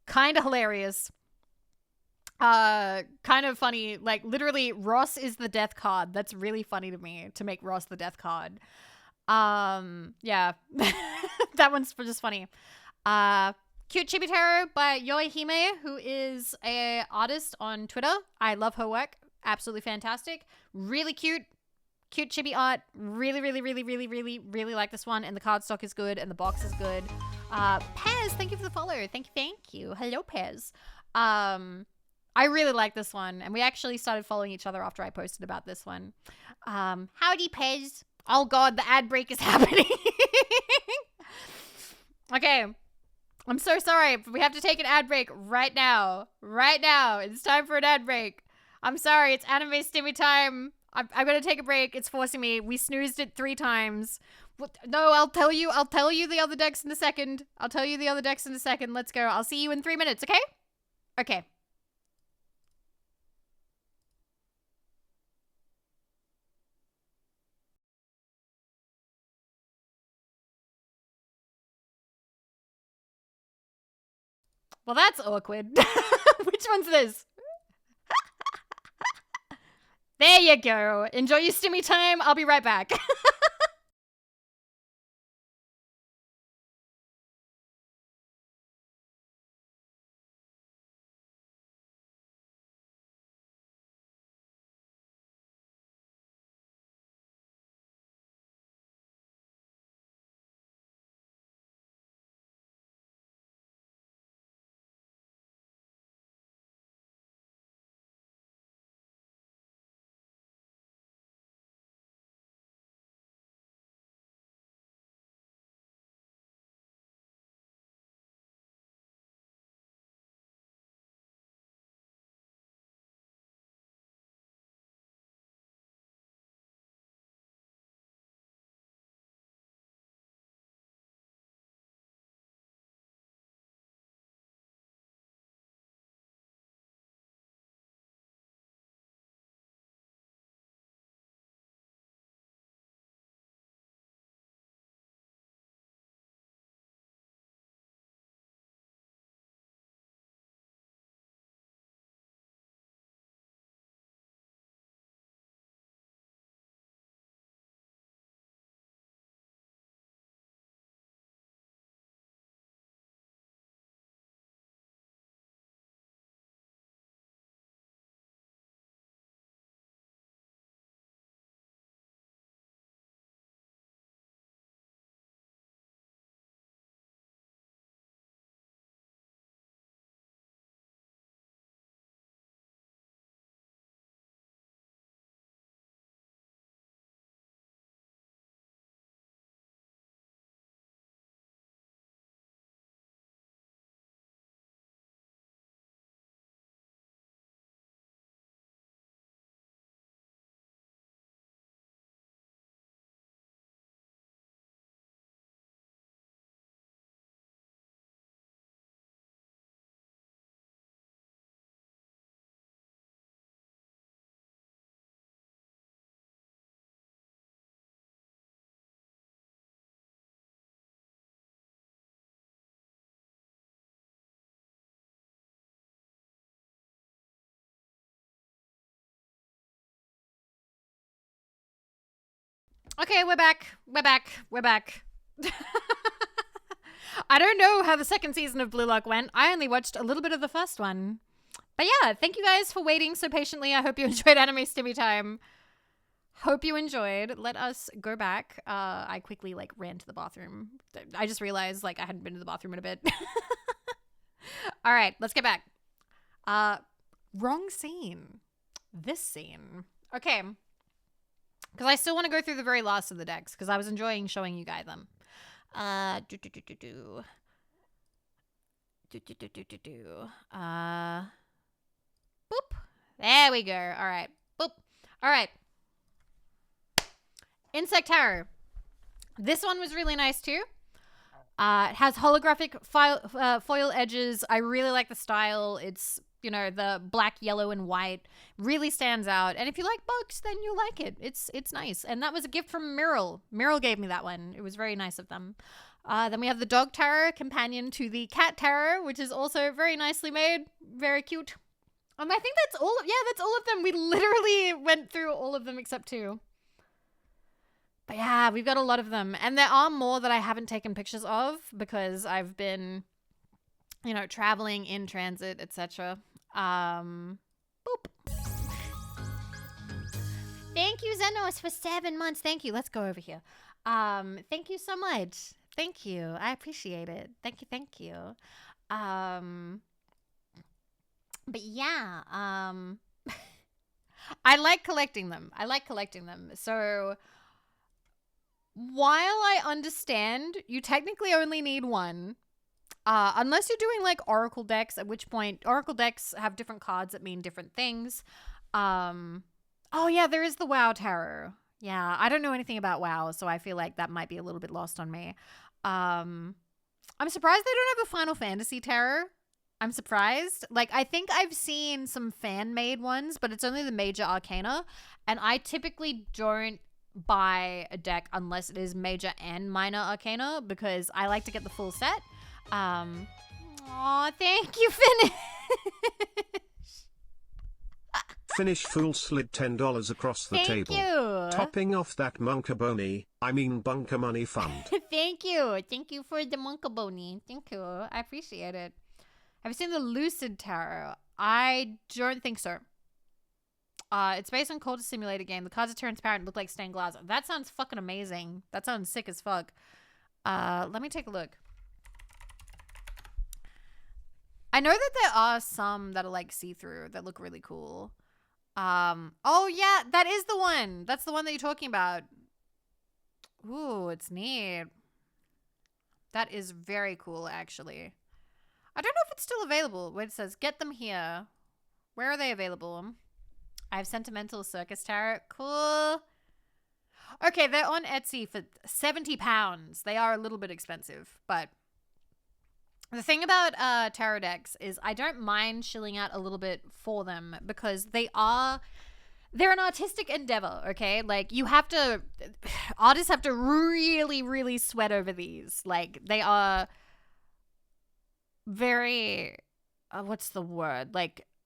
Kind of hilarious. Kind of funny. Like, literally, Ross is the death card. That's really funny to me, to make Ross the death card. Yeah. That one's just funny. Cute Chibi Tarot by Yoihime, who is a artist on Twitter. I love her work. Absolutely fantastic. Really cute. Cute chibi art. Really, really, really, really, really, really like this one. And the cardstock is good and the box is good. Pez, thank you for the follow. Thank you. Hello, Pez. I really like this one. And we actually started following each other after I posted about this one. Howdy, Pez. Oh God, the ad break is happening. Okay. I'm so sorry, but we have to take an ad break right now. Right now. It's time for an ad break. I'm sorry. It's anime stimmy time. I'm going to take a break. It's forcing me. We snoozed it 3 times. No, I'll tell you the other decks in a second. Let's go. I'll see you in 3 minutes, okay? Okay. Well, that's awkward. Which one's this? There you go. Enjoy your stimmy time. I'll be right back. Okay, we're back. We're back. We're back. I don't know how the second season of Blue Lock went. I only watched a little bit of the first one. But yeah, thank you guys for waiting so patiently. I hope you enjoyed Anime Stimmy Time. Hope you enjoyed. Let us go back. I quickly ran to the bathroom. I just realized I hadn't been to the bathroom in a bit. All right, let's get back. Wrong scene. This scene. Okay. Because I still want to go through the very last of the decks because I was enjoying showing you guys them. Boop. There we go. All right. Boop. All right. Insect Terror. This one was really nice too. It has holographic foil edges. I really like the style. It's, the black, yellow, and white. Really stands out. And if you like bugs, then you'll like it. It's nice. And that was a gift from Miral. Miral gave me that one. It was very nice of them. Then we have the Dog Terror, companion to the Cat Terror, which is also very nicely made. Very cute. I think that's all. That's all of them. We literally went through all of them except 2. But yeah, we've got a lot of them. And there are more that I haven't taken pictures of because I've been, traveling in transit, etc. Boop. Thank you, Zenos, for 7 months. Thank you. Let's go over here. Thank you so much. Thank you. I appreciate it. Thank you. But yeah, I like collecting them. So while I understand you technically only need 1, unless you're doing Oracle decks, at which point Oracle decks have different cards that mean different things. Oh yeah, there is the WoW Tarot. Yeah, I don't know anything about WoW, so I feel like that might be a little bit lost on me. I'm surprised they don't have a Final Fantasy Tarot. I'm surprised. I think I've seen some fan-made ones, but it's only the major arcana, and I typically don't buy a deck unless it is major and minor arcana because I like to get the full set. Aw, thank you, Finish. Finish Fool slid $10 across the table. Thank you. Topping off that bunker money fund. Thank you. Thank you for the Monkaboni. Thank you. I appreciate it. Have you seen the Lucid Tarot? I don't think so. It's based on Cultist Simulator game. The cards are transparent and look like stained glass. That sounds fucking amazing. That sounds sick as fuck. Let me take a look. I know that there are some that are see-through that look really cool. Oh yeah, that is the one. That's the one that you're talking about. Ooh, it's neat. That is very cool, actually. I don't know if it's still available. Wait, it says, get them here. Where are they available? I have Sentimental Circus Tarot. Cool. Okay, they're on Etsy for £70. They are a little bit expensive, but the thing about tarot decks is I don't mind shilling out a little bit for them because they're an artistic endeavor, okay? Artists have to really, really sweat over these. They are very, what's the word?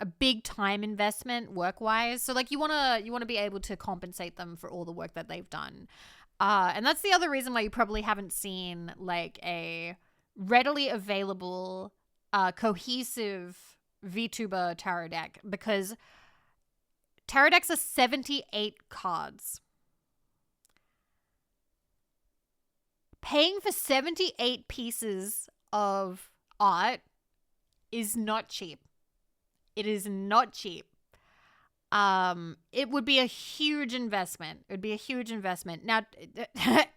A big time investment work-wise. So you want to be able to compensate them for all the work that they've done. And that's the other reason why you probably haven't seen a readily available cohesive VTuber tarot deck, because tarot decks are 78 cards. Paying for 78 pieces of art is not cheap. It is not cheap. It would be a huge investment. It would be a huge investment. Now,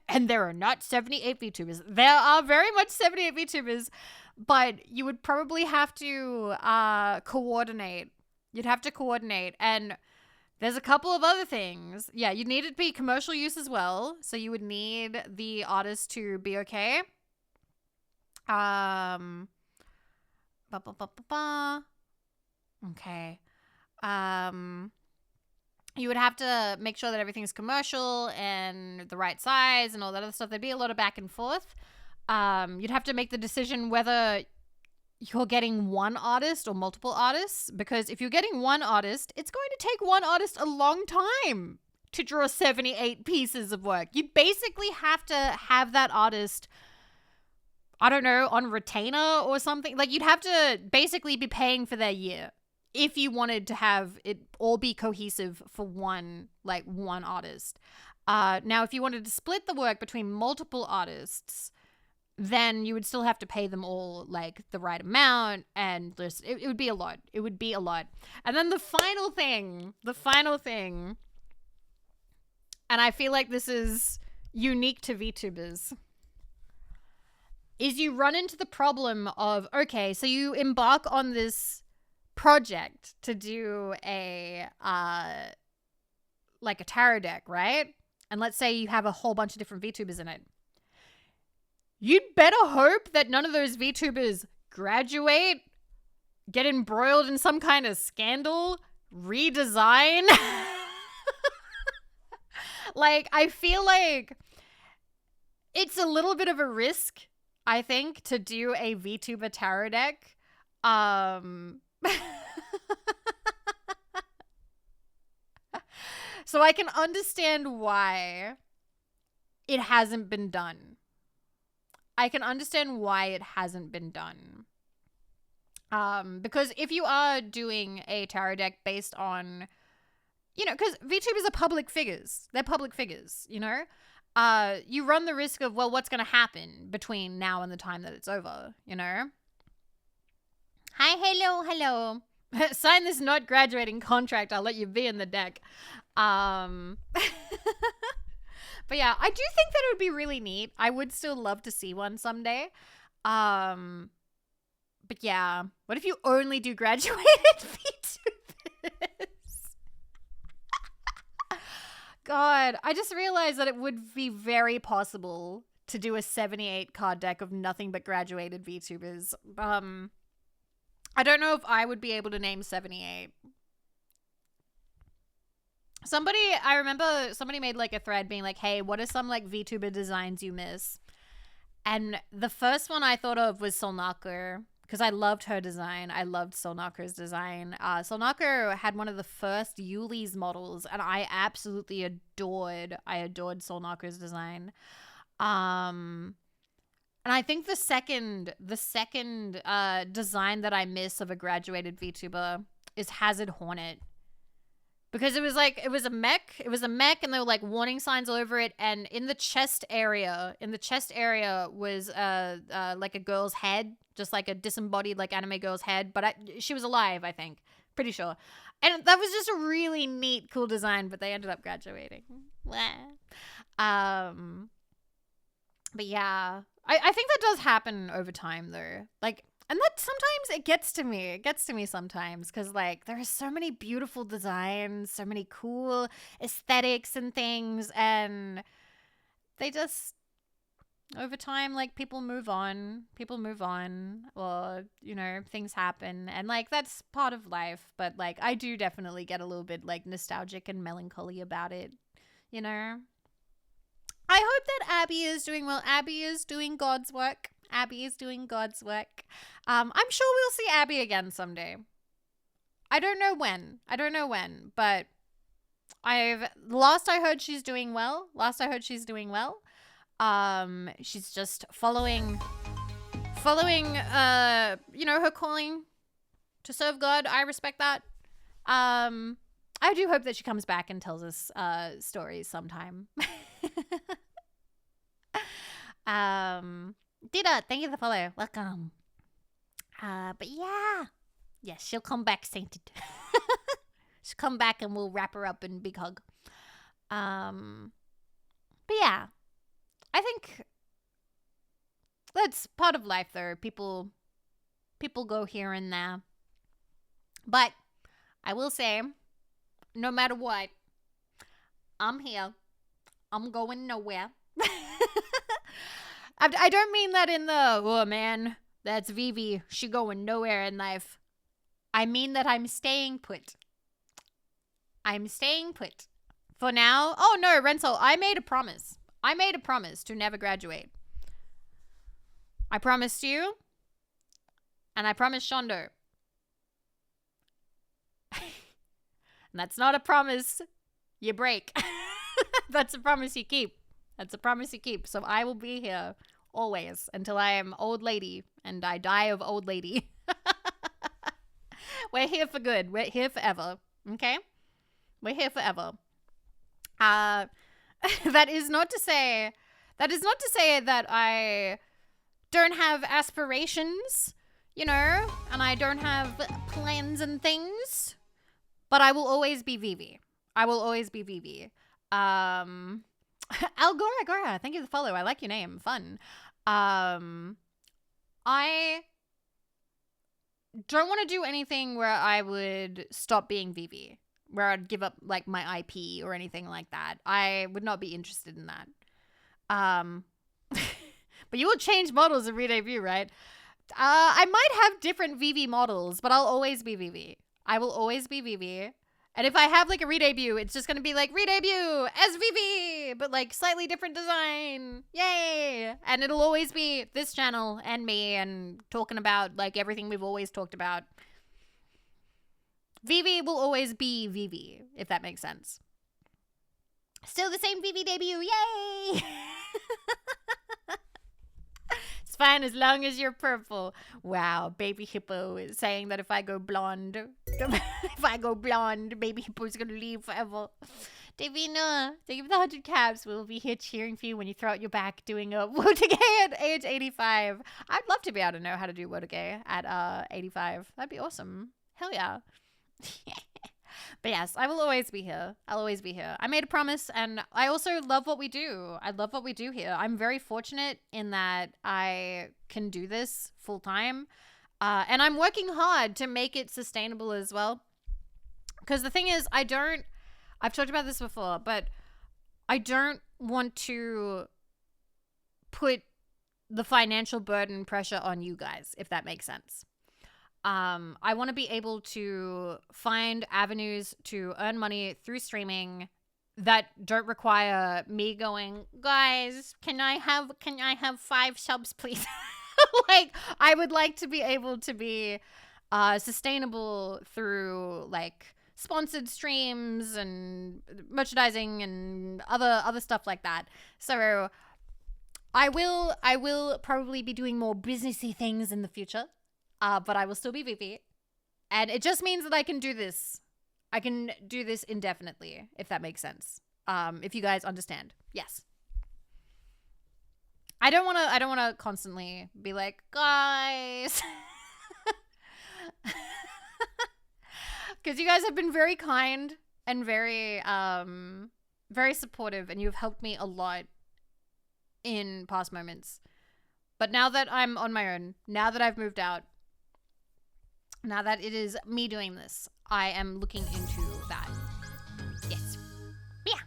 and there are not 78 VTubers. There are very much 78 VTubers, but you would probably have to coordinate. You'd have to coordinate. And there's a couple of other things. Yeah, you'd need it to be commercial use as well. So you would need the artist to be okay. Okay. You would have to make sure that everything's commercial and the right size and all that other stuff. There'd be a lot of back and forth. You'd have to make the decision whether you're getting one artist or multiple artists, because if you're getting one artist, it's going to take one artist a long time to draw 78 pieces of work. You basically have to have that artist, I don't know, on retainer or something. Like, you'd have to basically be paying for their year if you wanted to have it all be cohesive for one artist. Now, if you wanted to split the work between multiple artists, then you would still have to pay them all like the right amount, and just it would be a lot. It would be a lot. And then the final thing, and I feel like this is unique to VTubers, is you run into the problem of, okay, so you embark on this project to do a tarot deck, right? And let's say you have a whole bunch of different VTubers in it. You'd better hope that none of those VTubers graduate, get embroiled in some kind of scandal, redesign. Like, I feel like it's a little bit of a risk, I think, to do a VTuber tarot deck. So I can understand why it hasn't been done. Because if you are doing a tarot deck based on, because VTubers are public figures. They're public figures, you run the risk of, well, what's going to happen between now and the time that it's over, Hi, hello. Sign this not graduating contract. I'll let you be in the deck. But yeah, I do think that it would be really neat. I would still love to see one someday. But yeah, what if you only do graduated VTubers? God, I just realized that it would be very possible to do a 78 card deck of nothing but graduated VTubers. I don't know if I would be able to name 78. I remember somebody made like a thread being like, hey, what are some like VTuber designs you miss? And the first one I thought of was Solnako, because I loved her design. I loved Solnako's design. Solnako had one of the first Yuli's models, and I absolutely adored Solnako's design. And I think the second design that I miss of a graduated VTuber is Hazard Hornet. Because it was a mech, and there were like warning signs all over it, and in the chest area was like a girl's head, just like a disembodied like anime girl's head, but she was alive, I think. Pretty sure. And that was just a really neat, cool design, but they ended up graduating. But yeah, I think that does happen over time though. Like, and that sometimes it gets to me. It gets to me sometimes because like there are so many beautiful designs, so many cool aesthetics and things, and they just over time, like people move on, or things happen, and like that's part of life. But like I do definitely get a little bit like nostalgic and melancholy about it, I hope that Abby is doing well. Abby is doing God's work. I'm sure we'll see Abby again someday. I don't know when, but last I heard she's doing well. She's just following her calling to serve God. I respect that. I do hope that she comes back and tells us stories sometime. Dita, thank you for the follow. Welcome. But yeah, she'll come back sainted. She'll come back and we'll wrap her up in a big hug. But yeah, I think that's part of life though. People go here and there. But I will say, no matter what, I'm here. I'm going nowhere. I don't mean that in the, oh man, that's Vivi. She going nowhere in life. I mean that I'm staying put. For now. Oh no, Rental, I made a promise. To never graduate. I promised you. And I promised Shondo. And that's not a promise you break. That's a promise you keep. That's a promise you keep. So I will be here always until I am old lady and I die of old lady. We're here for good. We're here forever. Okay? We're here forever. Uh that is not to say that I don't have aspirations, you know, and I don't have plans and things, but I will always be Vivi. I will always be Vivi. Algora, thank you for the follow. I like your name. Fun. I don't want to do anything where I would stop being Vivi, where I'd give up like my IP or anything like that. I would not be interested in that. But you will change models in re-debut, right? I might have different Vivi models, but I'll always be Vivi. I will always be Vivi. And if I have like a re-debut, it's just going to be like re-debut as Vivi, but like slightly different design. Yay! And it'll always be this channel and me and talking about like everything we've always talked about. Vivi will always be Vivi, if that makes sense. Still the same Vivi debut. Yay! It's fine as long as you're purple. Wow, Baby Hippo is saying that if I go blonde, Baby Hippo's gonna leave forever. Davina, thank you for the 100 caps. We'll be here cheering for you when you throw out your back doing a Wotake at age 85. I'd love to be able to know how to do Wotake at 85. That'd be awesome. Hell yeah. But yes, I will always be here. I'll always be here. I made a promise, and I also love what we do. I love what we do here. I'm very fortunate in that I can do this full time. And I'm working hard to make it sustainable as well. Because the thing is, I've talked about this before, but I don't want to put the financial burden pressure on you guys, if that makes sense. I want to be able to find avenues to earn money through streaming that don't require me going, guys, can I have 5 subs, please? Like, I would like to be able to be sustainable through like sponsored streams and merchandising and other stuff like that. So I will probably be doing more businessy things in the future. But I will still be Vivi. And it just means that I can do this. I can do this indefinitely, if that makes sense. If you guys understand. Yes. I don't want to constantly be like, guys. Cuz you guys have been very kind and very very supportive, and you've helped me a lot in past moments. But now that I'm on my own, now that I've moved out, now that it is me doing this, I am looking into that. Yes. Yeah.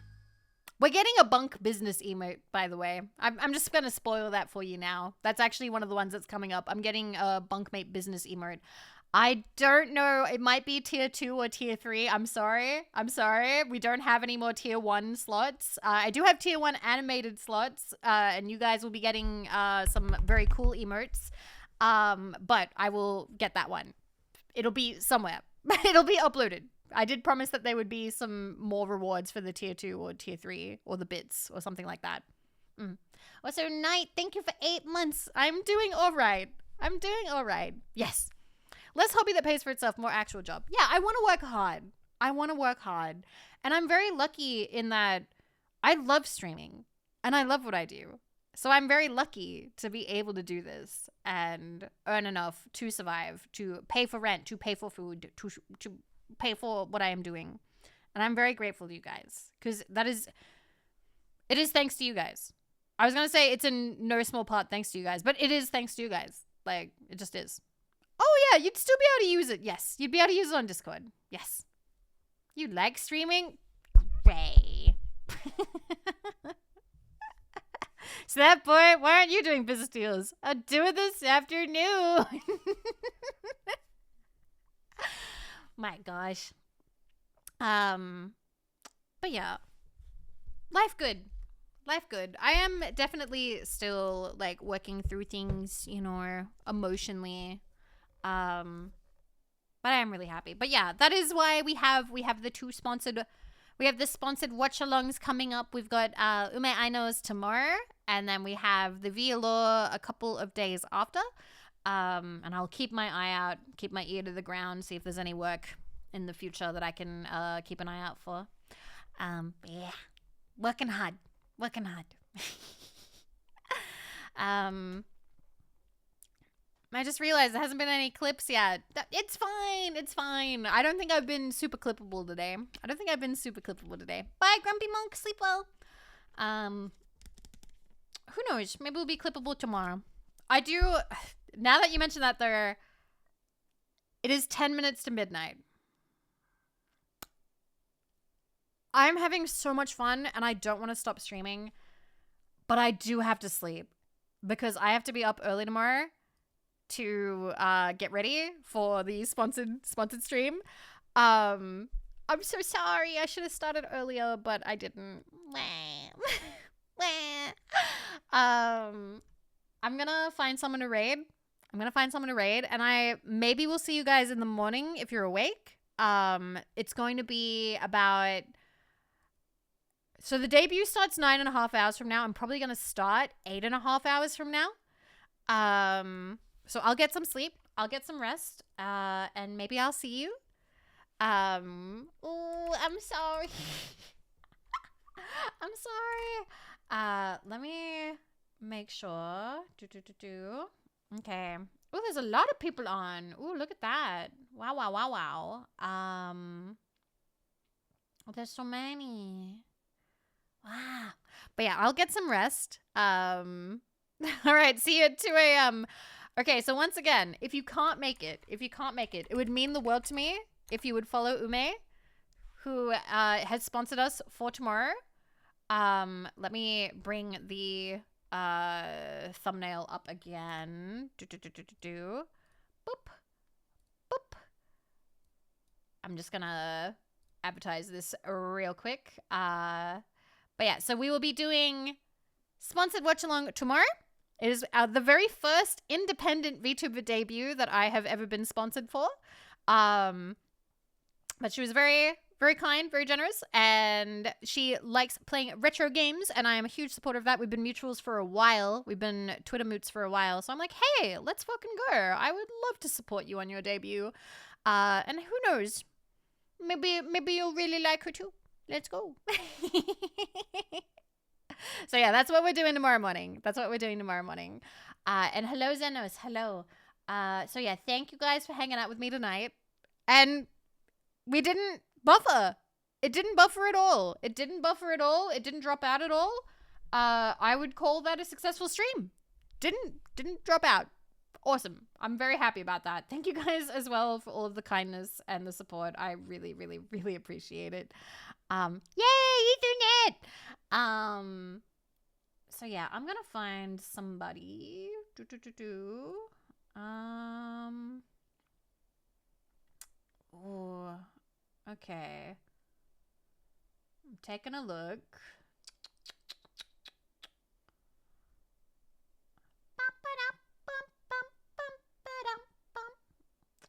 We're getting a bunk business emote, by the way. I'm just going to spoil that for you now. That's actually one of the ones that's coming up. I'm getting a bunkmate business emote. I don't know. It might be tier 2 or tier 3. I'm sorry. We don't have any more tier 1 slots. I do have tier 1 animated slots, and you guys will be getting some very cool emotes. But I will get that one. It'll be somewhere. It'll be uploaded. I did promise that there would be some more rewards for the tier 2 or tier 3 or the bits or something like that. Also, Knight, thank you for 8 months. I'm doing all right. Yes. Less hobby that pays for itself, more actual job. Yeah, I want to work hard. And I'm very lucky in that I love streaming and I love what I do. So I'm very lucky to be able to do this and earn enough to survive, to pay for rent, to pay for food, to pay for what I am doing. And I'm very grateful to you guys because it is thanks to you guys. I was going to say it's in no small part thanks to you guys, but it is thanks to you guys. Like, it just is. Oh yeah, you'd still be able to use it. Yes, you'd be able to use it on Discord. Yes. You like streaming? Great. So that boy, why aren't you doing business deals? I'll do it this afternoon. My gosh. But yeah. Life good. I am definitely still like working through things, you know, emotionally. But I am really happy. But yeah, that is why we have the 2 sponsored We have the sponsored watch-alongs coming up. We've got Ume Aino's tomorrow, and then we have the Vialor a couple of days after. And I'll keep my eye out, keep my ear to the ground, see if there's any work in the future that I can keep an eye out for. Yeah, working hard. I just realized there hasn't been any clips yet. It's fine. I don't think I've been super clippable today. Bye, Grumpy Monk. Sleep well. Who knows? Maybe we'll be clippable tomorrow. I do. Now that you mention that, it is 10 minutes to midnight. I'm having so much fun, and I don't want to stop streaming, but I do have to sleep because I have to be up early tomorrow to get ready for the sponsored stream. I'm so sorry. I should have started earlier, but I didn't. I'm gonna find someone to raid. And I maybe will see you guys in the morning if you're awake. It's going to be about. So the debut starts 9.5 hours from now. I'm probably gonna start 8.5 hours from now. So I'll get some sleep. I'll get some rest. And maybe I'll see you. I'm sorry. Let me make sure. Okay. Oh, there's a lot of people on. Oh, look at that. Wow. There's so many. Wow. But yeah, I'll get some rest. All right. See you at 2 a.m. Okay, so once again, if you can't make it, it would mean the world to me if you would follow Ume, who has sponsored us for tomorrow. Let me bring the thumbnail up again. Boop. I'm just gonna advertise this real quick. But yeah, so we will be doing sponsored watch along tomorrow. It is the very first independent VTuber debut that I have ever been sponsored for. But she was very, very kind, very generous, and she likes playing retro games, and I am a huge supporter of that. We've been mutuals for a while. We've been Twitter moots for a while. So I'm like, hey, let's fucking go. I would love to support you on your debut. And who knows? Maybe you'll really like her too. Let's go. So yeah, that's what we're doing tomorrow morning. And hello, Zenos. Hello. So yeah, thank you guys for hanging out with me tonight. And we didn't buffer. It didn't buffer at all. It didn't drop out at all. I would call that a successful stream. Didn't drop out. Awesome. I'm very happy about that. Thank you guys as well for all of the kindness and the support. I really, really, really appreciate it. Yay, Ethernet! So yeah, I'm gonna find somebody. Oh, okay. I'm taking a look.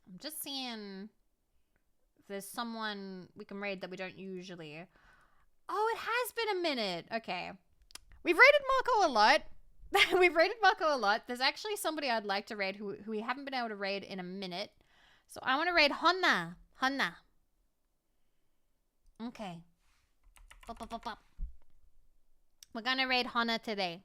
I'm just seeing if there's someone we can raid that we don't usually. Oh, it has been a minute. Okay. We've raided Marco a lot. There's actually somebody I'd like to raid who we haven't been able to raid in a minute. So I want to raid Honna. Okay. We're going to raid Honna today.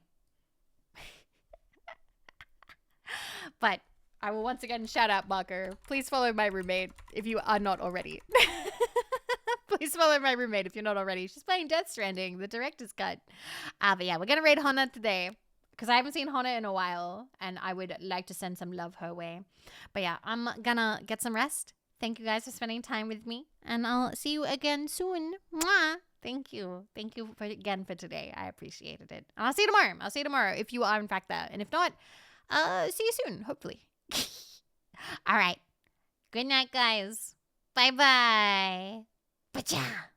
But I will once again shout out Marco. Please follow my roommate if you are not already. Please follow my roommate if you're not already. She's playing Death Stranding, the director's cut. But yeah, we're going to raid Honna today because I haven't seen Honna in a while and I would like to send some love her way. But yeah, I'm going to get some rest. Thank you guys for spending time with me and I'll see you again soon. Mwah! Thank you. Thank you again for today. I appreciated it. And I'll see you tomorrow if you are in fact there. And if not, see you soon, hopefully. All right. Good night, guys. Bye-bye. Pacha.